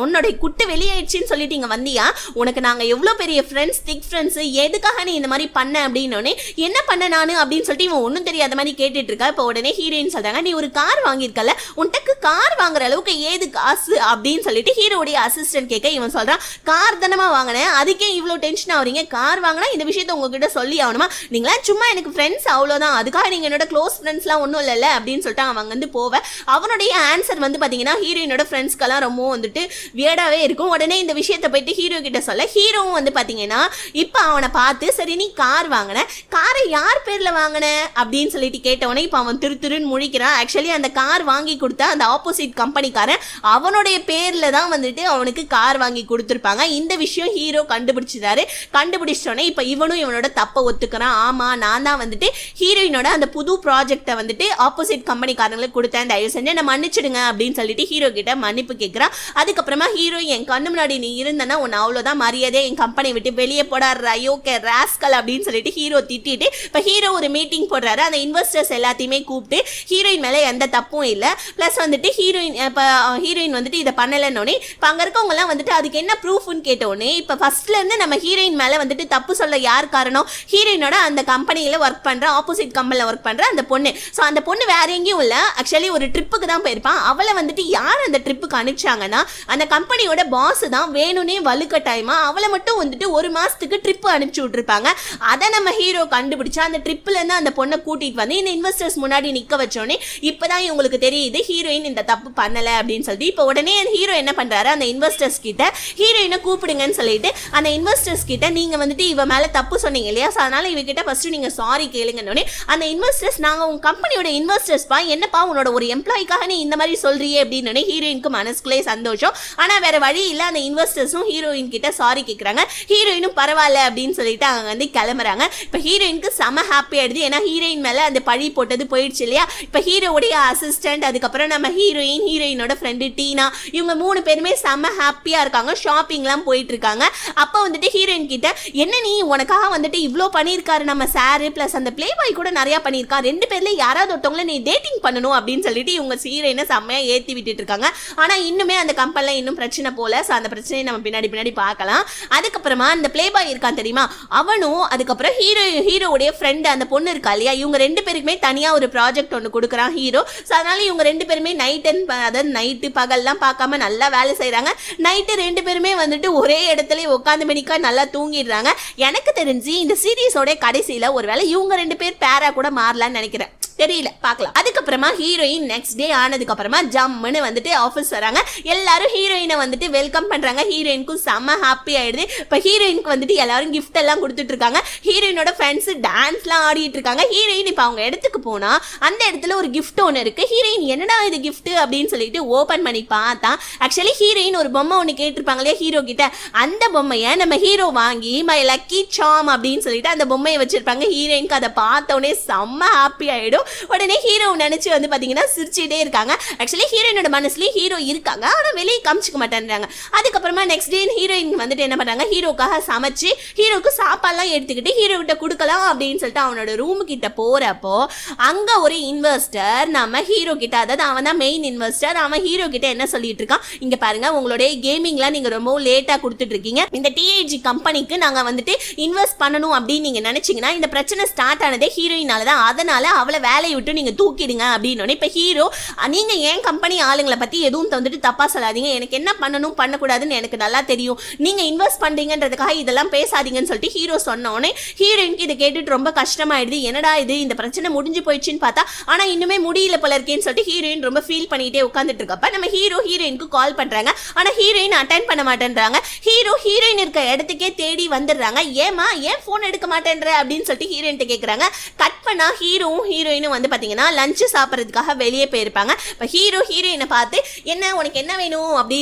உன்னோட குட்டு வெளியாயிடுச்சுன்னு சொல்லிட்டு இங்க வந்தியா, உனக்கு நாங்க எவ்வளவு பெரிய ஃப்ரெண்ட்ஸ், திக் ஃப்ரெண்ட்ஸ், எதுக்காக நீ இந்த மாதிரி பண்ண அப்படின்னு என்ன பண்ண நானு அப்படின்னு சொல்லிட்டு இவன் ஒன்றும் தெரியாத மாதிரி கேட்டுட்டு இருக்கா. இப்போ உடனே ஹீரோயின் சொல்றாங்க, நீ ஒரு கார் வாங்கியிருக்கல, உனக்கு கார் வாங்குற அளவுக்கு ஏது காசு அப்படின்னு சொல்லிட்டு ஹீரோடைய அசிஸ்டன்ட் கேட்க இவன் சொல்றான், கார் தானமா வாங்கினேன், அதுக்கே இவ்வளோ டென்ஷன் ஆகுறீங்க, கார் வாங்கினா இந்த விஷயத்த உங்ககிட்ட சொல்லி ஆகணுமா, நீங்களா சும்மா எனக்கு ஃப்ரெண்ட்ஸ் அவ்வளோதான், அதுக்காக நீங்க என்னோட க்ளோஸ் ஃப்ரெண்ட்ஸ்லாம் ஒன்றும் இல்லைல்ல அப்படின்னு சொல்லிட்டு அவன் வந்து போவேன். அவனுடைய ஆன்சர் வந்து பார்த்தீங்கன்னா ஹீரோயினோட ஃப்ரெண்ட்ஸ்க்கெல்லாம் ரொம்ப வந்துட்டு வியர்டாகவே இருக்கும். உடனே இந்த விஷயத்தை போயிட்டு ஹீரோ கிட்ட சொல்ல, ஹீரோவும் வந்து பார்த்தீங்கன்னா இப்போ அவனை பார்த்து, சரி நீ கார் வாங்கின, காரை யார் பேர்ல வாங்கின அப்படின்னு சொல்லிட்டு கேட்டவனே இப்போ அவன் திருன்னு முழிக்கிறான். ஆக்சுவலி அந்த கார் வாங்கி கொடுத்தா அந்த ஆப்போசிட் கம்பெனிக்காரன் அவனுடைய பேர்ல தான் வந்துட்டு அவனுக்கு கார் வாங்கி கொடுத்துருப்பாங்க. இந்த விஷயம் ஹீரோ கண்டுபிடிச்சிட்டோன்னே இப்போ இவனும் இவனோட தப்பை ஒத்துக்கிறான். ஆமா, நான் தான் வந்துட்டு ஹீரோயினோட அந்த புது ப்ராஜெக்டை வந்துட்டு ஆப்போசிட் கம்பெனிக்காரங்களுக்கு கொடுத்தேன், தயவு செஞ்சு என்ன மன்னிச்சிடுங்க அப்படின்னு சொல்லிட்டு ஹீரோ கிட்ட மன்னிப்பு கேட்கிறான். அதுக்கப்புறமா ஹீரோ என் கண்ணு முன்னாடி நீ இருந்தனா உன்னை அவ்வளோதான் மரியாதை, என் கம்பெனி விட்டு வெளியே போடாடுற யோகே ராஸ்கல் அப்படின்னு சொல்லிட்டு ஹீரோ திட்டிட்டு இப்போ ஹீரோ ஒரு மீட்டிங் போடுறாரு. அந்த இன்வெஸ்டர்ஸ் எல்லாத்தையுமே கூப்பிட்டு ஹீரோயின் மேலே எந்த தப்பும் இல்லை, ப்ளஸ் வந்துட்டு ஹீரோயின் வந்துட்டு இதை பண்ணலன்னொடனே இப்போ அங்கே இருக்கவங்க எல்லாம் வந்துட்டு அதுக்கு என்ன ப்ரூஃப்னு கேட்டோடனே இப்போ ஃபர்ஸ்ட்ல இருந்து நம்ம ஹீரோயின் மேலே வந்துட்டு தப்பு சொல்ல யார் காரணம், ஹீரோயினோட அந்த கம்பெனியில் ஒர்க் பண்ணுற ஆப்போசிட் கம்பெனியில் ஒர்க் பண்ணுற அந்த பொண்ணு. ஸோ அந்த பொண்ணு வேற எங்கேயும் இல்லை, ஆக்சுவலி ஒரு ட்ரிப்புக்கு தான் போயிருப்பான். அவளை வந்துட்டு யார் அந்த ட்ரிப்புக்கு அனுப்பிச்சாங்கன்னா அந்த கம்பெனியோட பாஸ் தான் வேணும்னே வலுக்கட்டாயமா அவளை மட்டும் வந்துட்டு ஒரு மாசத்துக்கு ட்ரிப்பு அனுப்பிச்சு விட்டுருப்பாங்க. அதை நம்ம ஹீரோ கண்டுபிடிச்சா அந்த ட்ரிப்ல இருந்து அந்த பொண்ணை கூட்டிட்டு வந்து இந்த இன்வெஸ்டர்ஸ் முன்னாடி நிக்க வச்சோடனே இப்பதான் இவங்களுக்கு தெரியுது ஹீரோயின் இந்த தப்பு பண்ணல அப்படின்னு சொல்லிட்டு இப்போ உடனே ஹீரோ என்ன பண்றாரு, அந்த இன்வெஸ்டர்ஸ் கிட்ட ஹீரோயினை கூப்பிடுங்கன்னு சொல்லிட்டு அந்த இன்வெஸ்டர்ஸ் கிட்ட நீங்க வந்துட்டு இவ மேல தப்பு சொன்னீங்க இல்லையா, அதனால இவகிட்ட ஃபர்ஸ்ட் நீங்க சாரி கேளுங்கன்னு அந்த இன்வெஸ்டர்ஸ் நாங்க உங்க கம்பெனியோட இன்வெஸ்டர்ஸ் பா, என்னப்பா உன்னோட ஒரு எம்ப்ளாய்க்காக நீ இந்த மாதிரி சொல்றியே அப்படின்னு ஹீரோயினுக்கு மனசுக்குள்ளே சந்தோஷம். ஆனா வேற வழி இல்ல, அந்த இன்வெஸ்டர்ஸும் ஹீரோயின் கிட்ட சாரி கேட்கறாங்க. ஹீரோயினும் பரவாயில்ல அப்படின்னு சொல்லிட்டு அவங்க வந்து கிளம்புறாங்க. இப்ப ஹீரோயினுக்கு செம ஹாப்பி ஆயிடுது, ஏன்னா ஹீரோயின் மேல அந்த பழி போட்டது போயிடுச்சு இல்லையா. இப்ப ஹீரோவுடைய அசிஸ்டன்ட், அதுக்கப்புறம் நம்ம ஹீரோயினோட ஃப்ரெண்டு டீனா, இவங்க 3 பேருமே செம ஹாப்பியா இருக்காங்க, ஷாப்பிங்லாம் போயிட்டு இருக்காங்க. அப்ப வந்துட்டு ஹீரோயின் கிட்ட என்ன நீ உனக்காக வந்துட்டு இவ்ளோ பண்ணிருக்காரு நம்ம சாரு, பிளஸ் அந்த பிளே பாய் கூட நிறைய பண்ணிருக்கா, 2 பேர்ல யாராவது ஒருத்தவங்களை நீ டேட்டிங் பண்ணணும் அப்படின்னு சொல்லிட்டு இவங்க ஹீரோயினை செம்மையா ஏத்தி விட்டுட்டு இருக்காங்க. ஆனா இன்னுமே அந்த கம்பெனில இன்னும் பிரச்சனை போல, அந்த பிரச்சனையை நம்ம பின்னாடி பார்க்கலாம். அதுக்கப்புறமா அந்த பிளே பாய் இருக்கான் தெரியுமா, அவனும் அதுக்கப்புறம் ஹீரோவுடைய ஃப்ரெண்ட் அந்த பொண்ணு இருக்கா இல்லையா, இவங்க 2 பேருக்குமே தனியா ஒரு ப்ராஜெக்ட் ஒன்று கொடுக்குறான் ஹீரோ. அதனால இவங்க 2 பேருமே நைட்டு பகல்லாம் பார்க்காம நல்லா வேலை செய்யறாங்க. நைட்டு 2 பேருமே வந்துட்டு ஒரே இடத்துல உட்காந்து மணிக்கா நல்லா தூங்கிடுறாங்க. எனக்கு தெரிஞ்சு இந்த சீரீஸோட கடைசியில ஒருவேளை இவங்க 2 பேர் பேரா கூட மாறலான்னு நினைக்கிறேன், தெரியல, பார்க்கலாம். அதுக்கப்புறமா ஹீரோயின் நெக்ஸ்ட் டே ஆனதுக்கு அப்புறமா ஜம்முன்னு வந்துட்டு ஆஃபீஸ் வராங்க. எல்லாரும் ஹீரோயினை வந்துட்டு வெல்கம் பண்றாங்க. ஹீரோயினுக்கும் செம்ம ஹாப்பி ஆயிடுது. இப்போ ஹீரோயினுக்கு வந்துட்டு எல்லாரும் கிஃப்ட் எல்லாம் கொடுத்துட்டு இருக்காங்க. ஹீரோயினோட ஃப்ரெண்ட்ஸ் டான்ஸ்லாம் ஆடிட்டு இருக்காங்க. ஹீரோயின் இப்போ அவங்க இடத்துக்கு போனா அந்த இடத்துல ஒரு கிஃப்ட் ஒன்று இருக்கு. ஹீரோயின் என்னடா இது கிஃப்ட் அப்படின்னு சொல்லிட்டு ஓபன் பண்ணி பார்த்தா ஆக்சுவலி ஹீரோயின் ஒரு பொம்மை ஒன்று கேட்டிருப்பாங்க இல்லையா ஹீரோ கிட்ட, அந்த பொம்மையை நம்ம ஹீரோ வாங்கி மை லக்கி சாம் அப்படின்னு சொல்லிட்டு அந்த பொம்மையை வச்சிருப்பாங்க. ஹீரோயினுக்கு அதை பார்த்த உடனே செம்ம ஹாப்பி ஆயிடும். உடனே ஹீரோ நினைச்சு வந்து பாத்தீங்கன்னா சிரிச்சுட்டே இருக்காங்க. ஆக்சுவலி ஹீரோயினோட மனசுலயும் ஹீரோ இருக்காங்க, ஆனா வெளியே காமிச்சுக்க மாட்டேன்றாங்க. அதுக்கப்புறமா நெக்ஸ்ட் டே ஹீரோயின் வந்துட்டு என்ன பண்றாங்க, ஹீரோக்காக சமைச்சு ஹீரோக்கு சாப்பாடுலாம் எடுத்துக்கிட்டு ஹீரோ கிட்ட கொடுக்கலாம் அப்படின்னு சொல்லிட்டு அவனோட ரூம் கிட்ட போறப்போ அங்க ஒரு இன்வெஸ்டர் நம்ம ஹீரோ கிட்ட, அதாவது அவன் தான் மெயின் இன்வெஸ்டர், அவன் ஹீரோ கிட்ட என்ன சொல்லிட்டு இருக்கான், இங்க பாருங்க உங்களுடைய கேமிங்லாம் நீங்க ரொம்ப லேட்டா கொடுத்துட்டு இருக்கீங்க, இந்த டிஏஜி கம்பெனிக்கு நாங்க வந்துட்டு இன்வெஸ்ட் பண்ணணும் அப்படின்னு நீங்க நினைச்சீங்கன்னா இந்த பிரச்சனை ஸ்டார்ட் ஆனதே ஹீரோயினால தான், அதனால அவளை வேலையை விட்டு நீங்க தூக்கிடுங்க அப்படின்னு. இப்ப ஹீரோ நீங்க ஏன் கம்பெனி ஆளுங்களை பத்தி எதுவும் வந்துட்டு தப்பா சொல்லாதீங்க, எனக்கு என்ன பண்ணணும் பண்ணக்கூடாதுன்னு எனக்கு நல்லா தெரியும், நீங்க இன்வெஸ்ட் பண்றீங்கன்றதுக்காக இதெல்லாம் பேசாதீங்கன்னு சொல்லிட்டு ஹீரோ சொன்னோடனே ஹீரோயினுக்கு இதை கேட்டுட்டு ரொம்ப கஷ்டமாயிடுது. என்னடா இது, இந்த பிரச்சனை முடிஞ்சு போயிடுச்சுன்னு பார்த்தா ஆனா இன்னுமே முடியல போல இருக்கேன்னு சொல்லிட்டு ஹீரோயின் ரொம்ப ஃபீல் பண்ணிட்டே உட்காந்துட்டு இருக்கப்ப நம்ம ஹீரோயினுக்கு கால் பண்றாங்க. ஆனா ஹீரோயின் அட்டென்ட் பண்ண மாட்டேன்றாங்க. ஹீரோயின் இருக்க இடத்துக்கே தேடி வந்துடுறாங்க. ஏமா ஏன் போன் எடுக்க மாட்டேன்ற அப்படின்னு சொல்லிட்டு ஹீரோயின் கேட்கறாங்க. கட் பண்ணா ஹீரோயின் வந்து பாத்தீங்கன்னா லஞ்ச் சாப்பிட்றதுக்காக வெளியே போயிருப்பாங்க. இப்போ ஹீரோயினை பார்த்து என்ன உனக்கு என்ன வேணும் அப்படி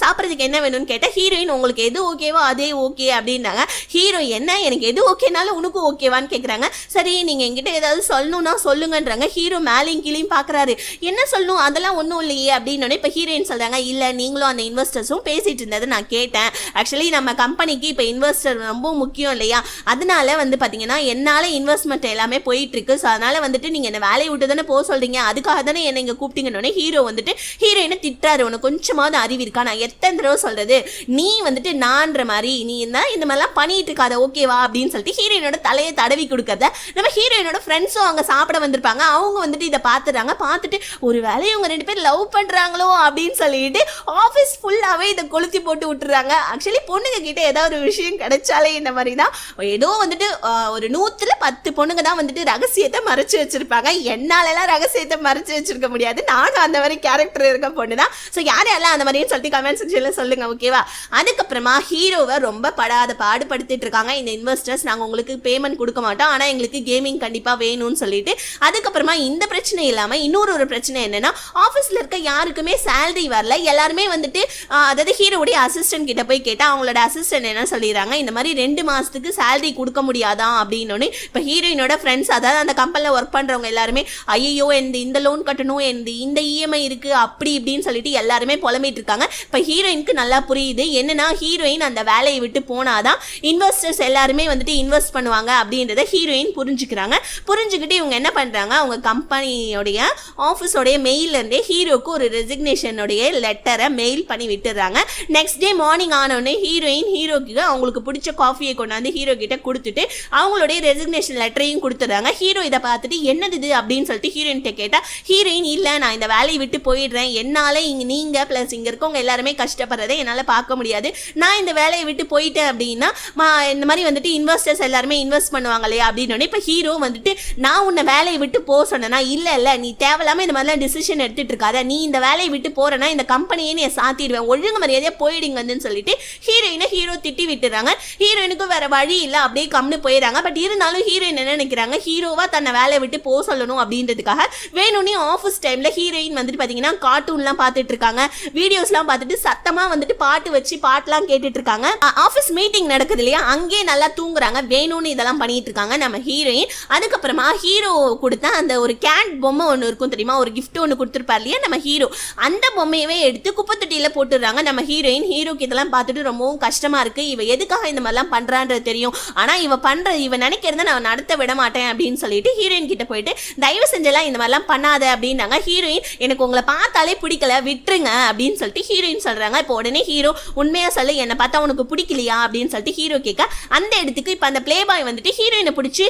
சாப்பிட்றதுக்கு என்ன வேணும்னு கேட்டால் ஹீரோயின் உங்களுக்கு எது ஓகேவோ அதே ஓகே அப்படின்னாங்க. ஹீரோ என்ன எனக்கு எது ஓகேனாலும் உனக்கு ஓகேவான்னு கேட்குறாங்க. சரி நீங்கள் என்கிட்ட ஏதாவது சொல்லணும்னா சொல்லுங்கன்றாங்க. ஹீரோ மேலேயும் கீழையும் பார்க்குறாரு. என்ன சொல்லணும் அதெல்லாம் ஒன்றும் இல்லையே அப்படின்னு இப்போ ஹீரோயின் சொல்கிறாங்க, இல்லை நீங்களும் அந்த இன்வெஸ்டர்ஸும் பேசிட்டு இருந்தது நான் கேட்டேன். ஆக்சுவலி நம்ம கம்பெனிக்கு இப்போ இன்வெஸ்டர் ரொம்ப முக்கியம் இல்லையா, அதனால வந்து பார்த்தீங்கன்னா என்னால் இன்வெஸ்ட்மெண்ட் எல்லாமே போயிட்டு இருக்கு. ஸோ அதனால வந்துட்டு நீங்க என்ன வேலையை விட்டு தானே போக சொல்றீங்க, அதுக்காக தானே என்ன இங்க கூப்பிட்டீங்கன்னு ஹீரோ வந்துட்டு ஹீரோயினை திட்டாரு. உனக்கு கொஞ்சமாவது அறிவு இருக்கா, நான் எத்தனை தடவை சொல்றது, நீ வந்துட்டு நான்ற மாதிரி நீ என்ன இந்த மாதிரிலாம் பண்ணிட்டு இருக்காத ஓகேவா அப்படின்னு சொல்லிட்டு ஹீரோயினோட தலையை தடவி கொடுக்கறத நம்ம ஹீரோயினோட ஃப்ரெண்ட்ஸும் அங்க சாப்பிட வந்திருப்பாங்க. அவங்க வந்துட்டு இதை பார்த்துறாங்க. பார்த்துட்டு ஒரு வேலையை இவங்க 2 பேர் லவ் பண்றாங்களோ அப்படின்னு சொல்லிட்டு ஆஃபீஸ் ஃபுல்லாவே இதை கொளுத்தி போட்டு விட்டுறாங்க. ஆக்சுவலி பொண்ணுங்க கிட்ட ஏதாவது ஒரு விஷயம் கிடைச்சாலே இந்த மாதிரி தான், ஏதோ வந்துட்டு ஒரு 100ல் 10 பொண்ணுங்க தான் வந்துட்டு ரகசியத்தை மறைச்சு வச்சு வச்சிருப்பாங்க. என்னாலலாம் ரகசியத்தை மறைச்சு வச்சிருக்க முடியாது. நானும் அந்த மாதிரி கேரக்டர் இருக்க பொண்ணு தான். ஸோ யார் யாரெல்லாம் அந்த மாதிரின்னு சொல்லிட்டு கமெண்ட் செக்ஷன்ல சொல்லுங்க, ஓகேவா? அதுக்கப்புறமா ஹீரோவை ரொம்ப பாடுபடுத்திட்டு இருக்காங்க இந்த இன்வெஸ்டர்ஸ். நாங்கள் உங்களுக்கு பேமெண்ட் கொடுக்க மாட்டோம், ஆனால் எங்களுக்கு கேமிங் கண்டிப்பாக வேணும்னு சொல்லிட்டு. அதுக்கப்புறமா இந்த பிரச்சனை இல்லாமல் இன்னொரு பிரச்சனை என்னன்னா, ஆஃபீஸில் இருக்க யாருக்குமே சேலரி வரல. எல்லாருமே வந்துட்டு அதாவது ஹீரோடைய அசிஸ்டன்ட் கிட்ட போய் கேட்டால் அவங்களோட அசிஸ்டன்ட் என்ன சொல்லிடுறாங்க, இந்த மாதிரி 2 மாதத்துக்கு சேலரி கொடுக்க முடியாதான் அப்படின்னு. இப்போ ஹீரோயினோட ஃப்ரெண்ட்ஸ், அதாவது அந்த கம்பெனியில் ஒர்க் பண்ணுறவங்க எல்லாருமே ஐயோ இந்த லோன் கட்டணும், இந்த இஎம்ஐ இருக்கு, அப்படி இப்படின்னு சொல்லிட்டு எல்லாருமே புலம்பிட்டு இருக்காங்க. இப்போ ஹீரோயினுக்கு நல்லா புரியுது என்னன்னா, ஹீரோயின் அந்த வேலையை விட்டு போனாதான் இன்வெஸ்டர்ஸ் எல்லாருமே வந்துட்டு இன்வெஸ்ட் பண்ணுவாங்க அப்படின்றத ஹீரோயின் புரிஞ்சுக்கிறாங்க. புரிஞ்சுக்கிட்டு இவங்க என்ன பண்றாங்க, அவங்க கம்பெனியோடைய ஆஃபீஸோடைய மெயில இருந்தே ஹீரோக்கு ஒரு ரெசிக்னேஷனுடைய லெட்டரை மெயில் பண்ணி விட்டுறாங்க. நெக்ஸ்ட் டே மார்னிங் ஆனோடனே ஹீரோயின் ஹீரோக்கு அவங்களுக்கு பிடிச்ச காஃபியை கொண்டாந்து ஹீரோ கிட்ட கொடுத்துட்டு அவங்களுடைய ரெசிக்னேஷன் லெட்டரையும் கொடுத்துறாங்க. ஹீரோ இதை பார்த்துட்டு என்னது இது அப்படின்னு சொல்லிட்டு ஹீரோயின் கேட்டா, ஹீரோயின் இல்ல நான் இந்த வேலையை விட்டு போயிடுறேன், என்னால நீங்க பிளஸ் இங்க இருக்கவங்க எல்லாருமே கஷ்டப்படுறதை என்னால பார்க்க முடியாது, நான் இந்த வேலையை விட்டு போயிட்டேன் அப்படின்னா இந்த மாதிரி வந்துட்டு இன்வெஸ்டர்ஸ் எல்லாருமே இன்வெஸ்ட் பண்ணுவாங்க இல்லையா அப்படின்னு. இப்ப ஹீரோ வந்துட்டு நான் உன்னை வேலையை விட்டு போக சொன்னா, இல்ல நீ தேவையில்லாம இந்த மாதிரிலாம் டிசிஷன் எடுத்துட்டு இருக்காத, நீ இந்த வேலையை விட்டு போறேன்னா இந்த கம்பெனியே நீ சாத்திடுவேன், ஒழுங்கு மரியாதையா போயிடுங்கன்னு சொல்லிட்டு ஹீரோயினை ஹீரோ திட்டி விட்டுறாங்க. ஹீரோயினுக்கும் வேற வழி இல்ல, அப்படியே கம்னு போயிடுறாங்க. பட் இருந்தாலும் ஹீரோயின் என்ன நினைக்கிறாங்க, ஹீரோவா தன்னை வேலையை விட்டு போக சொல்லணும் அப்படின்றதுக்காக வேணும்னே ஆஃபீஸ் டைம்ல ஹீரோயின் வந்துட்டு பாத்தீங்கன்னா கார்ட்டூன்லாம் பார்த்துட்டு இருக்காங்க, வீடியோஸ்லாம் பார்த்துட்டு சத்தமா வந்துட்டு பாட்டு வச்சு பாட்டுலாம் கேட்டுட்டு இருக்காங்க. ஆஃபீஸ் மீட்டிங் நடக்குது இல்லையா, அங்கே நல்லா தூங்குறாங்க, வேணும்னு இதெல்லாம் பண்ணிட்டு இருக்காங்க நம்ம ஹீரோயின். அதுக்கப்புறமா ஹீரோ கொடுத்த அந்த ஒரு கேட் பொம்மை ஒன்று இருக்கும் தெரியுமா, ஒரு கிஃப்ட் ஒன்று கொடுத்துருப்பார் இல்லையா நம்ம ஹீரோ, அந்த பொம்மையவே எடுத்து குப்பை தொட்டியில போட்டுடுறாங்க நம்ம ஹீரோயின். ஹீரோக்கு இதெல்லாம் பார்த்துட்டு ரொம்பவும் கஷ்டமா இருக்கு, இவ எதுக்காக இந்த மாதிரிலாம் பண்றான்றது தெரியும், ஆனா இவ நினைக்கிறத நான் நடத்த விட மாட்டேன் அப்படின்னு சொல்லிட்டு ஹீரோயின் கிட்ட போயிட்டு தயவு செஞ்செல்லாம் இந்த மாதிரிலாம் பண்ணாத அப்படின்னாங்க. ஹீரோயின் எனக்கு உங்களை பார்த்தாலே பிடிக்கல, விட்டுருங்க அப்படின்னு சொல்லிட்டு ஹீரோயின் சொல்றாங்க. இப்போ உடனே ஹீரோ உண்மையா சொல்லு, என்னை பார்த்தா உனக்கு பிடிக்கலையா அப்படின்னு சொல்லிட்டு ஹீரோ கேட்க, அந்த இடத்துக்கு இப்போ அந்த பிளே பாய் வந்துட்டு ஹீரோயினை பிடிச்சி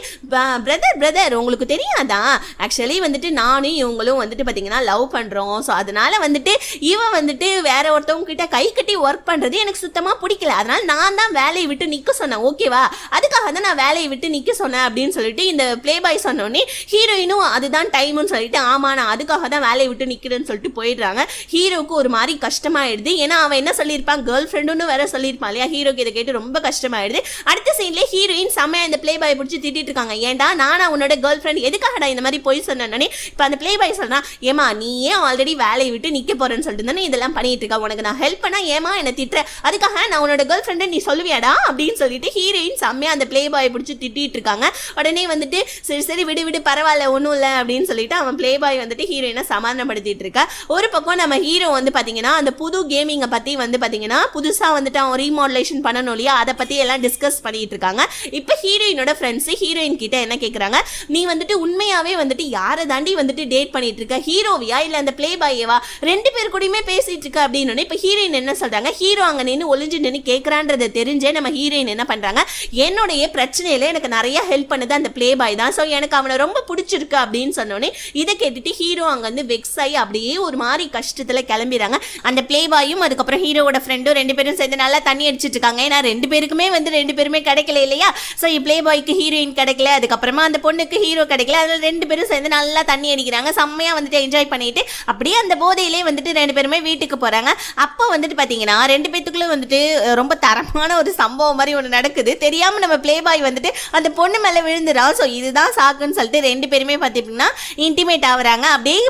பிரதர் உங்களுக்கு தெரியாதா, ஆக்சுவலி வந்துட்டு நானும் இவங்களும் வந்துட்டு பார்த்தீங்கன்னா லவ் பண்றோம், ஸோ அதனால வந்துட்டு இவன் வந்துட்டு வேற ஒருத்தவங்க கிட்ட கை கட்டி ஒர்க் பண்றது எனக்கு சுத்தமா பிடிக்கல, அதனால நான் தான் வேலையை விட்டு நிக்க சொன்னேன், ஓகேவா, அதுக்காக தான் நான் வேலையை விட்டு நிக்க சொன்னேன் அப்படின்னு சொல்லிட்டு இந்த பிளே பாய் சொன்னோடனே ஹீரோயினும் அதுதான் டைம்னு சொல்லிட்டு ஆமா நான் அதுக்காக தான் வேலையை விட்டு நிக்கிறேன்னு சொல்லிட்டு போயிடுறாங்க. ஹீரோக்கு ஒரு மாதிரி கஷ்டமாயிடுது, ஏன்னா அவன் என்ன சொல்லியிருப்பான், கேர்ள் ஃப்ரெண்டுன்னு வேற சொல்லியிருப்பான் இல்லையா. ஹீரோக்கு இதை கேட்டு ரொம்ப கஷ்டமாயிடுது. அடுத்த சீன்ல ஹீரோயின் செம்மையா இந்த பிளே பாய் பிடிச்சி திட்டிட்டு இருக்காங்க, ஏன்டா நானா உன்னோட கேர்ள் ஃப்ரெண்ட், எதுக்காகடா இந்த மாதிரி போய் சொன்னே. இப்ப அந்த பிளே பாய் சொல்றா, ஏமா நீ ஏன் ஆல்ரெடி வேலையை விட்டு நிக்க போறேன்னு சொல்லிட்டு தானே இதெல்லாம் பண்ணிட்டு இருக்கா, உனக்கு நான் ஹெல்ப் பண்ணா ஏமா என்ன திட்டுற, அதுக்காக நான் உன்னோட கேர்ள் ஃப்ரெண்ட் நீ சொல்லுவியாடா அப்படின்னு சொல்லிட்டு ஹீரோயின் செம்மையா அந்த பிளே பாய் பிடிச்சி திட்டிட்டு இருக்காங்க. உடனே வந்துட்டு சரி விடு பரவாயில்ல ஒன்றும் இல்லை அப்படின்னு சொல்லிட்டு அவன் பிளே பாய் வந்துட்டு ஹீரோயினை சமாதானப்படுத்திட்டு இருக்கா. ஒரு பக்கம் நம்ம ஹீரோ வந்து பாத்தீங்கன்னா அந்த புது கேமிங்கை பத்தி வந்து பாத்தீங்கன்னா புதுசா வந்துட்டு அவன் ரீமாடலேஷன் பண்ணணும் இல்லையா, அதை பத்தி எல்லாம் டிஸ்கஸ் பண்ணிட்டு இருக்காங்க. இப்ப ஹீரோயினோட ஃப்ரெண்ட்ஸ் ஹீரோயின் கிட்ட என்ன கேக்குறாங்க, நீ வந்துட்டு உண்மையாவே வந்துட்டு யாரை தாண்டி வந்துட்டு டேட் பண்ணிட்டு இருக்க, ஹீரோவியா இல்ல அந்த பிளே பாயேவா, 2 பேர் கூடயுமே பேசிட்டு இருக்க அப்படின்னு. இப்ப ஹீரோயின் என்ன சொல்றாங்க, ஹீரோ அங்க நின்று ஒளிஞ்சு நின்று கேட்கறான்றதை தெரிஞ்சே நம்ம ஹீரோயின் என்ன பண்றாங்க, என்னுடைய பிரச்சனையில எனக்கு நிறைய ஹெல்ப் பண்ணுது அந்த பிளே பாய் தான், ஸோ எனக்கு அவனை ரொம்ப பிடிச்சிருக்கு அப்படின்னு சொன்னோன்னே இதை கேட்டுட்டு ஹீரோ அங்க வந்து வெக்ஸ் ஆகி அப்படியே ஒரு மாதிரி கஷ்டத்துல கிளம்பிடுறாங்க. அந்த பிளே பாயும் அதுக்கப்புறம் ஹீரோவோட ஃப்ரெண்டும் 2 பேரும் சேர்ந்து நல்லா தண்ணி அடிச்சிட்டு இருக்காங்க. ஏன்னா 2 பேருக்குமே வந்து 2 பேருமே கிடைக்கல இல்லையா, ஸோ பிளே பாய்க்கு ஹீரோயின் கிடைக்கல, அதுக்கப்புறமா அந்த பொண்ணுக்கு ஹீரோ கிடைக்கல, அதில் 2 பேரும் சேர்ந்து நல்லா தண்ணி அடிக்கிறாங்க, செம்மையா வந்துட்டு என்ஜாய் பண்ணிட்டு அப்படியே அந்த போதையிலே வந்துட்டு 2 பேருமே வீட்டுக்கு போறாங்க. அப்போ வந்துட்டு பாத்தீங்கன்னா 2 பேத்துக்குள்ள வந்துட்டு ரொம்ப தரமான ஒரு சம்பவம் மாதிரி ஒன்று நடக்குது. தெரியாம நம்ம பிளே பாய் வந்துட்டு அந்த பொண்ணு மேல விழுந்துறான். ஸோ இதுதான் சாக்குன்னு சொல்லிட்டு 2 பேருமே பார்த்தீங்கன்னா இன்டிமேட் ஆகுறாங்க. அப்படியே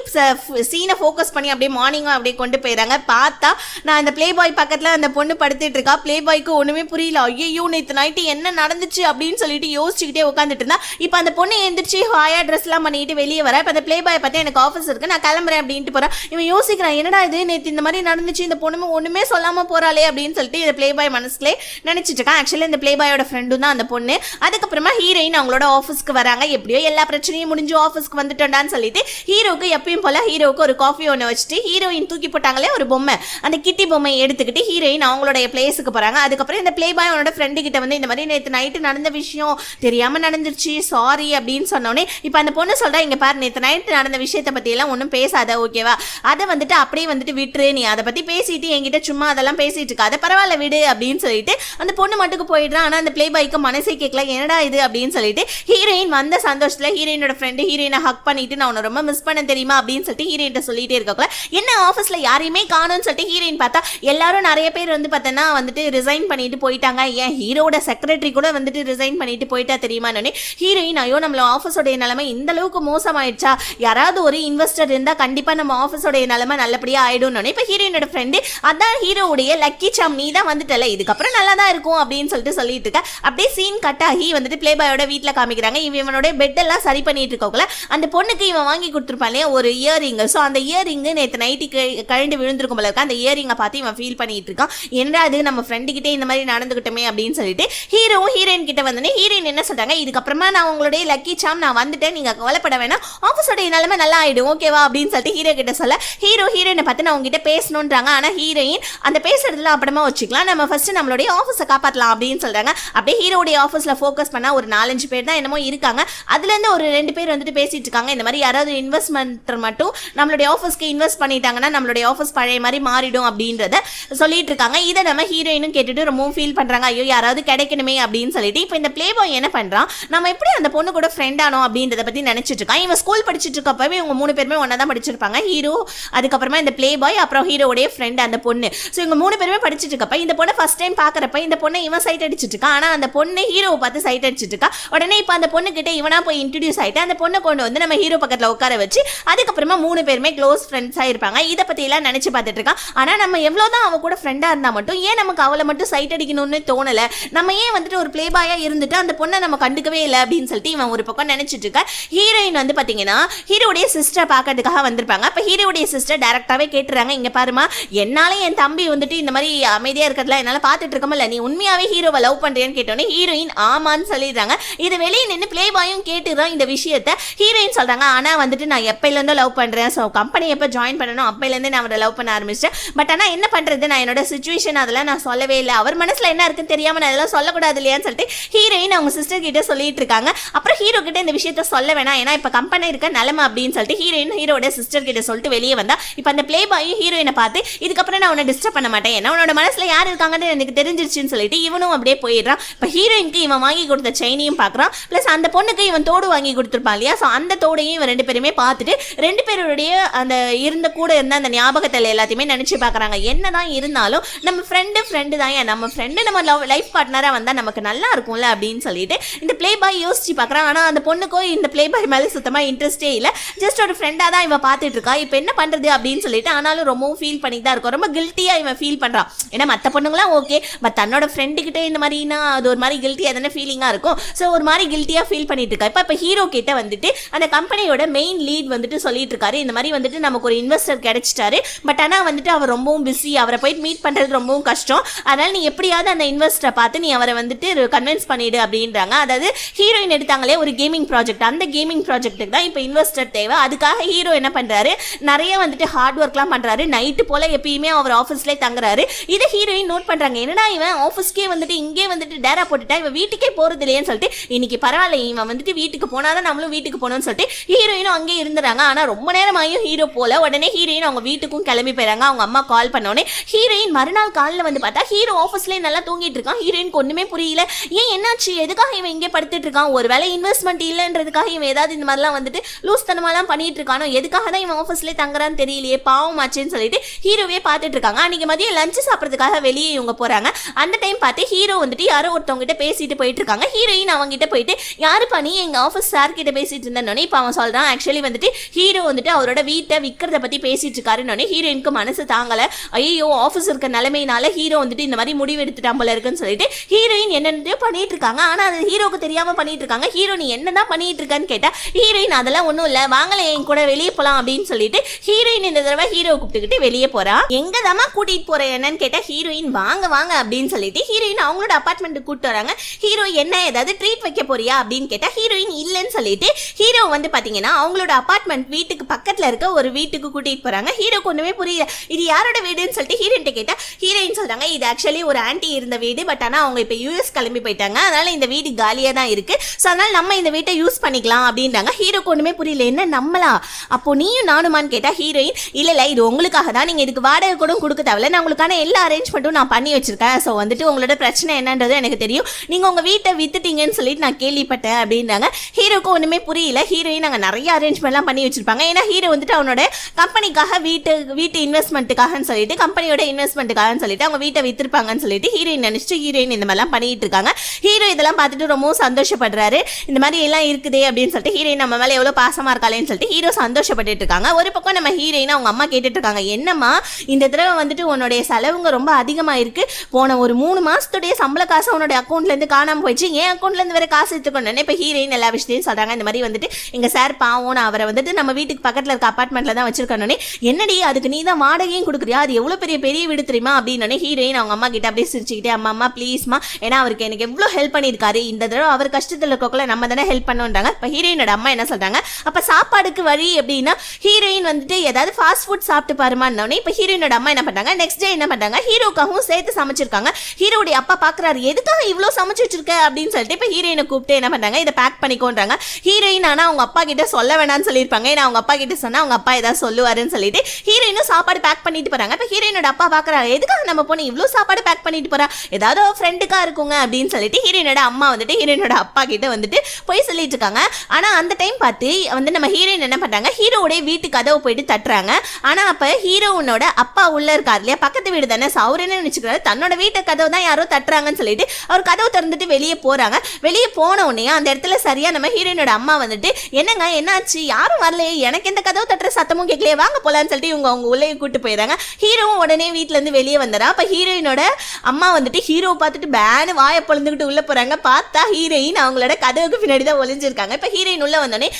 சீனை ஃபோக்கஸ் பண்ணி அப்படியே மார்னிங்கும் அப்படியே கொண்டு போயிடறாங்க. பார்த்தா நான் அந்த பிளே பாய் பக்கத்துல அந்த பொண்ணு படுத்துட்டு இருக்கா. பிளே பாய்க்கு ஒண்ணுமே புரியல. ஐயோ நேற்று நைட்டு என்ன நடந்துச்சு அப்படின்னு சொல்லிட்டு யோசிச்சுக்கிட்டே உட்காந்துட்டு இருந்தா. இப்போ அந்த பொண்ணு எழுந்திரிச்சு ஹாயா ட்ரெஸ் எல்லாம் பண்ணிட்டு வெளியே வர. இப்போ அந்த பிளே பாய் பார்த்து எனக்கு ஆஃபீஸ் இருக்கு நான் கிளம்புறேன் அப்படின்ட்டு போறான். இவன் யோசிக்கிறான், என்னடா இது நேற்று இந்த மாதிரி நடந்துச்சு, இந்த பொண்ணு ஒண்ணுமே சொல்லாம போறாளே அப்படின்னு சொல்லிட்டு இந்த பிளே பாய் மனசுலே நினைச்சிட்டு இருக்கான். ஆக்சுவலி இந்த பிளே பாயோட ஃப்ரெண்டும் தான் அந்த பொண்ணு. அதுக்கப்புறமா ஹீரோயின் அவங்களோட ஆஃபீஸ்க்கு வராங்க. எப்படியோ எல்லா பிரச்சனையும் முடிஞ்சு ஆஃபீஸ்க்கு வந்துட்டோம்டான்னு சொல்லிட்டு ஹீரோக்கு எப்பயும் போல ஹீரோக்கு ஒரு காஃபி ஒன்று வச்சுட்டு ஹீரோயின் தூக்கி போட்டாங்களே ஒரு பொம்மை, அந்த கிட்டி பொம்மையை எடுத்துக்கிட்டு ஹீரோயின் அவங்களோட பிளேஸுக்கு போறாங்க. அதுக்கப்புறம் இந்த பிளே பாய் அவனோட ஃப்ரெண்டு கிட்ட வந்து இந்த மாதிரி நேற்று நைட்டு நடந்த விஷயம் தெரியாம நடந்துருச்சு சாரி அப்படின்னு சொன்னோடனே இப்போ அந்த பொண்ணு சொல்றா, இங்க பாரு நேற்று நைட்டு நடந்த விஷயத்தை பத்தி எல்லாம் ஒன்றும் பேசாத ஓகேவா, அதை வந்துட்டு அப்படியே வந்துட்டு விட்டுரு, நீ அதை பத்தி பேசிட்டு என்கிட்ட சும்மா அதெல்லாம் பேசிட்டு இருக்காத பரவாயில்ல விடு அப்படின்னு சொல்லிட்டு அந்த பொண்ணு மட்டுக்கு போயிடுறான். ஆனா அந்த பிளே பாய்க்கு மனசே கேட்கல, என்னடா இது அப்படின்னு சொல்லிட்டு ஹீரோயின் வந்த சந்தோஷத்துல ஹீரோயினோட ஹீரோயினோட ஃப்ரெண்டு ஹீரோயினை ஹக் பண்ணிட்டு நான் உன்னை ரொம்ப மிஸ் பண்ண தெரியுமா அப்படின்னு சொல்லிட்டு ஹீரோயின்ட்ட சொல்லிட்டே இருக்கக்குள்ள என்ன ஆஃபீஸ்ல யாரையுமே காணும்னு சொல்லிட்டு ஹீரோயின் பார்த்தா எல்லாரும் நிறைய பேர் வந்து பார்த்தோன்னா வந்துட்டு ரிசைன் பண்ணிட்டு போயிட்டாங்க. ஏன் ஹீரோட செக்ரட்டரி கூட வந்துட்டு ரிசைன் பண்ணிட்டு போயிட்டா தெரியுமான்னு ஹீரோயின் ஐயோ நம்மள ஆஃபீஸோடைய நிலைமை இந்த அளவுக்கு மோசமாயிடுச்சா, யாராவது ஒரு இன்வெஸ்டர் இருந்தா கண்டிப்பா நம்ம ஆஃபீஸோடைய நிலைமை நல்லபடியா ஆயிடும்னு இப்ப ஹீரோயினோட ஃப்ரெண்டு அதான் ஹீரோவுடைய லக்கி சாம் நீ தான் வந்துட்டல இதுக்கப்புறம் நல்லா தான் இருக்கும் அப்படின்னு சொல்லிட்டு இருக்க. அப்படியே சீன் கட் ஆகி வந்துட்டு பிளே பாயோட வீட்டுல காமிக்கிறாங்க. இவனோட பெட் எல்லாம் சரி பண்ணிட்டு இருக்கோம்ல அந்த பொண்ணுக்கு இவன் வாங்கி கொடுத்துருப்பான் இல்லையா ஒரு இயரிங். ஸோ அந்த இயரிங் நேற்று நைட்டுக்கு கழண்டு விழுந்திருக்கும் போல இருக்கு. அந்த இயரிங்கை பார்த்து இவன் ஃபீல் பண்ணிட்டு இருக்கான். என்னடா அது நம்ம ஃப்ரெண்டு கிட்டே இந்த மாதிரி நடந்துகிட்டோமே அப்படின்னு சொல்லிட்டு ஹீரோவும் ஹீரோயின் கிட்ட வந்தோடனே ஹீரோயின் என்ன சொல்றாங்க இதுக்கப்புறமா நான் உங்களுடைய லக்கி சாம் நான் வந்துட்டேன் நீங்க கவலைப்பட வேணாம் ஆஃபீஸோடைய நிலைமை நல்லா ஆயிடும் ஓகேவா அப்படின்னு சொல்லிட்டு ஹீரோ கிட்ட சொல்ல ஹீரோயினை பார்த்து நான் உங்ககிட்ட பேசணுன்றாங்க. ஆனா ஹீரோயின் அந்த பேசுறதுல அப்புறமா வச்சுக்கலாம் நம்ம ஃபர்ஸ்ட் நம்மளுடைய ஆஃபீஸை காப்பாற்றலாம் அப்படின்னு சொல்றாங்க. அப்படியே ஹீரோடைய ஆஃபீஸ்ல ஃபோக்கஸ் பண்ணா ஒரு 4-5 பேர் தான் என்னமோ இருக்காங்க. அதுல இருந்து ஒரு 2 பேர் வந்துட்டு பேசிட்டு இருக்காங்க. இந்த மாதிரி யாராவது இன்வெஸ்ட்மெண்ட் மட்டும் நம்மளுடைய ஆஃபீஸ்க்கு இன்வெஸ்ட் பண்ணிட்டாங்கன்னா நம்மளுடைய ஆஃபீஸ் பழைய மாதிரி மாறிடும் அப்படின்றத சொல்லிட்டு இருக்காங்க. இதை நம்ம ஹீரோயினும் கேட்டுட்டு ரொம்பவும் ஃபீல் பண்றாங்க. ஐயோ யாராவது கிடைக்கணுமே அப்படின்னு சொல்லிட்டு இப்போ இந்த பிளே பாய் என்ன பண்றான் நம்ம எப்படி அந்த பொண்ணு கூட ஃப்ரெண்ட் ஆனோம் அப்படின்றத பத்தி நினைச்சிட்டு இருக்கான். இவன் ஸ்கூல் படிச்சுட்டு இருக்கப்பவே இவங்க 3 பேருமே ஒன்னா தான் படிச்சிருப்பாங்க. ஹீரோ அதுக்கப்புறமா இந்த பிளே பாய் அப்புறம் ஹீரோடைய ஃப்ரெண்ட் அந்த பொண்ணு. ஸோ இவங்க 3 பேருமே படிச்சுட்டு இருக்கப்ப இந்த பொண்ணை ஃபர்ஸ்ட் டைம் பாக்குறப்ப இந்த பொண்ணை இவன் சைட் அடிச்சிட்டு இருக்கான். ஆனா அந்த பொண்ணு ஹீரோவை பார்த்து சைட் அடிச்சிட்டு இருக்கா. உடனே இப்போ அந்த பொண்ணு கிட்ட இவனா போய் இன்ட்ரடியூஸ் ஆயிட்டு அந்த பொண்ணை கொண்டு வந்து நம்ம ஹீரோ பக்கத்துல உட்கார வச்சு அதுக்கப்புறமா 3 பேருமே க்ளோஸ் ஃப்ரெண்ட்ஸா இருப்பாங்க. இதை பத்தி எல்லாம் நினைச்சு பார்த்துட்டு இருக்கான். ஆனா நம்ம எவ்வளவுதான் அவ கூட ஃப்ரெண்டா இருந்தா மட்டும் ஏன் நமக்கு அவளை மட்டும் சைட் அடிக்கணும்னு தோணல, நம்ம ஏன் வந்துட்டு ஒரு பிளே பாயா இருந்துட்டு அந்த பொண்ணை நம்ம கண்டுக்கவே இல்லை அப்படின்னு சொல்லிட்டு இவன் ஒரு பக்கம் நினைச்சிட்டு இருக்க. ஹீரோயின் வந்து பாத்தீங்கன்னா ஹீரோடைய சிஸ்டர் பாக்கிறதுக்காக வந்திருப்பாங்க. அப்ப ஹீரோடைய சிஸ்டர் டைரக்டாவே கேட்டுறாங்க இங்க பாருமா என்னால என் தம்பி வந்துட்டு இந்த மாதிரி அமைதியா இருக்கிறதுல என்னால பாத்துட்டு இருக்கமில்ல நீ உண்மையாவே ஹீரோவை லவ் பண்றியான்னு கேட்டோன்னே ஹீரோயின் ஆமான்னு சொல்லிடுறாங்க. இது வெளியே நின்று பிளே பாயும் கேட்டுறான் இந்த விஷயத்த. ஹீரோயின் சொல்றாங்க ஆனா வந்துட்டு நான் எப்பையில இருந்தோ லவ் பண்றேன். ஸோ கம்பெனி எப்போ ஜாயின் பண்ணணும் அப்பையில இருந்தே நான் அவரை லவ் பண்ண ஆரம்பிச்சிட்டேன். பட் ஆனா என்ன பண்றது நான் என்னோட சிச்சுவேஷன் அதெல்லாம் நான் சொல்லவே இல்லை. அவர் மனசுல என்ன இருக்குன்னு தெரியாம நான் அதெல்லாம் சொல்லக்கூடாது இல்லையான்னு சொல்லிட்டு ஹீரோயின் அவங்க சிஸ்டர் கிட்ட சொல்லிட்டு இருக்காங்க. அப்புறம் ஹீரோ கிட்ட இந்த விஷயத்த சொல்ல வேணாம் ஏன்னா இப்ப கம்பெனி இருக்க நிலைமை அப்படின்னு சொல்லிட்டு ஹீரோயின் ஹீரோட சிஸ்டர் கிட்ட சொல்லிட்டு வெளியே வந்தா. இப்ப அந்த பிளே பாயும் ஹீரோயினை பார்த்து இதுக்கப்புறம் நான் உன்னை டிஸ்டர்ப் பண்ண மாட்டேன் ஏன்னா உன்னோட மனசுல யார் இருக்காங்கன்னு எனக்கு தெரிஞ்சிருச்சுன்னு சொல்லிட்டு இவனும் அப்படியே போயிடுறான். இப்ப ஹீரோயினுக்கு இவன் வாங்கி கொடுத்த செயினையும் பாக்குறான். பிளஸ் அந்த பொண்ணுக்கு இவன் தோடு வாங்கி கொடுத்துருப்பான் இல்லையா. ஸோ அந்த தோடையும் இவன் 2 பேருமே பார்த்துட்டு 2 பேருடைய அந்த இருந்த கூட இருந்த அந்த ஞாபகத்தில் எல்லாத்தையுமே நினைச்சு பாக்குறாங்க. என்னதான் இருந்தாலும் நம்ம ஃப்ரெண்டு தான் நம்ம ஃப்ரெண்டு நம்ம லைஃப் பார்ட்னரா வந்தா நமக்கு நல்லா இருக்கும்ல அப்படின்னு சொல்லிட்டு இந்த பிளே பாய் யோசிச்சு பாக்குறான். ஆனா அந்த பொண்ணுக்கோ இந்த பிளே பாய் மேல சுத்தமா இன்ட்ரெஸ்டே இல்ல. ஜஸ்ட் ஒரு ஃப்ரெண்டா தான் இவன் பார்த்துட்டு இருக்கா. இப்போ என்ன பண்றது அப்படின்னு சொல்லிட்டு ஆனாலும் ரொம்பவும் ஃபீல் பண்ணி தான் இருக்கும். ரொம்ப கில்ட்டியா இவன் ஃபீல் பண்றான். ஏன்னா மற்ற பொண்ணுங்களாம் ஓகே பட் தன்னோட ஃப்ரெண்டு கிட்ட இந்த மாதிரினா அது ஒரு மாதிரி கில்ட்டியா தானே ஃபீலிங்கா இருக்கும். ஸோ ஒரு மாதிரி கில்ட்டியா ஃபீல் பண்ணிட்டு இருக்கா. இப்போ ஹீரோ கிட்ட வந்துட்டு அந்த கம்பெனியோட மெயின் லீட் வந்துட்டு சொல்லிட்டு இருக்காரு இந்த மாதிரி வந்துட்டு நமக்கு ஒரு இன்வெஸ்டர் கிடைச்சிட்டாரு. பட் ஆனா வந்துட்டு அவர் ரொம்பவும் பிஸி அவரை போயிட்டு மீட் பண்றது ரொம்பவும் கஷ்டம். அதனால நீ எப்படியாவது அந்த இன்வெஸ்டரை பார்த்து நீ அவரை வந்துட்டு கன்வின்ஸ் பண்ணிடு அப்படின்றாங்க. அதாவது ஹீரோயின் எடுத்தாங்களே ஒரு கேமிங் ப்ராஜெக்ட் அந்த கேமிங் ப்ராஜெக்ட்டுக்கு தான் இப்போ இன்வெஸ்டர் தேவை. அதுக்காக ஹீரோ என்ன பண்றாரு நிறைய வந்துட்டு ஹார்ட் ஒர்க்லாம் பண்றாரு. நைட்டு போல எப்பயுமே அவர் ஆஃபீஸ்லேயே தங்குறாரு. இதை ஹீரோயின் நோட் பண்றாங்க. என்னடா இவன் ஆஃபீஸ்க்கே வந்துட்டு இங்கே வந்துட்டு டேரா போட்டுட்டா இவன் வீட்டுக்கே போறது இல்லையேன்னு சொல்லிட்டு இன்னைக்கு பரவாயில்ல இவன் வந்துட்டு வீட்டுக்கு போனாதான் நம்மளும் வீட்டுக்கு போகணும்னு சொல்லிட்டு ஹீரோயினும் அங்கே இருந்துறாங்க. ஆனா ரொம்ப நேரமாயும் ஹீரோ போல. உடனே ஹீரோயின் அவங்க வீட்டுக்கும் கிளம்பி போயிறாங்க. அவங்க அம்மா கால் பண்ணோடனே ஹீரோயின் மறுநாள் காலில் வந்து பார்த்தா ஹீரோ ஆஃபீஸ்லேயே நல்லா தூங்கிட்டு இருக்கான். ஹீரோயினுக்கு ஒண்ணுமே புரியல. ஏன் என்னாச்சு எதுக்காக இவன் இங்கே படுத்துட்டு இருக்கான். ஒரு வேலை இன்வெஸ்ட்மெண்ட் இல்லைன்றதுக்காக இவன் ஏதாவது இந்த மாதிரிலாம் வந்துட்டு லூஸ் தனமாலாம் பண்ணிட்டு இருக்கானோ எதுக்காக தான் இவன் ஆஃபீஸ்லேயே தங்குறான்னு தெரியலையே பாவம் ஆச்சுன்னு சொல்லிட்டு ஹீரோவே பார்த்துட்டு இருக்காங்க. அன்னைக்கு மதியம் லஞ்சு சாப்பிட்றதுக்காக வெளியே இவங்க போறாங்க. அந்த டைம் பார்த்து ஹீரோ வந்துட்டு யாரோ ஒருத்தவங்க கிட்ட பேசிட்டு போயிட்டு இருக்காங்க. ஹீரோயின் அவங்க கிட்ட போயிட்டு யாரு பண்ணி எங்க ஆஃபீஸ் சார் கிட்ட பேசிட்டு இருந்தோன்னே இப்போ அவன் சொல்றான் ஆக்சுவலி வந்துட்டு ஹீரோ வந்துட்டு அவரோட வீட்டை விற்கிறத பத்தி பேசிட்டு இருக்காருன்னு ஹீரோயினுக்கு மனசு தாங்கல. ஐயோ ஆஃபீஸ் இருக்க நிலைமையினால ஹீரோ வந்துட்டு இந்த மாதிரி முடிவு எடுத்துட்டான் போல இருக்குன்னு சொல்லிட்டு ஹீரோயின் என்னென்னத்தையோ பண்ணிட்டு இருக்காங்க. ஆனா அது ஹீரோக்கு தெரியாம பண்ணிட்டு இருக்காங்க. ஹீரோ நீ என்னதான் பண்ணிட்டு இருக்கான்னு கேட்டா ஹீரோயின் அதெல்லாம் ஒன்றும் இல்லை வாங்கல என் கூட வெளியே போலாம் அப்படின்னு சொல்லிட்டு ஹீரோயின் இந்த தடவை ஹீரோ கூப்பிட்டுக்கிட்டு வெளியே போறா. எங்க தாமா கூட்டிட்டு போற என்னன்னு கேட்டா ஹீரோயின் வாங்க வாங்க அப்படின்னு சொல்லிட்டு ஹீரோயின் அவங்களோட அபார்ட்மெண்ட்டுக்கு கூப்பிட்டு வராங்க. ஹீரோ என்ன ஏதாவது ட்ரீட் வைக்க போறியா அப்படின்னு கேட்டா ஹீரோயின் இல்லைன்னு சொல்லிட்டு ஹீரோ வந்து பாத்தீங்கன்னா அவங்களோட அபார்ட்மெண்ட் வீட்டுக்கு பக்கத்துல இருக்க ஒரு வீட்டுக்கு கூட்டிட்டு போறாங்க. ஹீரோக்கு ஒண்ணுமே புரியல இது யாரோட வீடுன்னு சொல்லிட்டு ஹீரோயின் கேட்டா ஹீரோயின் சொல்றாங்க இது ஆக்சுவலி ஒரு ஆன்டி இருந்த வீடு. பட் ஆனா அவங்க இப்ப யூஎஸ் கிளம்பி போயிட்டாங்க. அதனால இந்த வீடு காலியா தான் இருக்கு. ஸோ அதனால நம்ம இந்த வீட்டை யூஸ் பண்ணிக்கலாம் அப்படின்றாங்க. ஹீரோக்கு ஒண்ணுமே புரியல என்ன நம்மளா அப்போ நீயும் நானுமான்னு கேட்டா ஹீரோயின் இல்ல இது உங்களுக்காக தான் நீங்க இதுக்கு வாடகை கூட கொடுக்க தேவையில்ல நான் உங்களுக்கான எல்லா அரேஞ்ச்மெண்ட்டும் நான் பண்ணி வச்சிருக்கேன். ஸோ வந்துட்டு உங்களோட பிரச்சனை என்னன்றது எனக்கு தெரியும். நீங்க உங்க வீட்டை வித்துட்டீங்கன்னு சொல்லிட்டு நான் கேள்விப்பட்டேன் அப்படின்றாங்க. ஹீரோக்கு ஒண்ணுமே புரியல. ஹீரோயின் அங்க நிறைய அரேஞ்ச்மெண்ட்லாம் பண்ணி வச்சிருப்பாங்க. ஏன்னா ஹீரோ வந்துட்டு அவனோட கம்பெனிக்காக வீட்டு இன்வெஸ்ட்மெண்ட்டுக்காகன்னு சொல்லிட்டு கம்பெனியோட இன்வெஸ்ட்மெண்ட்டுக்காகன்னு சொல்லிட்டு அவங்க வீட்டை வித்திருப்பாங்கன்னு சொல்லிட்டு ஹீரோயின் நினைச்சிட்டு ஹீரோயின் இந்த மாதிரிலாம் பண்ணிட்டு இருக்காங்க. ஹீரோ இதெல்லாம் பார்த்துட்டு ரொம்பவும் சந்தோஷப்படுறாரு. இந்த மாதிரி எல்லாம் இருக்குதே அப்படின்னு சொல்லிட்டு ஹீரோயின் நம்ம மேல எவ்வளவு பாசமா இருக்காளேன்னு சொல்லிட்டு ஹீரோ சந்தோஷப்பட்டு இருக்காங்க. ஒரு பக்கம் நம்ம ஹீரோயின் அவங்க அம்மா கேட்டுட்டு இருக்காங்க, என்னம்மா இந்த தடவை வந்துட்டு உன்னுடைய செலவுங்க ரொம்ப அதிகமா இருக்கு, போன ஒரு 3 மாசத்துடைய சம்பள காசு உன்னோட அக்கௌண்ட்ல இருந்து காணாம போயிடுச்சு, ஏன் அக்கௌண்ட்ல இருந்து வேற காசு எடுத்துக்கணும். இப்ப ஹீரோயின் எல்லா விஷயத்தையும் சொல்றாங்க. இந்த மாதிரி வந்துட்டு எங்க சார் பாவம், நான் அவரை வந்துட்டு நம்ம வீட்டுக்கு பக்கத்துல இருக்க அபார்ட்மெண்ட்ல தான் வச்சிருக்கணும். என்னடி அதுக்கு நீ தான் வாடகையும் கொடுக்குறியா, அது எவ்வளவு பெரிய வீடு தெரியுமா அப்படின்னு ஹீரோயின் அவங்க அம்மா கிட்ட அப்படியே சிரிச்சுக்கிட்டே, அம்மா ப்ளீஸ்மா, ஏன்னா அவருக்கு எனக்கு எவ்வளவு ஹெல்ப் பண்ணிருக்காரு, இந்த தடவை அவர் கஷ்டத்துல இருக்கக்குள்ள நம்ம தானே ஹெல்ப் பண்ணுன்றாங்க. இப்ப ஹீரோயினோட அம்மா என்ன சொல்றாங்க, அப்ப சாப்பாடுக்கு வழி அப்படின்னா ஹீரோயின் வந்துட்டு ஏதாவது ஃபாஸ்ட் ஃபுட் சாப்பிட்டு பாருமான்னு. இப்ப ஹீரோயினோட அம்மா என்ன பண்றாங்க, நெக்ஸ்ட் டே என்ன பண்றாங்க, ஹீரோக்காகவும் சேர்த்து சமைச்சிருக்காங்க. ஹீரோடைய அப்பா பாக்குறாரு, எதுக்காக இவ்வளவு சமைச்சு வச்சிருக்க அப்படின்னு சொல்லிட்டு இப்ப ஹீரோயினை கூப்பிட்டு என்ன பண்றாங்க, இதை பேக் பண்ணிக்கோன்றாங்க. ஹீரோயின் ஆனா அவங்க அப்பா கிட்ட சொல்ல வேணாம்னு சொல்லியிருப்பாங்க. ஏன்னா அவங்க அப்பா கிட்ட சொன்னா அவங்க அப்பா ஏதாவது சொல்லுவாருன்னு சொல்லிட்டு ஹீரோயினும் சாப்பாடு பேக் பண்ணிட்டு போறாங்க. இப்ப ஹீரோயினோட அப்பா பாக்குறாரு, எதுக்காக நம்ம பொண்ணு இவ்வளவு சாப்பாடு பேக் பண்ணிட்டு போறா, ஏதாவது ஃப்ரெண்டுக்கா இருக்குங்க அப்படின்னு சொல்லிட்டு ஹீரோயினோட அம்மா வந்துட்டு ஹீரோயினோட அப்பா கிட்ட வந்துட்டு போய் சொல்லிட்டு இருக்காங்க. ஆனா அந்த டைம் பார்த்து வந்து நம்ம ஹீரோயின் என்ன பண்றாங்க, ஹீரோடைய வீட்டு கதவை போயிட்டு தட்டுறாங்க. ஆனா அப்ப ஹீரோனோட அப்பா உள்ள இருக்காரு இல்லையா, பக்கத்து வீடு தானே, அவர் என்ன நினைச்சுக்கிறாரு, தன்னோட வீட்டு கதவு தான் யாரோ தட்டுறாங்கன்னு சொல்லிட்டு அவர் கதவு திறந்துட்டு வெளியே போறாங்க. வெளியே போன உடனே அந்த இடத்துல சரியா நம்ம ஹீரோயினோட அம்மா வந்துட்டு, என்னங்க என்னாச்சு, யாரும் வரலையே, எனக்கு எந்த கதவு தட்டுற சத்தமும் கேட்கலையே, வாங்க போலான்னு சொல்லிட்டு இவங்க அவங்க உள்ளே கூட்டு போயிடுறாங்க. ஹீரோவும் உடனே வீட்டுல இருந்து வெளியே வந்துடா. அப்ப ஹீரோயினோட அம்மா வந்துட்டு ஹீரோவை பார்த்துட்டு பேனு வாயை பொழுந்துக்கிட்டு உள்ள போறாங்க. பார்த்தா ஹீரோயின் அவங்களோட கதவுக்கு பின்னாடி தான் ஒளிஞ்சிருக்காங்க. இப்ப ஹீரோயின் உள்ள வந்தோடனே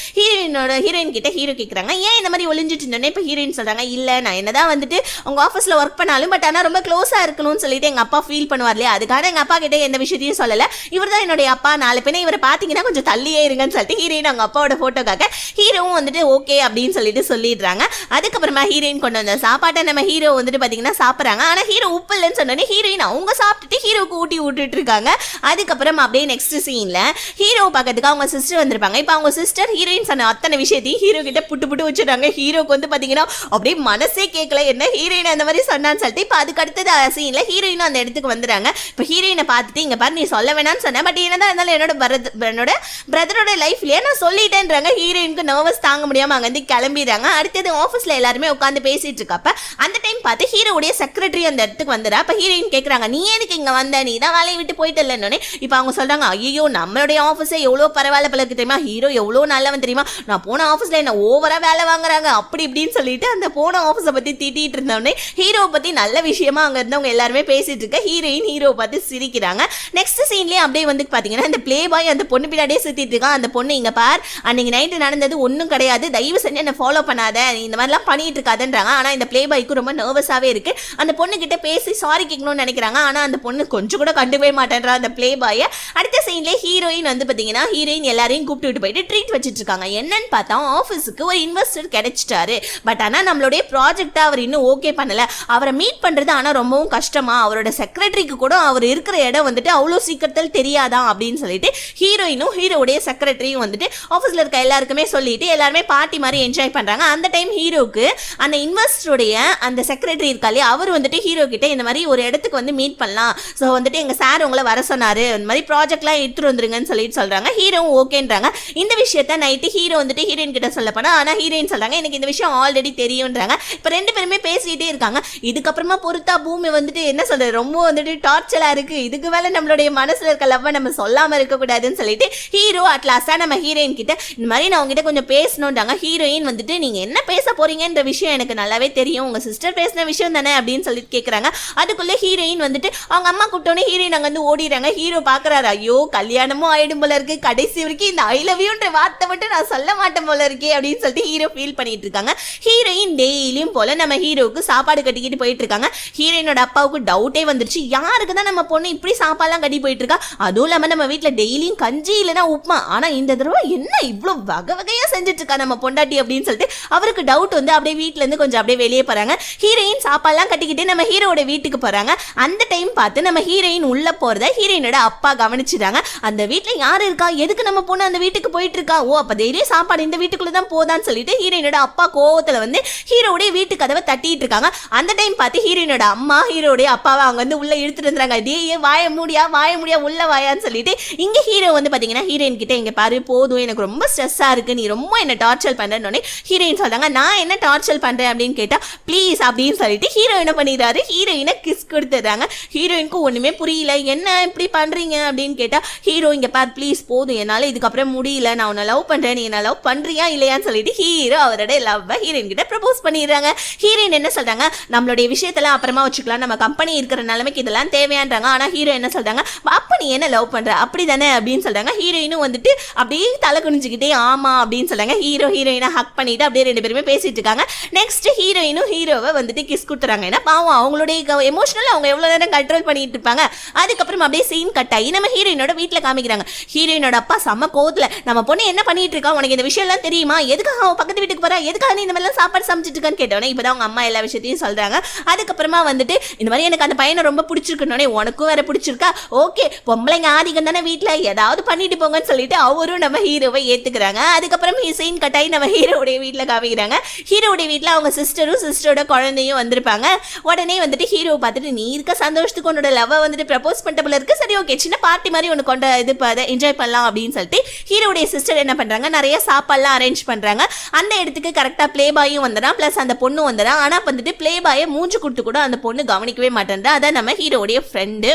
ஹீரோயின் கிட்ட ஹீரோ கேட்கறாங்க, ஏன் இந்த மாதிரி ஒளிஞ்சிட்டு இருந்தோன்னே இப்ப ஹீரோயின் சொல்றாங்க, இல்ல நான் என்னதான் வந்துட்டு உங்க ஆஃபீஸ்ல ஒர்க் பண்ணாலும் பட் ஆனா ரொம்ப க்ளோஸா இருக்கணும்னு சொல்லிட்டு எங்க அப்பா ஃபீல் பண்ணுவார் இல்லையா, அதுக்காக எங்க அப்பா கிட்ட எந்த விஷயத்தையும் சொல்லல, இவர் தான் என்னுடைய அப்பா, 4 பேனை இவரை பாத்தீங்கன்னா கொஞ்சம் தள்ளியே இருங்கன்னு சொல்லிட்டு ஹீரோயின் அவங்க அப்பாவோட போட்டோக்காக ஹீரோவும் வந்துட்டு ஓகே அப்படின்னு சொல்லிட்டு சொல்லிடுறாங்க. அதுக்கப்புறமா ஹீரோயின் கொண்டு வந்த சாப்பாட்டை நம்ம ஹீரோ வந்துட்டு பாத்தீங்கன்னா சாப்பிட்றாங்க. ஆனா ஹீரோ உப்பு இல்லைன்னு சொன்னோன்னே ஹீரோயின் அவங்க சாப்பிட்டுட்டு ஹீரோக்கு ஊட்டி விட்டுட்டு இருக்காங்க. அதுக்கப்புறம் அப்படியே நெக்ஸ்ட் சீன்ல ஹீரோ பக்கத்துக்கு அவங்க சிஸ்டர் வந்திருப்பாங்க. இப்போ அவங்க சிஸ்டர் ஹீரோயின் சொன்ன அத்தனை விஷயத்தையும் ஹீரோ கிட்ட புட்டு வச்சுட்டாங்க. ஹீரோக்கு வந்து பாத்தீங்கன்னா அப்படியே மனசே கேட்கல, என்ன ஹீரோயின் அந்த மாதிரி சொன்னான்னு சொல்லிட்டு. இப்போ அதுக்கு அடுத்தது சீன்ல ஹீரோயினும் அந்த இடத்துக்கு வந்துடுறாங்க. இப்போ ஹீரோயினை பார்த்துட்டு, இங்க பாரு நீ சொல்ல வேணாம்னு சொன்னேன், பட் என்னதான் இருந்தாலும் என்னோட பிரதரோட லைஃப்லயே நான் சொல்லிட்டேன்றாங்க. ஹீரோயினுக்கு நர்வஸ் தாங்க முடியாம அங்க இருந்து கிளம்பிடுறாங்க. அடுத்தது ஆஃபீஸ்ல எல்லாருமே உட்காந்து பேசிட்டு இருக்கப்ப அந்த டைம் பார்த்து ஹீரோடைய செக்ரட்டரி அந்த இடத்துக்கு வந்துடுறா. அப்ப ஹீரோயின் கேட்கறாங்க, நீ எதுக்கு இங்க வந்த, நீ தான் வேலையை விட்டு போயிட்டு இல்லைன்னு. இப்போ அவங்க சொல்றாங்க, ஐயோ நம்மளுடைய ஆஃபீஸே எவ்வளோ பரவாயில்ல பழக்கு தெரியுமா, ஹீரோ எவ்வளோ நல்லவன் தெரியுமா, நான் போன ஆஃபீஸ்ல என்ன ஓவரா வேலை வாங்குறாங்க அப்படி இப்படின்னு சொல்லிட்டு அந்த போன ஆஃபீஸை பத்தி திட்டிட்டு இருந்தோடனே ஹீரோவை பத்தி நல்ல விஷயமா அங்க இருந்தவங்க எல்லாருமே பேசிட்டு இருக்க ஹீரோயின் ஹீரோவை பார்த்து சிரிக்கிறாங்க. நெக்ஸ்ட் சீன்லயே அப்படியே வந்து பாத்தீங்கன்னா இந்த பிளே பாய் அந்த பொண்ணு பின்னாடியே சுத்திட்டு இருக்கான். அந்த பொண்ணு, இங்க பார் அன்னைக்கு நைட்டு நடந்தது ஒன்றும் கிடையாது, தயவு செஞ்சு என்ன ஃபாலோ பண்ணாத, இந்த மாதிரிலாம் பண்ணிட்டு இருக்காதுன்றாங்க. ஆனா இந்த பிளே பாய்க்கு ரொம்ப நர்வஸாவே இருக்கு. அந்த பொண்ணு கிட்ட பேசி சாரி கேட்கணும்னு நினைக்கிறாங்க. ஆனா அந்த பொண்ணு கொஞ்சம் கூட கண்டுவே மாட்டேன்றா அந்த பிளே பாயை. அடுத்த சீன்லேயே ஹீரோயின் வந்து பாத்தீங்கன்னா ஹீரோயின் எல்லாரையும் கூப்பிட்டு போயிட்டு ட்ரீட் வச்சிட்டு இருக்காங்க. என்னன்னு பார்த்தா ஆஃபீஸுக்கு ஒரு இன்வெஸ்டர் கிடைச்சிட்டாரு. பட் ஆனா நம்மளுடைய ப்ராஜெக்டை அவர் இன்னும் ஓகே பண்ணல. அவரை மீட் பண்றது ஆனா ரொம்பவும் கஷ்டமா, அவரோட செக்ரட்டரிக்கு கூட அவர் இருக்கிற இடம் வந்துட்டு அவ்வளோ சீக்கிரத்தில் தெரியாதான் அப்படின்னு சொல்லிட்டு ஹீரோயினும் ஹீரோடைய செக்ரட்டரியும் வந்துட்டு ஆஃபீஸ்ல இருக்க எல்லாருக்குமே சொல்லிட்டு எல்லாருமே பார்ட்டி மாதிரி என்ஜாய் பண்றாங்க. அந்த டைம் ஹீரோக்கு அந்த இன்வெஸ்டருடைய அந்த செக்ரட்டரி இருக்காலே அவர் வந்துட்டு ஹீரோ கிட்ட இந்த மாதிரி ஒரு இடத்துக்கு வந்து மீட் பண்ணலாம், ஸோ வந்துட்டு எங்க சார் உங்களை வர சொன்னாரு, இந்த மாதிரி ப்ராஜெக்ட்லாம் எடுத்துட்டு வந்துருங்கன்னு சொல்லிட்டு சொல்றாங்க. ஹீரோவும் ஓகேன்றாங்க. இந்த விஷயத்த நைட்டு ஹீரோ வந்துட்டு ஹீரோயின் கிட்ட சொல்ல போனா, ஆனா ஹீரோயின் சொல்றாங்க எனக்கு இந்த விஷயம் ஆல்ரெடி தெரியும்ன்றாங்க. இப்போ 2 பேருமே பேசிட்டே இருக்காங்க. இதுக்கப்புறமா பொறுத்தா பூமி வந்துட்டு என்ன சொல்றது, ரொம்ப வந்துட்டு டார்ச்சலா இருக்கு, இதுக்கு மேல நம்மளுடைய மனசுல இருக்க லவ்வ நம்ம சொல்லாம இருக்க கூடாதுன்னு சொல்லிட்டு ஹீரோ அட்லாஸ்டா நம்ம ஹீரோயின் கிட்ட இந்த மாதிரி நான் உங்ககிட்ட கொஞ்சம் பேசணும்ன்றாங்க. ஹீரோயின் வந்துட்டு நீங்க என்ன பேச போறீங்கன்ற விஷயம் எனக்கு நல்லாவே தெரியும், உங்க சிஸ்டர் பேசின விஷயம் தானே அப்படின்னு சொல்லிட்டு கேட்கறாங்க. அதுக்குள்ள ஹீரோயின் வந்துட்டு அவங்க அம்மா கூப்பிட்டோன்னே ஹீரோயின் அங்க வந்து ஓடிடுறாங்க. ஹீரோ பாக்குறாரு, ஐயோ கல்யாணமும் ஆயிடும் போல இருக்கு, கடைசி வரைக்கும் இந்த ஐ லவ் யூன்ற வார்த்தை மட்டும் நான் சொல்ல மாட்டேன் போல இருக்கே அப்படின்னு சொல்லிட்டு ஹீரோ ஃபீல் பண்ணிட்டு இருக்காங்க. ஹீரோயின் டெய்லியும் போல நம்ம ஹீரோவுக்கு சாப்பாடு கட்டிக்கிட்டு போயிட்டு இருக்காங்க. ஹீரோயினோட அப்பாவுக்கு டவுட்டே வந்துருச்சு, யாருக்கு தான் நம்ம பொண்ணு இப்படி சாப்பாடுலாம் கட்டி போயிட்டு இருக்கா, அதுவும் இல்லாம நம்ம வீட்டுல டெய்லியும் கஞ்சி இல்லைன்னா உப்புமா, ஆனா இந்த தடவை என்ன இவ்வளவு வகை வகையா செஞ்சுட்டு இருக்கா நம்ம பொண்டாட்டி அப்படின்னு சொல்லிட்டு அவருக்கு டவுட் வந்து அப்படியே வீட்டுல இருந்து கொஞ்சம் அப்படியே வெளியே போறாங்க. ஹீரோயின் சாப்பாடுலாம் கட்டிக்கிட்டு நம்ம ஹீரோட வீட்டுக்கு போறாங்க. அந்த டைம் பார்த்து நம்ம ஹீரோயின் உள்ள போறத ஹீரோயினோட அப்பா கவனிச்சுட்டாங்க. அந்த வீட்டுல யாரு இருக்கா, எதுக்கு நம்ம பொண்ணு அந்த வீட்டுக்கு போயிட்டு இருக்கா, ஓ அப்ப டெய்லியும் சாப்பாடு இந்த வீட்டுக்குள்ளதான் போதான்னு சொல்லிட்டு ஹீரோயினோட அப்பா கோவத்துல வந்து ஹீரோடைய வீட்டு கதவை தட்டிட்டு இருக்காங்க. அந்த டைம் பார்த்து ஹீரோயினோட அம்மா ஹீரோடைய அப்பாவை அவங்க வந்து உள்ள இழுத்துட்டு இருந்தாங்க. வாய முடியா உள்ள வாயான்னு சொல்லிட்டு இங்க ஹீரோ வந்து பாத்தீங்கன்னா ஹீரோயின் கிட்ட இங்க பாரு பாரு போதும், எனக்கு ரொம்ப ஸ்ட்ரெஸ்ஸா இருக்கு, நீ ரொம்ப என்ன டார்ச்சர் பண்றேன்னு ஹீரோயின் சொல்றாங்க. நான் என்ன டார்ச்சர் பண்றேன் அப்படின்னு கேட்டா ப்ளீஸ் அப்படின்னு சொல்லிட்டு ஹீரோ என்ன பண்ணிடுறாரு, ஹீரோயினை கிஸ் கொடுத்துறாங்க. ஹீரோயினுக்கு ஒண்ணுமே புரியல, என்ன இப்படி பண்றீங்க அப்படின்னு கேட்டா ஹீரோ இங்க பார் ப்ளீஸ் போதும், என்னால இதுக்கப்புறம் முடியல, நான் உன்னை லவ் பண்றேன், நீ என்ன லவ் பண்றியா இல்லையான்னு சொல்லிட்டு ஹீரோ அவரோட லவ் ஹீரோயின் கிட்ட ப்ரப்போஸ் பண்ணிடுறாங்க. ஹீரோயின் என்ன சொல்றாங்க, நம்மளுடைய விஷயத்தெல்லாம் அப்புறமா வச்சுக்கலாம், நம்ம கம்பெனி இருக்கிற நிலைமைக்கு இதெல்லாம் தேவையான்றாங்க. ஆனா ஹீரோ என்ன சொல்றாங்க, அப்ப நீ என்ன லவ் பண்ற அப்படிதானே அப்படின்னு சொல்றாங்க. ஹீரோயினும் வந்துட்டு அப்படியே தலை குனிஞ்சுக்கிட்டே ஆமா அப்படின்னு சொல்றாங்க. ஹீரோ ஹீரோயினை ஹக் பண்ணிட்டு அப்படியே ரெண்டு பேருமே பேசிட்டு இருக்காங்க. நெக்ஸ்ட் ஹீரோயினும் ஹீரோவை வந்துட்டு கிஸ் கொடுத்துறாங்க. ஏன்னா பாவம் அவங்களுடைய எமோஷனல் அவங்க எவ்வளவு நேரம் கண்ட்ரோல் பண்ணிட்டு இருப்பாங்க. அதுக்கப்புறம் அப்படியே சீன் கட் ஆகி நம்ம ஹீரோயினோட வீட்டுல காமிக்கிறாங்க. ஹீரோயினோட அப்பா செம்ம கோவத்துல, நம்ம பொண்ணு என்ன பண்ணிட்டு இருக்கா, உனக்கு இந்த விஷயம் எல்லாம் தெரியுமா, எதுக்காக அவன் பக்கத்து வீட்டுக்கு போறா, எதுக்காக நீ இந்த மாதிரி சாப்பாடு சமைச்சிட்டு இருக்கான்னு கேட்டோன்னே இப்பதான் அவங்க அம்மா எல்லா விஷயத்தையும் சொல்றாங்க. அதுக்கப்புறமா வந்துட்டு இந்த மாதிரி எனக்கு அந்த பையனை ரொம்ப பிடிச்சிருக்கனோடனே உனக்கும் வேற பிடிச்சிருக்கா, ஓகே பொம்பளைங்க ஆதிக்கம் தானே வீட்டுல, ஏதாவது பண்ணிட்டு போங்கன்னு சொல்லிட்டு அவரும் நம்ம ஹீரோவை ஏத்துக்கிறாங்க. அதுக்கப்புறம் சீன் கட் ஆகி நம்ம ஹீரோடைய வீட்டுல காமிக்கிறாங்க. ஹீரோடைய வீட்டுல அவங்க சிஸ்டரோட குழந்தையும் வந்திருப்பாங்க. உடனே வந்துட்டு ஹீரோ பார்த்துட்டு நீ இருக்க சந்தோஷத்துக்கு உன்னோட லவ் வந்துட்டு ப்ரப்போஸ் பண்ணிட்ட போல இருக்கு, சரி ஓகே சின்ன பார்ட்டி மாதிரி உனக்கு கொண்ட இது என்ஜாய் பண்ணலாம் அப்படின்னு சொல்லிட்டு ஹீரோடைய சிஸ்டர் என்ன பண்றாங்க, நிறைய சாப்பாடுலாம் அரேஞ்ச் பண்றாங்க. அந்த இடத்துக்கு கரெக்டா பிளே பாயும் வந்துடும், பிளஸ் அந்த பொண்ணு வந்துடும். ஆனா வந்துட்டு பிளே பாயை மூஞ்சி கொடுத்து கூட அந்த பொண்ணு கவனிக்கவே மாட்டேன். அதான் நம்ம ஹீரோடைய ஃப்ரெண்டு.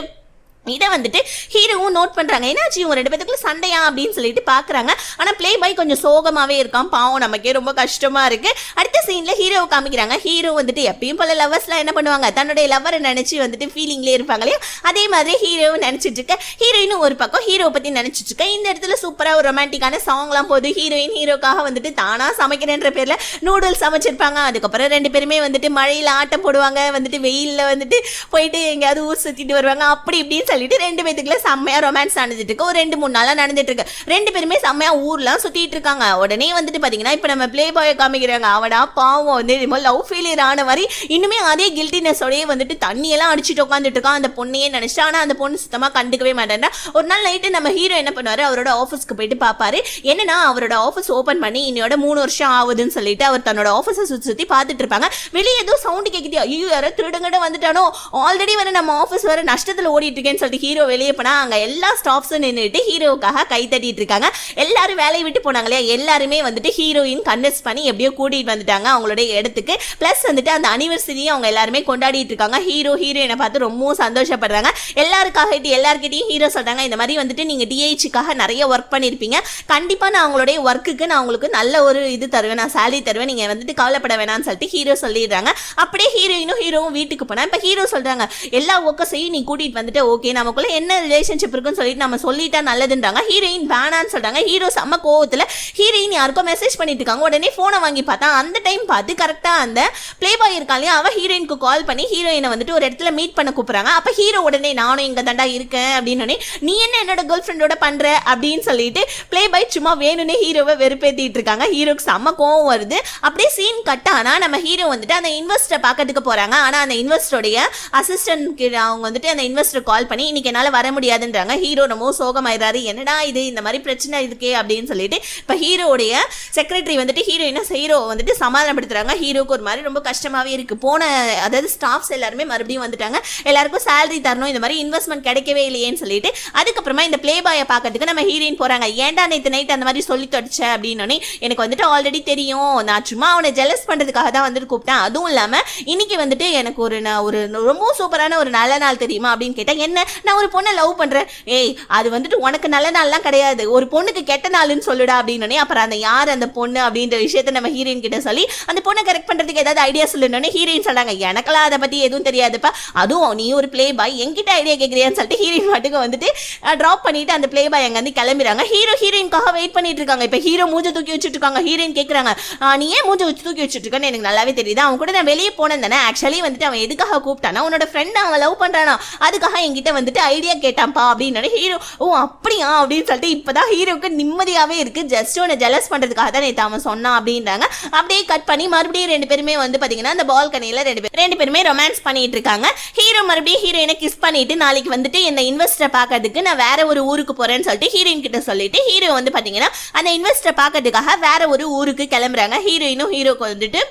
இதை வந்துட்டு ஹீரோவும் நோட் பண்றாங்க. என்னாச்சு இவங்க ரெண்டு பேத்துக்குள்ள சண்டையா அப்படின்னு சொல்லிட்டு பாக்குறாங்க. ஆனா பிளே பாய் கொஞ்சம் சோகமாவே இருக்கான், பாவம் நமக்கே ரொம்ப கஷ்டமா இருக்கு. அடுத்த சீன்ல ஹீரோவை காமிக்கிறாங்க. ஹீரோ வந்துட்டு எப்பயும் போல லவ்வர்ஸ்லாம் என்ன பண்ணுவாங்க, தன்னுடைய லவ்வரை நினைச்சு வந்துட்டு ஃபீலிங்லேயே இருப்பாங்க இல்லையா, அதே மாதிரி ஹீரோவும் நினைச்சிட்டு இருக்க. ஹீரோயினும் ஒரு பக்கம் ஹீரோவை பத்தி நினைச்சிட்டு இருக்க. இந்த இடத்துல சூப்பரா ஒரு ரொமான்டிக்கான சாங்லாம் போது. ஹீரோயின் ஹீரோக்காக வந்துட்டு தானா சமைக்கிறேன்ற பேர்ல நூடுல்ஸ் சமைச்சிருப்பாங்க. அதுக்கப்புறம் ரெண்டு பேருமே வந்துட்டு மழையில ஆட்டம் போடுவாங்க, வந்துட்டு வெயில்ல வந்துட்டு போயிட்டு எங்கேயாவது ஊர் சுத்திட்டு வருவாங்க. அப்படி இப்படின்னு சொல்லிட்டு ரெண்டு பேத்துக்குள்ள செம்மையா ரொமான்ஸ் நடந்துட்டு இருக்கு. ஒரு 2-3 நாளா நடந்துட்டு இருக்கு. ரெண்டு பேருமே செம்மையா ஊர்லாம் சுத்திட்டு இருக்காங்க. உடனே வந்துட்டு பாத்தீங்கன்னா இப்ப நம்ம பிளே பாயை காமிக்கிறாங்க. அவடா பாவம் வந்து லவ் ஃபெயிலியர் ஆன மாதிரி இன்னுமே அதே கில்ட்டினஸோடய வந்துட்டு தண்ணி எல்லாம் அடிச்சுட்டு உட்காந்துட்டு இருக்கான். அந்த பொண்ணையே நினைச்சா, ஆனா அந்த பொண்ணு சுத்தமா கண்டுக்கவே மாட்டேன். ஒரு நாள் நைட்டு நம்ம ஹீரோ என்ன பண்ணுவாரு, அவரோட ஆஃபீஸ்க்கு போயிட்டு பாப்பாரு. என்னன்னா அவரோட ஆஃபீஸ் ஓபன் பண்ணி இன்னையோட 3 வருஷம் ஆகுதுன்னு சொல்லிட்டு அவர் தன்னோட ஆஃபீஸை சுத்தி பார்த்துட்டு இருப்பாங்க. வெளியே ஏதோ சவுண்ட் கேக்குது, ஐயோ யாரோ திருடங்கிட்ட வந்துட்டானோ, ஆல்ரெடி வர நம்ம ஆஃபீஸ் வர நஷ்டத்துல ஓடிட்டு இருக்கேன்னு சொல்லிட்டு ஹீரோ வெளியே போனா அங்க எல்லா ஸ்டாஃப்ஸும் நின்றுட்டு ஹீரோவுக்காக கை தட்டிட்டு இருக்காங்க. எல்லாரும் வேலையை விட்டு போனாங்க இல்லையா, எல்லாருமே வந்துட்டு ஹீரோயின் கன்வின்ஸ் பண்ணி எப்படியோ கூட்டிட்டு வந்துட்டாங்க அவங்களுடைய இடத்துக்கு. பிளஸ் வந்துட்டு அந்த அனிவர்சரியும் அவங்க எல்லாருமே கொண்டாடிட்டு இருக்காங்க. ஹீரோ ஹீரோயினை பார்த்து ரொம்ப சந்தோஷப்படுறாங்க. எல்லார்கிட்டையும் ஹீரோ சொல்றாங்க, இந்த மாதிரி வந்துட்டு நீங்க டிஐச்சிக்காக நிறைய ஒர்க் பண்ணிருப்பீங்க, கண்டிப்பா நான் அவங்களுடைய ஒர்க்குக்கு நான் உங்களுக்கு நல்ல ஒரு இது தருவேன், நான் சேலரி தருவேன், நீங்க வந்துட்டு கவலைப்பட வேணாம்னு சொல்லிட்டு ஹீரோ சொல்லிடுறாங்க. அப்படியே ஹீரோயினும் ஹீரோவும் வீட்டுக்கு போனா இப்ப ஹீரோ சொல்றாங்க, எல்லா ஒர்க்கையும் நீ கூட்டிட்டு வந்துட்டு ஓகே நமக்குள்ள என்ன ரிலேஷன்ஷிப் இருக்குன்னு சொல்லிட்டு நம்ம சொல்லிட்டா நல்லதுன்றாங்க. ஹீரோயின் வேணான்னு சொல்றாங்க. ஹீரோ செம்ம கோவத்துல ஹீரோயின் யாருக்கும் மெசேஜ் பண்ணிட்டு இருக்காங்க. உடனே போனை வாங்கி பார்த்தா அந்த டைம் பார்த்து கரெக்டா அந்த பிளே பாய் இருக்காங்க, அவ ஹீரோயினுக்கு கால் பண்ணி ஹீரோயினை வந்துட்டு ஒரு இடத்துல மீட் பண்ண கூப்பிடுறாங்க. அப்ப ஹீரோ உடனே நானும் இங்க தாண்டா இருக்கேன் அப்படின்னு, நீ என்ன என்னோட கேர்ள் ஃப்ரெண்டோட பண்ற அப்படின்னு சொல்லிட்டு பிளே பாய் சும்மா வேணும்னே ஹீரோவை வெறுப்பேத்திட்டு இருக்காங்க. ஹீரோக்கு செம்ம கோவம் வருது. அப்படியே சீன் கட் ஆனா நம்ம ஹீரோ வந்துட்டு அந்த இன்வெஸ்டர் பார்க்கறதுக்கு போறாங்க. ஆனா அந்த இன்வெஸ்டருடைய அசிஸ்டன்ட் அவங்க வந்துட்டு அந்த இன்வெஸ்டர் கால் பண்ணி இன்னைக்கு என்னால வர முடியாதுன்றாங்க. ஹீரோ ரொம்ப சோகமாயிராரு, என்னடா இது இந்த மாதிரி பிரச்சனை இருக்கே அப்படின்னு சொல்லிட்டு இப்ப ஹீரோடைய செக்ரட்டரி வந்துட்டு ஹீரோ வந்துட்டு சமாதானப்படுத்துறாங்க. ஹீரோக்கு ஒரு மாதிரி ரொம்ப கஷ்டமாவே இருக்கு. அதாவது ஸ்டாஃப்ஸ் எல்லாருமே மறுபடியும் வந்துட்டாங்க, எல்லாருக்கும் சேலரி தரணும், இந்த மாதிரி இன்வெஸ்ட்மெண்ட் கிடைக்கவே இல்லையேன்னு சொல்லிட்டு அதுக்கப்புறமா இந்த பிளே பாயை பார்க்கறதுக்கு நம்ம ஹீரோயின் போறாங்க. ஏன்டா நேற்று நைட் அந்த மாதிரி சொல்லி தொடிச்ச அப்படின்னு, எனக்கு வந்துட்டு ஆல்ரெடி தெரியும், நான் சும்மா அவனை ஜெலஸ் பண்றதுக்காக தான் வந்துட்டு கூப்பிட்டேன், அதுவும் இல்லாம இன்னைக்கு வந்துட்டு எனக்கு ஒரு ரொம்ப சூப்பரான ஒரு நல்ல நாள் தெரியுமா அப்படின்னு கேட்டேன். என்ன, நான் ஒரு பொண்ணை லவ் பண்றேன், ஏய் அது வந்துட்டு உனக்கு நல்ல நாள்லாம் கிடையாது, ஒரு பொண்ணுக்கு கெட்ட நாள்னு சொல்லுடா அப்படின்னு. அப்புறம் அந்த யார் அந்த பொண்ணு அப்படின்ற விஷயத்த நம்ம ஹீரோயின் கிட்ட சொல்லி அந்த பொண்ணை கரெக்ட் பண்றதுக்கு ஏதாவது ஐடியா சொல்லணும்னு ஹீரோயின் சொல்றாங்க. எனக்கெல்லாம் அதை பத்தி எதுவும் தெரியாதுப்பா, அதுவும் நீ ஒரு பிளே பாய் என்கிட்ட ஐடியா கேட்கறியான்னு சொல்லிட்டு ஹீரோயின் மட்டுக்கு வந்துட்டு டிராப் பண்ணிட்டு அந்த பிளே பாய் அங்க வந்து கிளம்பிடுறாங்க. ஹீரோயின்காக வெயிட் பண்ணிட்டு இருக்காங்க. இப்ப ஹீரோ மூஞ்ச தூக்கி வச்சுட்டு இருக்காங்க. ஹீரோயின் கேட்கறாங்க, நீ ஏன் மூஞ்ச வச்சு தூக்கி வச்சுட்டு இருக்கன்னு எனக்கு நல்லாவே தெரியுது, அவன் கூட நான் வெளியே போனேன் தானே, ஆக்சுவலி வந்துட்டு அவன் எதுக்காக கூப்பிட்டானா உன்னோட ஃப்ரெண்ட் அவன் லவ் பண்றானா அதுக்காக என்கிட்ட வந்துட்டு ஐடியா கேட்டான்ப்பா அப்படின்னு. ஹீரோ ஓ அப்படியா அப்படின்னு சொல்லிட்டு இப்பதான் ஹீரோக்கு நிம்மதியாவே இருக்கு, ஜஸ்ட் உன்னை ஜெலஸ் பண்றதுக்காக தான் நேற்று அவன் சொன்னான் அப்படின்றாங்க. அப்படியே கட் பண்ணி மறுபடியும் ரெண்டு பேருமே வந்து பாத்தீங்கன்னா அந்த பால்கனியில ரெண்டு பேருமே ரொமான்ஸ் பண்ணிட்டு இருக்காங்க. ஹீரோ மறுபடியும் ஹீரோயினை கிஸ் பண்ணிட்டு நாளைக்கு வந்துட்டு இந்த இன்வெஸ்டரை பார்க்கறதுக்கு நான் வேற ஒரு ஊருக்கு போறேன்னு சொல்லிட்டு ஹீரோயின் கிட்ட சொல்லிட்டு ஹீரோ வந்து பாத்தீங்கன்னா அந்த இன்வெஸ்டரை பார்க்கறதுக்காக வேற ஒரு ஊருக்கு கிளம்புறாங்க. ஹீரோயினும் ஹீரோக்கு வந்துட்டு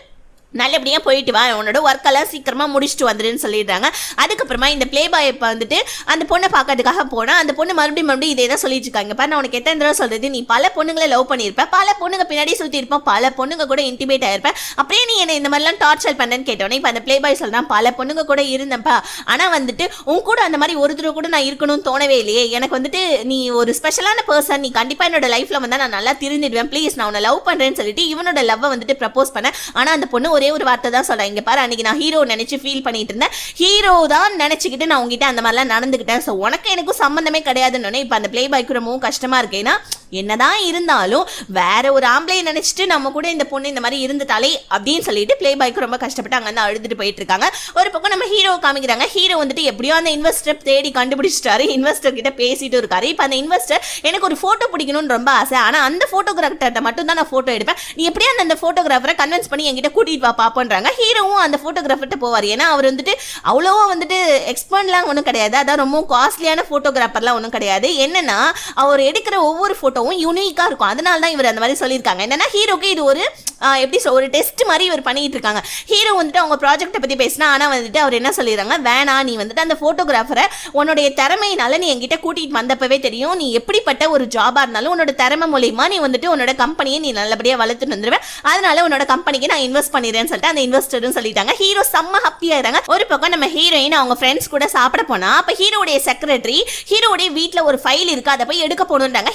நல்லபடியாக போயிட்டு வா, உன்னோட ஒர்க்கெல்லாம் சீக்கிரமாக முடிச்சுட்டு வந்துடுன்னு சொல்லிடுறாங்க. அதுக்கப்புறமா இந்த பிளே பாய் இப்போ வந்துட்டு அந்த பொண்ணை பார்க்கறதுக்காக போனால் அந்த பொண்ணு மறுபடியும் இதே தான் சொல்லிட்டு இருக்காங்க. பாரு நான் உனக்கு எத்தனை தடவை சொல்கிறது, நீ பல பொண்ணுங்களை லவ் பண்ணியிருப்பேன், பல பொண்ணுங்க பின்னாடி சுற்றி இருப்பேன், பல பொண்ணுங்க கூட இன்டிமேட் ஆயிருப்பேன், அப்படியே நீ என்னை இந்த மாதிரிலாம் டார்ச்சர் பண்ணேன்னு கேட்டோன்னே இப்போ அந்த பிளே பாய் சொல்கிறான், பல பொண்ணுங்க கூட இருந்தப்பா, ஆனால் வந்துட்டு உன் கூட அந்த மாதிரி ஒரு தடவை கூட நான் இருக்கணும்னு தோணவே இல்லையே, எனக்கு வந்துட்டு நீ ஒரு ஸ்பெஷலான பர்சன், நீ கண்டிப்பாக என்னோட லைஃப்பில் வந்தால் நான் நல்லா திருந்திடுவேன், ப்ளீஸ் நான் உன்னை லவ் பண்ணுறேன்னு சொல்லிட்டு இவனோட லவ்வை வந்துட்டு ப்ரப்போஸ் பண்ணேன். ஆனால் அந்த பொண்ணு ஒரே ஒரு வார்த்தை தான் சொல்றேன், இங்க பாரு அன்னைக்கு நான் ஹீரோ நினைச்சு ஃபீல் பண்ணிட்டு இருந்தேன், ஹீரோ தான் நினைச்சுக்கிட்டு நான் உங்ககிட்ட அந்த மாதிரிலாம் நடந்துக்கிட்டேன், ஸோ உனக்கு எனக்கும் சம்பந்தமே கிடையாதுன்னு. இப்போ அந்த பிளே பாய்க்கு ரொம்பவும் கஷ்டமா இருக்கேன்னா என்னதான் இருந்தாலும் வேற ஒரு ஆம்பளையை நினைச்சிட்டு நம்ம கூட இந்த பொண்ணு இந்த மாதிரி இருந்துட்டாலே அப்படின்னு சொல்லிட்டு பிளே பாய்க்கு ரொம்ப கஷ்டப்பட்டு அங்கே அழுதுட்டு போயிட்டு இருக்காங்க. ஒரு பக்கம் நம்ம ஹீரோ காமிக்கிறாங்க, ஹீரோ வந்துட்டு எப்படியோ அந்த இன்வெஸ்டர் தேடி கண்டுபிடிச்சிட்டாரு, இன்வெஸ்டர் கிட்ட பேசிட்டு இருக்காரு. இப்போ அந்த இன்வெஸ்டர் எனக்கு ஒரு போட்டோ பிடிக்கணும்னு ரொம்ப ஆசை, ஆனா அந்த போட்டோகிராஃபர்கிட்ட மட்டும் தான் நான் போட்டோ எடுப்பேன், நீ எப்படியா அந்த போட்டோகிராஃபரை கன்வின்ஸ் பண்ணி என்கிட்ட கூட்டிட்டு வா பாப்போன்றாங்க. ஹீரோவும் அந்த போட்டோகிராஃபர்கிட்ட போவார், ஏன்னா அவர் வந்துட்டு அவ்வளோவா வந்துட்டு எக்ஸ்பர்ட்லாம் ஒன்றும் கிடையாது, அதான் ரொம்ப காஸ்ட்லியான போட்டோகிராஃபர்லாம் ஒன்றும் கிடையாது. என்னன்னா அவர் எடுக்கிற ஒவ்வொரு போட்டோவும் யூனிக்கா இருக்கும், அதனால தான் இவர் அந்த மாதிரி சொல்லியிருக்காங்க. என்னன்னா ஹீரோக்கு இது ஒரு எப்படி ஒரு டெஸ்ட் மாதிரி இவர் பண்ணிட்டு இருக்காங்க. ஹீரோ வந்துட்டு அவங்க ப்ராஜெக்ட்டை பத்தி பேசினா, ஆனா வந்துட்டு அவர் என்ன சொல்லிடுறாங்க, வேணா நீ வந்துட்டு அந்த போட்டோகிராஃபரை உன்னுடைய திறமையினால நீ என்கிட்ட கூட்டிட்டு வந்தப்பவே தெரியும், நீ எப்படிப்பட்ட ஒரு ஜாபா இருந்தாலும் உன்னோட திறமை மூலியமா நீ வந்துட்டு உன்னோட கம்பெனியை நீ நல்லபடியா வளர்த்துட்டு வந்துருவேன், அதனால உன்னோட கம்பெனிக்கு நான் இன்வெஸ்ட் பண்ணிடுறேன்னு சொல்லிட்டு அந்த இன்வெஸ்டரும் சொல்லிட்டாங்க. ஹீரோ செம்ம ஹாப்பியாயிராங்க. ஒரு பக்கம் நம்ம ஹீரோயின் அவங்க ஃப்ரெண்ட்ஸ் கூட சாப்பிட போனா, அப்ப ஹீரோடைய செக்ரட்டரி ஹீரோடைய வீட்டுல ஒரு ஃபைல் இருக்கு, அதை போய் எடுக்க போகணுன்றாங்க.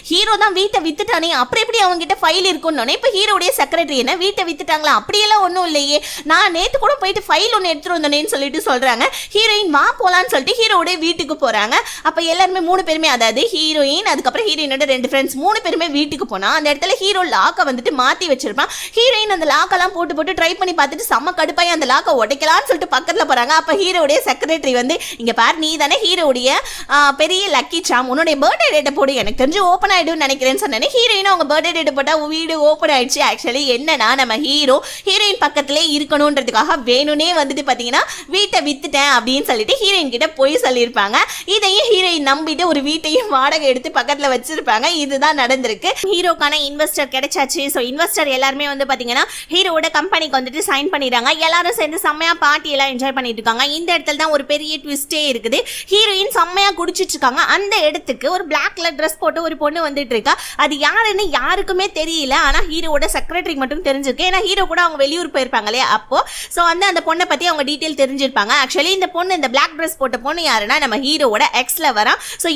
ஹீரோ தான் வீட்டை வித்துட்டானே, அப்புறம் எப்படி அவங்க கிட்ட ஃபைல் இருக்குன்னு. இப்ப ஹீரோடைய செக்ரட்டரி என்ன வீட்டை வித்துட்டாங்களா, அப்படியெல்லாம் ஒன்றும் இல்லையே, நான் நேற்று கூட போயிட்டு ஃபைல் ஒன்று எடுத்துட்டு வந்தேன்னு சொல்லிட்டு சொல்றாங்க. ஹீரோயின் வா போலான்னு சொல்லிட்டு ஹீரோடைய வீட்டுக்கு போறாங்க. அப்ப எல்லாருமே 3 பேருமே, அதாவது ஹீரோயின் அதுக்கப்புறம் ஹீரோயினோட 2 ஃப்ரெண்ட்ஸ் 3 பேருமே வீட்டுக்கு போனா, அந்த இடத்துல ஹீரோ லாக்கை வந்துட்டு மாத்தி வச்சிருப்பான். ஹீரோயின் அந்த லாக்கெல்லாம் போட்டு ட்ரை பண்ணி பார்த்துட்டு செம்ம கடுப்பாய் அந்த லாக்கை உடைக்கலாம்னு சொல்லிட்டு பக்கத்துல போறாங்க. அப்ப ஹீரோடைய செக்ரட்டரி வந்து, இங்க பாரு நீ தானே ஹீரோடைய பெரிய லக்கி சாம், உன்னுடைய பர்த்டே டேட்டை போடு, எனக்கு தெரிஞ்சு ஓப்பன் ஆயிடும் நினைக்கிறேன்னு சொன்னேன். ஹீரோயின் அவங்க பர்த்டே டேட்டை போட்டா வீடு ஓப்பன் ஆயிடுச்சு. ஆக்சுவலி என்னன்னா நம்ம ஹீரோயின் பக்கத்திலே இருக்கணும்ன்றதுக்காக வேணும்னே வந்துட்டு பாத்தீங்கன்னா வீட்டை வித்துட்டேன் அப்படின்னு சொல்லிட்டு ஹீரோயின் கிட்ட போய் சொல்லியிருப்பாங்க. இதையும் ஹீரோயின் நம்பிட்டு ஒரு வீட்டையும் வாடகை எடுத்து பக்கத்துல வச்சிருப்பாங்க. இதுதான் நடந்திருக்கு. ஹீரோக்கான இன்வெஸ்டர் கிடைச்சாச்சு. ஸோ இன்வெஸ்டர் எல்லாருமே வந்து பாத்தீங்கன்னா ஹீரோட கம்பெனிக்கு வந்துட்டு சைன் பண்ணிடுறாங்க. எல்லாரும் சேர்ந்து செம்மையா பார்ட்டி எல்லாம் என்ஜாய் பண்ணிட்டு இருக்காங்க. இந்த இடத்துல தான் ஒரு பெரிய ட்விஸ்டே இருக்குது. ஹீரோயின் செம்மையா குடிச்சிட்டு இருக்காங்க. அந்த இடத்துக்கு ஒரு பிளாக் கலர் ட்ரெஸ் போட்டு ஒரு பொண்ணு வந்துட்டு இருக்கா. அது யாருன்னு யாருக்குமே தெரியல, ஆனா ஹீரோட செக்ரட்டரிக்கு மட்டும் தெரிஞ்சிருக்கு. ஏன்னா ஹீரோ கூட அவங்க வெளியூர் போயிருப்பாங்க இல்லையா, அப்போ ஸோ வந்து அந்த பொண்ணை பத்தி அவங்க டீட்டெயில் தெரிஞ்சிருப்பாங்க. ஆக்சுவலி இந்த பொண்ணு, இந்த பிளாக் ட்ரெஸ் போட்ட பொண்ணு யாருன்னா நம்ம ஹீரோட எக்ஸ்ல வரா. ஸோ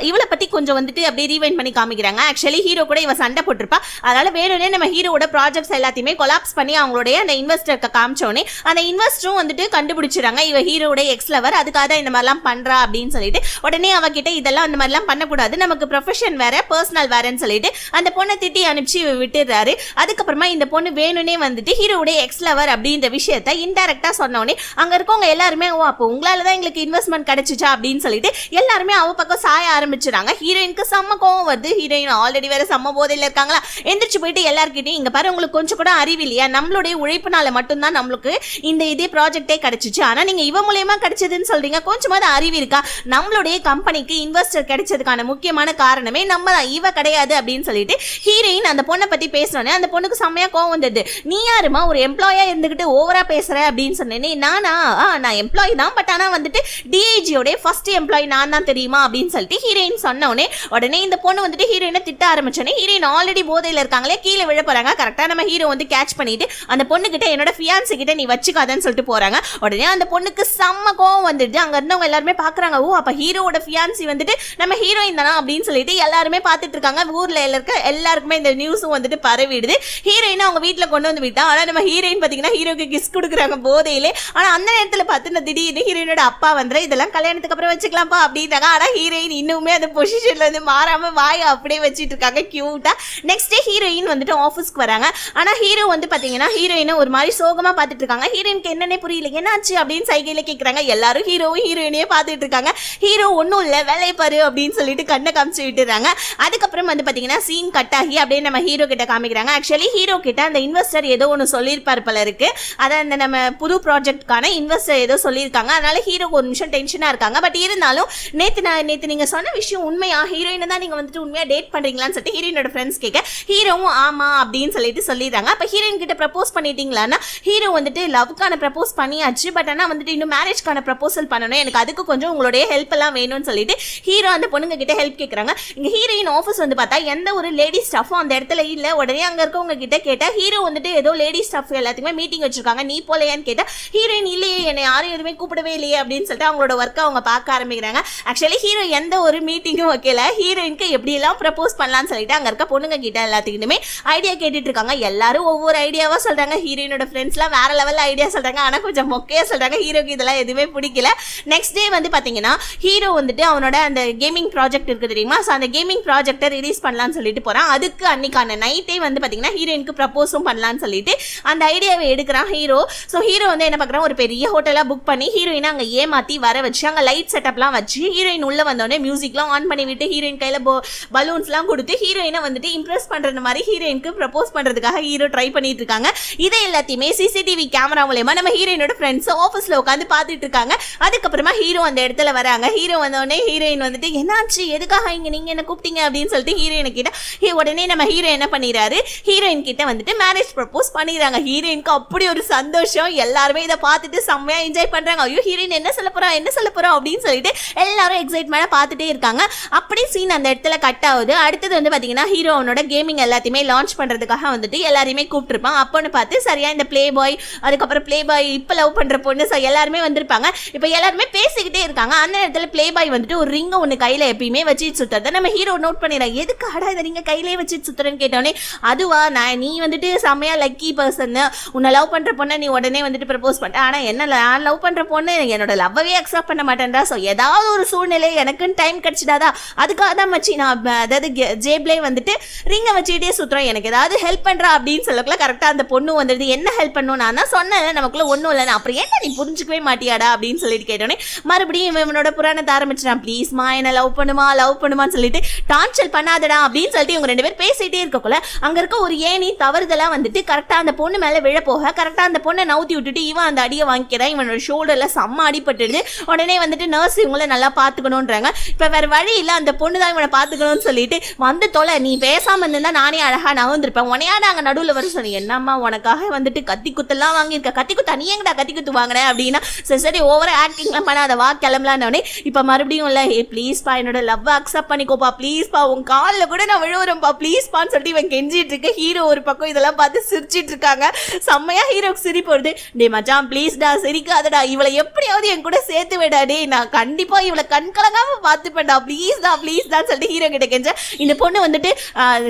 இவளை பத்தி கொஞ்சம் வந்துட்டு அப்படியே ரீவைண்ட் பண்ணி காமிக்கிறாங்க. ஆக்சுவலி ஹீரோ கூட இவ சண்டை போட்டிருப்பா, அதனால வேணும்னே நம்ம ஹீரோட ப்ராஜெக்ட்ஸ் எல்லாத்தையுமே கொலாப்ஸ் பண்ணி அவங்களுடைய அந்த இன்வெஸ்டருக்கு காமிச்சோன்னே அந்த இன்வெஸ்டரும் வந்துட்டு கண்டுபிடிச்சிடறாங்க இவ ஹீரோட எக்ஸ் லவர், அதுக்காக தான் இந்த மாதிரிலாம் பண்றா அப்படின்னு சொல்லிட்டு உடனே அவகிட்ட இதெல்லாம் அந்த மாதிரிலாம் பண்ணக்கூடாது, நமக்கு ப்ரொஃபஷன் வேற பர்சனல் வேறன்னு சொல்லிட்டு அந்த பொண்ணை திட்டி அனுப்பிச்சு விட்டுறாரு. அதுக்கப்புறமா இந்த பொண்ணு வேணும்னே வந்துட்டு ஹீரோடைய எக்ஸ் லவர் அப்படின்ற விஷயத்தை இன்டைரக்டா சொன்னோடனே அங்க இருக்கவங்க எல்லாருமே ஓ அப்போ உங்களால தான் எங்களுக்கு இன்வெஸ்ட்மெண்ட் கிடைச்சிச்சா அப்படின்னு சொல்லிட்டு எல்லாருமே அவ பக்கம் சாய ஆரம்பிச்சிடாங்க. ஹீரோயினுக்கு செம்ம கோவம் வருது. ஹீரோயின் ஆல்ரெடி வேற செம்ம போதையில இருக்காங்களா, எந்திரிச்சு போயிட்டு எல்லார்கிட்டையும் இங்க பாரு உங்களுக்கு கொஞ்சம் கூட அறிவு இல்லையா, நம்மளுடைய உழைப்புனால மட்டும்தான் நம்மளுக்கு இந்த இதே ப்ராஜெக்டே கிடைச்சிச்சு, ஆனா நீங்க இவ மூலியமா கிடைச்சதுன்னு சொல்றீங்க, கொஞ்சமாவது அறிவு இருக்கா, நம்மளுடைய கம்பெனிக்கு இன்வெஸ்டர் கிடைச்சதுக்கான முக்கியமான காரணமே நம்ம தான், இவ கிடையாது அப்படின்னு சொல்லிட்டு ஹீரோயின் அந்த பொண்ணை பத்தி பேசணுன்னே அந்த பொண்ணுக்கு செம்மையா கோவம் வந்தது. நீ யாருமா ஒரு எம்ப்ளாயா இருந்துகிட்டு ஓவரா பேசுற அப்படின்னு சொன்னேனே, நான் எம்ப்ளாயி தான், பட் ஆனா வந்துட்டு டிஐஜியோட ஃபர்ஸ்ட் எம்ப்ளாயி நான் தான் தெரியுமா அப்படின்னு சொல்லிட்டு ஹீரோயின் சொன்னோடனே உடனே இந்த பொண்ணு வந்துட்டு ஹீரோயினை திட்ட ஆரம்பிச்சோன்னே ஹீரோயின் ஆல்ரெடி போதையில இருக்காங்களே கீழே விழ போறாங்க. கரெக்டா நம்ம ஹீரோ வந்து கேட்ச் பண்ணிட்டு அந்த பொண்ணு கிட்ட என்னோட ஃபியான்சி கிட்ட நீ வச்சுக்காதன்னு சொல்லிட்டு போறாங்க. உடனே அந்த பொண்ணுக்கு செம்ம கோவம் வந்துட்டு அங்க இருந்தவங்க எல்லாருமே பாக்குறாங்க, ஓ அப்ப ஹீரோட ஃபியான்சி வந்துட்டு நம்ம ஹீரோயின் தானா அப்படின்னு சொல்லிட்டு எல்லாருமே பார்த்துட்டு இருக்காங்க. ஊர்ல இருக்க எல்லாருக்குமே இந்த நியூஸும் வந்துட்டு பரவிடுது. ஹீரோயின் அவங்க வீட்டுல கொண்டு வந்து விட்டா, ஆனா நம்ம ஹீரோயின் பாத்தீங்கன்னா ஹீரோக்கு கிஸ் கொடுக்குறாங்க போதையிலே. ஆனா அந்த நேரத்துல பார்த்து திடீர்னு ஹீரோயினோட அப்பா வந்து இதெல்லாம் கல்யாணத்துக்கு அப்புறம் வச்சுக்கலாம்ப்பா அப்படின்றாங்க. ஆனா ஹீரோயின் இன்னுமே அந்த பொசிஷன்ல இருந்து மாறாம வாய அப்படியே வச்சிட்டு இருக்காங்க கியூட்டா. நெக்ஸ்ட் டே ஹீரோயின் வந்துட்டு ஆஃபீஸ்க்கு வராங்க. ஆனா ஹீரோ வந்து பாத்தீங்கன்னா ஹீரோயினை ஒரு மாதிரி சோகமா பார்த்துட்டு இருக்காங்க. ஹீரோயினுக்கு என்னன்னே புரியல, என்னாச்சு அப்படின்னு சைகையில கேட்கறாங்க. எல்லாரும் ஹீரோவும் ஹீரோயினையே பார்த்துட்டு இருக்காங்க. ஹீரோ ஒன்னும் இல்ல வேலையை பாரு அப்படின்னு சொல்லிட்டு கண்ணை காமிச்சு விட்டுறாங்க. அதுக்கப்புறம் வந்து பாத்தீங்கன்னா சீன் கட் ஆகி அப்படியே நம்ம ஹீரோ கிட்ட காமிக்கிறாங்க. ஆக்சுவலி ஹீரோ கிட்ட அந்த இன்வெஸ்டர் ஏதோ ஒன்று சொல்லியிருப்பார் போல இருக்கு, அதான் அந்த நம்ம புது ப்ராஜெக்ட்கான இன்வெஸ்டர் ஏதோ சொல்லியிருக்காங்க. அதனால ஹீரோக்கு ஒரு நிமிஷம் டென்ஷனா இருக்காங்க. பட் இருந்தாலும் நேத்து நீங்க சொன்ன விஷயம் உண்மையா, ஹீரோயினை தான் நீங்க வந்துட்டு உண்மையா டேட் பண்றீங்களான்னு சொல்லிட்டு ஹீரோயினோட ஃப்ரெண்ட்ஸ் கேட்க ஹீரோவும் ஆமா அப்படின்னு சொல்லிட்டு சொல்லிடுறாங்க. அப்ப ஹீரோயின் கிட்ட ப்ரப்போஸ் பண்ணிட்டீங்களான்னா ஹீரோ வந்துட்டு லவ்க்கான ப்ரப்போஸ் பண்ணியாச்சு, பட் ஆனால் வந்துட்டு இன்னும் மேரேஜ்க்கான ப்ரப்போசல் பண்ணணும், எனக்கு அதுக்கு கொஞ்சம் உங்களுடைய ஹெல்ப் எல்லாம் வேணும்னு சொல்லிட்டு ஹீரோ அந்த பொண்ணுங்க கிட்ட ஹெல்ப் கேட்குறாங்க. இங்கே ஹீரோயின் ஆஃபீஸ் வந்து பார்த்தா எந்த ஒரு லேடி ஸ்டாஃபும் அந்த இடத்துல இல்லை. உடனே அங்கே இருக்கவங்க கிட்ட கேட்டால் ஹீரோ வந்துட்டு ஏதோ லேடி ஸ்டாஃப் எல்லாத்துக்குமே மீட்டிங் வச்சிருக்காங்க, நீ போலையான்னு கேட்டால் ஹீரோயின் இல்லையே, என்னை யாரும் எதுவுமே கூப்பிடவே இல்லையே அப்படின்னு சொல்லிட்டு அவங்களோட ஒர்க்கை அவங்க பார்க்க ஆரம்பிக்கிறாங்க. ஆக்சுவலி ஹீரோ எந்த ஒரு மீட்டிங்கும் வைக்கல, ஹீரோயினுக்கு எப்படியெல்லாம் ப்ரப்போஸ் பண்ணலாம்னு சொல்லிட்டு அங்கே இருக்க பொண்ணுங்க கிட்ட எல்லாத்துக்கிட்டுமே ஐடியா கேட்டுட்டு இருக்காங்க. எல்லாரும் ஒவ்வொரு ஐடியாவா சொல்றாங்க. ஹீரோயினோட ஃப்ரெண்ட்ஸ்லாம் வேற லெவலில் ஐடியா சொல்றாங்க, ஆனால் கொஞ்சம் மொக்கையா சொல்றாங்க. ஹீரோக்கு இதெல்லாம் எதுவுமே பிடிக்கல. நெக்ஸ்ட் டே வந்து பார்த்தீங்கன்னா ஹீரோ வந்துட்டு அவனோட அந்த கேமிங் ப்ராஜெக்ட் இருக்கு தெரியுமா, ஸோ அந்த கேமிங் ப்ராஜெக்டை ரிலீஸ் பண்ணலான்னு சொல்லிட்டு போறான். அதுக்கு அன்னைக்கான நைட்டே வந்து பார்த்தீங்கன்னா ஹீரோயினுக்கு ப்ரப்போஸும் பண்ணலான்னு சொல்லிட்டு அந்த ஐடியாவை எடுக்கிறான் ஹீரோ. ஸோ ஹீரோ வந்து என்ன பார்க்குறான், ஒரு பெரிய ஹோட்டலாக புக் பண்ணி ஹீரோயினை அங்கே ஏமாற்றி வர வச்சு அங்கே லைட் செட்டப்லாம் வச்சு ஹீரோயின் உள்ள வந்தோடனே மியூசிக்லாம் ஆன் பண்ணி விட்டு ஹீரோயின் கையில் பலூன்ஸ்லாம் கொடுத்து ஹீரோயினை வந்துட்டு இம்ப்ரெஸ் பண்ணுறது மாதிரி ஹீரோயினுக்கு ப்ரப்போஸ் பண்ணுறதுக்காக ஹீரோ ட்ரை பண்ணிட்டு இருக்காங்க. இதை எல்லாத்தையுமே சிசிடிவி கேமரா மூலமா நம்ம ஹீரோயினோட ஃப்ரெண்ட்ஸ் ஆஃபீஸில் உட்காந்து பார்த்துட்டு இருக்காங்க. அதுக்கப்புறமா ஹீரோ அந்த இடத்துல வராங்க. ஹீரோ வந்தோடனே ஹீரோயின் வந்துட்டு என்னாச்சு, எதுக்காக இங்கே நீங்கள் என்ன கூப்பிட்டீங்க அப்படின்னு சொல்லிட்டு ஹீரோயினை கிட்ட உடனே நம்ம ஹீரோ என்ன பண்ணிடுறாரு, ஹீரோயின் கிட்ட வந்துட்டு மேரேஜ் ப்ரப்போஸ் பண்ணிடுறாங்க. ஹீரோயினுக்கு அப்படி ஒரு சந்தோஷம், எல்லாருமே இதை பார்த்துட்டு செம்மையா என்ஜாய் பண்றாங்க. ஐயோ ஹீரோயின் என்ன சொல்ல போறோம் அப்படின்னு சொல்லிட்டு எல்லாரும் எக்ஸைட்மெண்டா பார்த்துட்டே இருக்காங்க. அப்படி சீன் அந்த இடத்துல கட் ஆகுது. அடுத்தது வந்து பாத்தீங்கன்னா ஹீரோ அவனோட கேமிங் எல்லாத்தையுமே லான்ச் பண்றதுக்காக வந்துட்டு எல்லாருமே கூப்பிட்டுருப்பான். அப்போன்னு பார்த்து சரியா இந்த பிளே பாய், அதுக்கப்புறம் பிளே பாய் இப்ப லவ் பண்ற பொண்ணு எல்லாருமே வந்திருப்பாங்க. இப்ப எல்லாருமே பேசிக்கிட்டே இருக்காங்க. அந்த இடத்துல பிளே பாய் வந்துட்டு ஒரு ரிங்க ஒண்ணு கையில எப்பயுமே வச்சு சுத்துறத நம்ம ஹீரோ நோட் பண்ணிடுறான். எதுக்கு அடா இதை நீங்க கையிலே வச்சு சுத்துறேன்னு கேட்டோன்னே, அதுவா நீ வந்துட்டு செம்மையா லக்கி பர்சன், உன்னை லவ் பண்ற பொண்ணை நீ உடனே வந்துட்டு ப்ரப்போஸ் பண்ண, ஆனா என்ன நான் லவ் பண்ற பொண்ணு என்னோட லவ்வே அக்செப்ட் பண்ண மாட்டேன்றா. ஸோ ஏதாவது ஒரு சூழ்நிலை எனக்குன்னு டைம் கிடைச்சிடாதா, அதுக்காக தான் மச்சி நான் அதாவது ஜேப்லே வந்துட்டு ரிங்க வச்சுக்கிட்டே சுத்துறோம், எனக்கு ஏதாவது ஹெல்ப் பண்றா அப்படின்னு சொல்லக்குள்ள கரெக்டா அந்த பொண்ணு வந்துடுது. என்ன ஹெல்ப் பண்ணும், நான் தான் சொன்னேன் நமக்குள்ள ஒன்றும் இல்லை, அப்புறம் என்ன நீ புரிஞ்சுக்கவே மாட்டியாடா அப்படின்னு சொல்லிட்டு கேட்டோன்னே மறுபடியும் இவனோட புராணத்தை ஆரம்பிச்சிடான். ப்ளீஸ்மா என்ன லவ் பண்ணுமான்னு சொல்லிட்டு டார்ச்சர் பண்ணாதடா அப்படின்னு சொல்லிட்டு இவங்க ரெண்டு பேர் பேசிட்டே இருக்கக்குள்ள அங்க இருக்க ஒரு ஏணி தவறுதலா வந்துட்டு கரெக்டா அந்த பொண்ணு மேல விழ போக கரெக்டா அந்த பொண்ணை நவுத்தி விட்டுட்டு இவன் அந்த அடியை வாங்கிக்கிறான். இவனோட ஷோல்டர்ல செம்ம அடிபட்டுடுது. உடனே வந்துட்டு நர்ஸ் இவங்கள நல்லா பாத்துக்கணும்ன்றாங்க. இப்ப வேற வழி இல்ல, அந்த பொண்ணு தான் இவனை பாத்துக்கணும்னு சொல்லிட்டு வந்து தொலை, நீ பேசாம இருந்தா நானே அழகா நவந்திருப்பேன், உனையா நாங்க நடுவில் வர சொன்னி, என்னம்மா உனக்காக வந்துட்டு கத்தி குத்தெல்லாம் வாங்கியிருக்க, கத்தி குத்து நீ எங்கடா கத்தி குத்து வாங்கினேன் அப்படின்னா சரி ஓவர ஆக்டிங்லாம் பண்ணாத வா கிளம்பலான்னு. இப்ப மறுபடியும் இல்ல, ஏ ப்ளீஸ் பா என்னோட லவ் அக்செப்ட் பண்ணிக்கோப்பா, ப்ளீஸ் பா உன் காலில் கூட நான் விழுவுறேன்ப்பா ப்ளீஸ் பான்னு சொல்லிட்டு இவன் கெஞ்சிட்டு இருக்க. ஹீரோ ஒரு பக்கம் இதெல்லாம் பார்த்து சிரிச்சிட்டு இருக்காங்க. செம்மையா ஹீரோக்கு சிரிப்பு வருது. டே மச்சான் ப்ளீஸ்டா சிரிக்காதடா, இவளை எப்படியாவது என் கூட சேர்த்து விடா, டே நான் கண்டிப்பா இவளை கண் கலங்காம பார்த்துப்பேன்டா, ப்ளீஸ் தான் சொல்லிட்டு ஹீரோ கிட்ட கெஞ்ச. இந்த பொண்ணு வந்துட்டு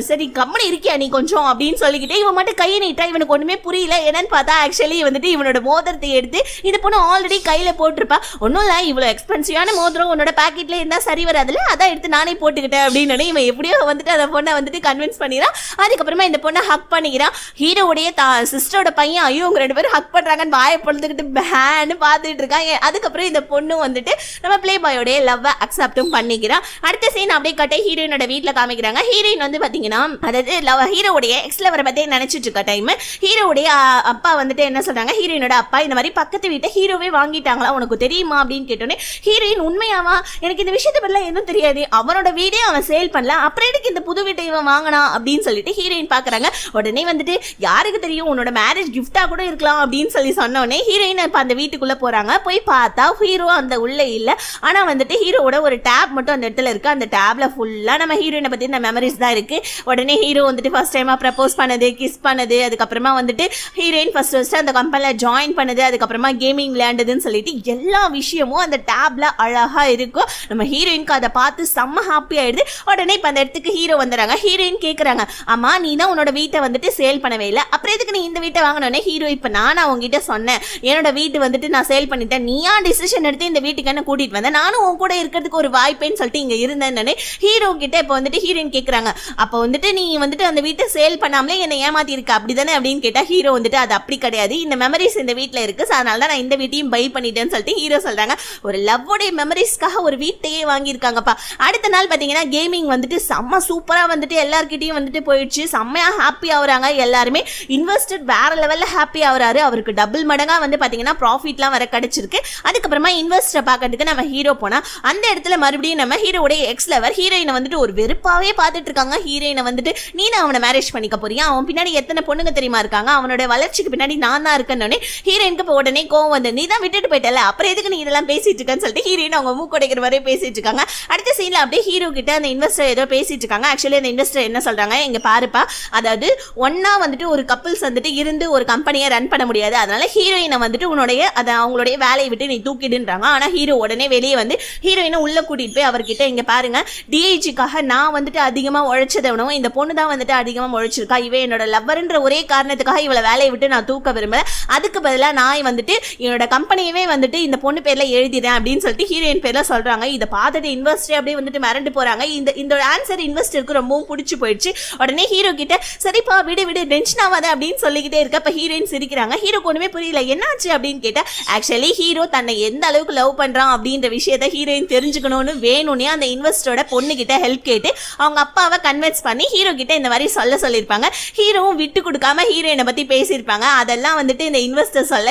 சரி கம்மனி இருக்கியா நீ கொஞ்சம் அப்படின்னு சொல்லிக்கிட்டே இவன் மட்டும் கையை நீட்டா. இவனுக்கு ஒண்ணுமே புரியல. என்னன்னு பார்த்தா ஆக்சுவலி வந்துட்டு இவனோட மோதிரத்தை எடுத்து இந்த பொண்ணு ஆல்ரெடி கையில போட்டிருப்பா. ஒன்றும் இல்லை, இவ்வளோ எக்ஸ்பென்சிவான மோதிரம் உன்னோட பாக்கெட்ல இருந்தா சரி வராதுல, அதான் எடுத்து நானே போட்டுக்கிட்டேன் அப்படின்னு இவன் எப்படியோ வந்துட்டு அந்த பொண்ணை வந்துட்டு கன்வின்ஸ் பண்ணிடுறான். அதுக்கப்புறமா இந்த பொண்ணை ஹக் பண்ணிக்கிறான். ஹீரோடைய சிஸ்டரோட பையன் ஐயோ உங்க ரெண்டு பேரும் ஹக் பண்றாங்கன்னு வாயை பொழுதுகிட்டு பேன்னு பார்த்துட்டு இருக்காங்க. அதுக்கப்புறம் இந்த பொண்ணு வந்துட்டு நம்ம பிளே பாயோடைய லவ் அக்செப்டும் பண்ணிக்கிறான். அடுத்த சீன் அப்படியே கட்டை ஹீரோயினோட வீட்டில் காமிக்கிறாங்க. ஹீரோயின் வந்து பாத்தீங்கன்னா அதாவது ஹீரோடைய எக்ஸ் லவரை பத்தி நினைச்சிட்டு இருக்க டைம் ஹீரோடைய அப்பா வந்துட்டு என்ன சொல்றாங்க, ஹீரோயினோட அப்பா இந்த மாதிரி பக்கத்து வீட்டை ஹீரோவே வாங்கிட்டாங்களா உனக்கு தெரியுமா அப்படின்னு கேட்டோன்னே ஹீரோயின் உண்மையாவா, எனக்கு இந்த விஷயத்தை பத்தி எதுவும் தெரியாது, அவனோட வீடே அவன் சேல் பண்ணல, அப்புறம் எனக்கு இந்த புது வீட்டை இவன் வாங்கினா அப்படின்னு சொல்லிட்டு ஹீரோயின் பாக்குறாங்க. உடனே வந்துட்டு யாருக்கு தெரியும் உன்னோட மேரேஜ் கிஃப்டா கூட இருக்கலாம் அப்படின்னு சொல்லி சொன்னோடனே ஹீரோயின் இப்ப அந்த வீட்டுக்குள்ள போறாங்க. போய் பார்த்தா ஹீரோ அந்த உள்ள இல்ல, ஆனா வந்துட்டு ஹீரோட ஒரு டேப் மட்டும் அந்த இடத்துல இருக்கு. அந்த டேப்ல ஃபுல்லா நம்ம ஹீரோயினை பத்தி இந்த மெமரிஸ் தான் இருக்கு. உடனே ஹீரோ வந்துட்டு ஃபர்ஸ்ட் டைமா ப்ரப்போஸ் பண்ணது, கிஸ் பண்ணது, அதுக்கப்புறமா வந்துட்டு ஹீரோயின் ஃபர்ஸ்ட் அந்த கம்பெனில ஜாயின் பண்ணது, அதுக்கப்புறமா கேமிங் விளையாண்டதுன்னு சொல்லிட்டு எல்லா விஷயமும் அந்த டேப்ல அழகா இருக்கும். நம்ம ஹீரோயினுக்கு அதை பார்த்து செம்ம ஹாப்பி ஆயிடுது. உடனே இப்ப அந்த இடத்துக்கு ஹீரோ வந்துடுறாங்க. ஹீரோயின் கேட்குறாங்க, அம்மா நீ தான் உன்னோட வீட்டை வந்துட்டு சேல் பண்ணவே இல்லை, அப்புறம் எதுக்கு நீ இந்த வீட்டை வாங்கினோடனே ஹீரோ இப்போ நான் அவங்ககிட்ட சொன்னேன் என்னோட வீட்டு வந்துட்டு நான் சேல் பண்ணிட்டேன், நீயா டிசிஷன் எடுத்து இந்த வீட்டுக்கு என்ன கூட்டிட்டு வந்தேன், நானும் உன் கூட இருக்கிறதுக்கு ஒரு வாய்ப்பேன்னு சொல்லிட்டு இங்க இருந்தேன்னு ஹீரோ கிட்ட இப்போ வந்துட்டு ஹீரோயின் கேட்குறாங்க, அப்போ வந்துட்டு நீ வந்துட்டு அந்த வீட்டை சேல் பண்ணாமலே என்னை ஏமாத்தி இருக்க அப்படிதானே அப்படின்னு கேட்டா ஹீரோ வந்துட்டு அது அப்படி கிடையாது, இந்த மெமரிஸ் இந்த வீட்டில் இருக்கு, அதனால தான் நான் இந்த வீட்டையும் பை பண்ணிட்டேன்னு சொல்லிட்டு ஹீரோ சொல்றாங்க. ஒரு லவ்வோடைய மெமரிஸ்க்காக ஒரு வீட்டையே வாங்கியிருக்காங்கப்பா. அடுத்த நாள் பார்த்தீங்கன்னா கேமிங் வந்துட்டு செம்ம சூப்பரா வந்துட்டு எல்லார்கிட்டையும் வந்துட்டு போயிடுச்சு. செம்மையா ஹாப்பி ஆகுறாங்க எல்லாருமே. இன்வெஸ்டர் வேற லெவல்ல ஹாப்பி ஆகுறாரு. அவருக்கு டபுள் மடங்கா வந்து பாத்தீங்கன்னா ப்ராஃபிட்லாம் வர கிடைச்சிருக்கு. அதுக்கப்புறமா இன்வெஸ்டரை பார்க்கறதுக்கு நம்ம ஹீரோ போனா அந்த இடத்துல மறுபடியும் நம்ம ஹீரோடைய எக்ஸ் லவர் ஹீரோயினை வந்துட்டு ஒரு வெறுப்பாவே பார்த்துட்டு இருக்காங்க. ஹீரோயினை வந்துட்டு நீ தான் அவனை மேரேஜ் பண்ணிக்க போறியா, அவன் பின்னாடி எத்தனை பொண்ணுங்க தெரியுமா இருக்காங்க, இருக்காங்க, அவனோட வளர்ச்சிக்கு பின்னாடி நான் தான் இருக்கேன்னு ஹீரோயினுக்கு இப்போ உடனே கோவம் வந்து, நீ தான் விட்டுட்டு போயிட்டல, அப்புறம் எதுக்கு நீ இதெல்லாம் பேசிட்டு இருக்கன்னு சொல்லிட்டு ஹீரோயின் அவங்க மூக்கடைக்கிற வரையும் பேசிட்டு இருக்காங்க. அடுத்த சீன்ல அப்படியே ஹீரோ கிட்ட அந்த இன்வெஸ்டர் ஏதோ பேசிட்டு இருக்காங்க. ஆக்சுவலி அந்த இன்வெஸ்டர் என்ன சொல்றாங்க, எங்க பாருப்பா, அதாவது ஒன்னா வந்துட்டு ஒரு கப்பிள்ஸ் வந்துட்டு இருந்து ஒரு கம்பெனியை ரன் பண்ண முடியாது, அதனால ஹீரோயினை வந்துட்டு உன்னுடைய அதை அவங்களுடைய வேலையை விட்டு நீ தூக்கிடுன்றாங்க. ஆனா ஹீரோ உடனே வெளியே வந்து ஹீரோயினை உள்ள கூட்டிட்டு போய் அவர்கிட்ட, இங்க பாருங்க, டிஐஜிக்காக நான் வந்துட்டு அதிகமா உழைச்சதவனும் இந்த பொண்ணு தான் வந்துட்டு அதிகமா உழைச்சிருக்கா, இவ என்னோட லவ்வர்ன்ற ஒரே காரணத்துக்காக இவளை வேலையை விட்டு நான் தூக்க விரும்பல, அதுக்கு பதிலாக நான் வந்துட்டு என்னோட கம்பெனியவே வந்துட்டு இந்த பொண்ணு பேர்ல எழுதிறேன் அப்படின்னு சொல்லிட்டு ஹீரோயின் பேர்ல சொல்றாங்க. இதை பார்த்துட்டு இன்வெஸ்டர் அப்படியே வந்துட்டு மிரண்டு போறாங்க. இந்த ஆன்சர் இன்வெஸ்டருக்கு ரொம்பவும் பிடிச்சி போயிடுச்சு. உடனே ஹீரோ கிட்ட, சரிப்பா விடு விடு டென்ஷன் ஆகாத அப்படின்னு சொல்லிக்கிட்டே இருக்க. இப்ப ஹீரோயின் சிரிக்கிறாங்க. ஹீரோக்கு ஒண்ணுமே புரியல, என்னாச்சு அப்படின்னு கேட்டா, ஆக்சுவலி ஹீரோ தன்னை எந்த அளவுக்கு லவ் பண்றான் அப்படின்ற விஷயத்த ஹீரோயின் தெரிஞ்சுக்கணும்னு வேணும்னே அந்த இன்வெஸ்டரோட பொண்ணு கிட்ட ஹெல்ப் கேட்டு அவங்க அப்பாவை கன்வின்ஸ் பண்ணி ஹீரோ கிட்ட இந்த மாதிரி சொல்லியிருப்பாங்க. ஹீரோவும் விட்டு கொடுக்காம ஹீரோயினை பத்தி பேசியிருப்பாங்க. அதெல்லாம் வந்துட்டு இந்த இன்வெஸ்டர் சொல்ல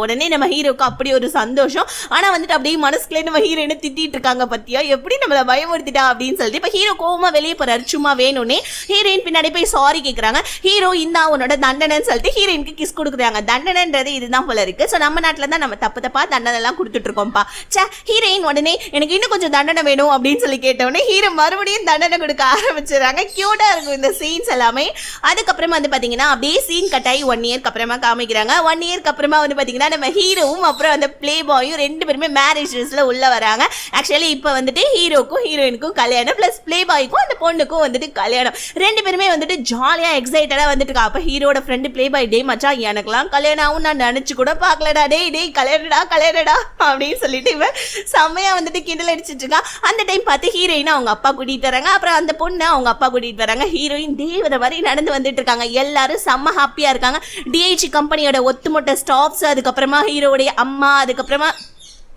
உடனே நம்ம ஹீரோக்கு அப்படி ஒரு சந்தோஷம். ஆனா வந்துட்டு அப்படியே மனசுக்குள்ளே நம்ம ஹீரோயினை திட்டிட்டு இருக்காங்க, பத்தியா எப்படி நம்மள பயமுறுத்திட்டா அப்படின்னு சொல்லிட்டு இப்ப ஹீரோ கோவமா வெளியே போறாரு. சும்மா வேணும்னே ஹீரோயின் பின்னாடி போய் சாரி கேட்கறாங்க. ஹீரோ இந்தா உன்னோட தண்டனைன்னு சொல்லிட்டு ஹீரோயினுக்கு கிஸ் கொடுக்குறாங்க. தண்டனைன்றது இதுதான் போல இருக்கு. சோ நம்ம நாட்டுல தான் நம்ம தப்பா தண்டனை எல்லாம் கொடுத்துட்டு இருக்கோம்ப்பா. ஹீரோயின் உடனே எனக்கு இன்னும் கொஞ்சம் தண்டனை வேணும் அப்படின்னு சொல்லி கேட்டவுடனே ஹீரோ மறுபடியும் தண்டனை கொடுக்க ஆரம்பிச்சிடறாங்க. கியூட்டா இருக்கும் இந்த சீன்ஸ் எல்லாமே. அதுக்கப்புறமா வந்து பாத்தீங்கன்னா அப்படியே சீன் கட்டாயி 1 இயர்க்கு அப்புறமா காமிக்கிறாங்க. 1 இயர்க்கு அப்புறமா வந்து பாத்தீங்கன்னா நம்ம ஹீரோவும் அப்புறம் அந்த பிளே பாயும் 2 பேருமே மேரேஜஸ்ல உள்ள வராங்க. ஆக்சுவலி இப்ப வந்துட்டு ஹீரோக்கும் ஹீரோயினுக்கும் கல்யாணம், பிளஸ் பிளே பாய்க்கும் அந்த பொண்ணுக்கும் வந்துட்டு கல்யாணம். 2 பேருமே வந்துட்டு ஜாலியா எக்ஸைட்டடா வந்துட்டு இருக்கா. அப்ப ஹீரோட ஃப்ரெண்டு பிளே பாய், டே மச்சான் எனக்கெல்லாம் கல்யாணம் ஆகும் நான் நினைச்சு கூட பாக்கலடா, டேய் கல்யாணடா அப்படின்னு சொல்லிட்டு இவன் செம்மையா வந்துட்டு கிண்டல் அடிச்சிட்டு இருக்கா. அந்த டைம் பார்த்து ஹீரோயின் அவங்க அப்பா கூட்டிட்டு வராங்க. அப்புறம் அந்த பொண்ணு அவங்க அப்பா கூட்டிட்டு வராங்க. ஹீரோயின் தேவதை மாதிரி நடந்து வந்துட்டு இருக்காங்க. எல்லாரும் செம்ம ஹாப்பியா இருக்காங்க. டிஐஜி கம்பெனியோட ஒத்துமொட்ட ஸ்டாஃப்ஸ், அதுக்கப்புறமா ஹீரோடைய அம்மா, அதுக்கப்புறமா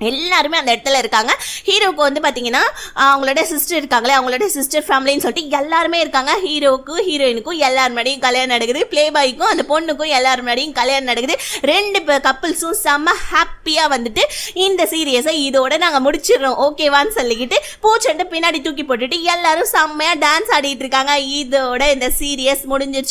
எல்லாருமே அந்த இடத்துல இருக்காங்க. ஹீரோக்கு வந்து பாத்தீங்கன்னா அவங்களோட சிஸ்டர் இருக்காங்களே, அவங்களோட சிஸ்டர் ஃபேமிலின்னு சொல்லிட்டு எல்லாருமே இருக்காங்க. ஹீரோக்கும் ஹீரோயினுக்கும் எல்லாரும் முன்னாடியும் கல்யாணம் நடக்குது. பிளே பாய்க்கும் அந்த பொண்ணுக்கும் எல்லாரும் முன்னாடியும் கல்யாணம் நடக்குது. 2 கப்பிள்ஸும் செம்ம ஹாப்பியா வந்துட்டு இந்த சீரியஸை இதோட நாங்க முடிச்சிடறோம் ஓகேவான்னு சொல்லிக்கிட்டு பூச்செண்டு பின்னாடி தூக்கி போட்டுட்டு எல்லாரும் செம்மையா டான்ஸ் ஆடிட்டு இருக்காங்க. இதோட இந்த சீரியஸ் முடிஞ்சிருச்சு.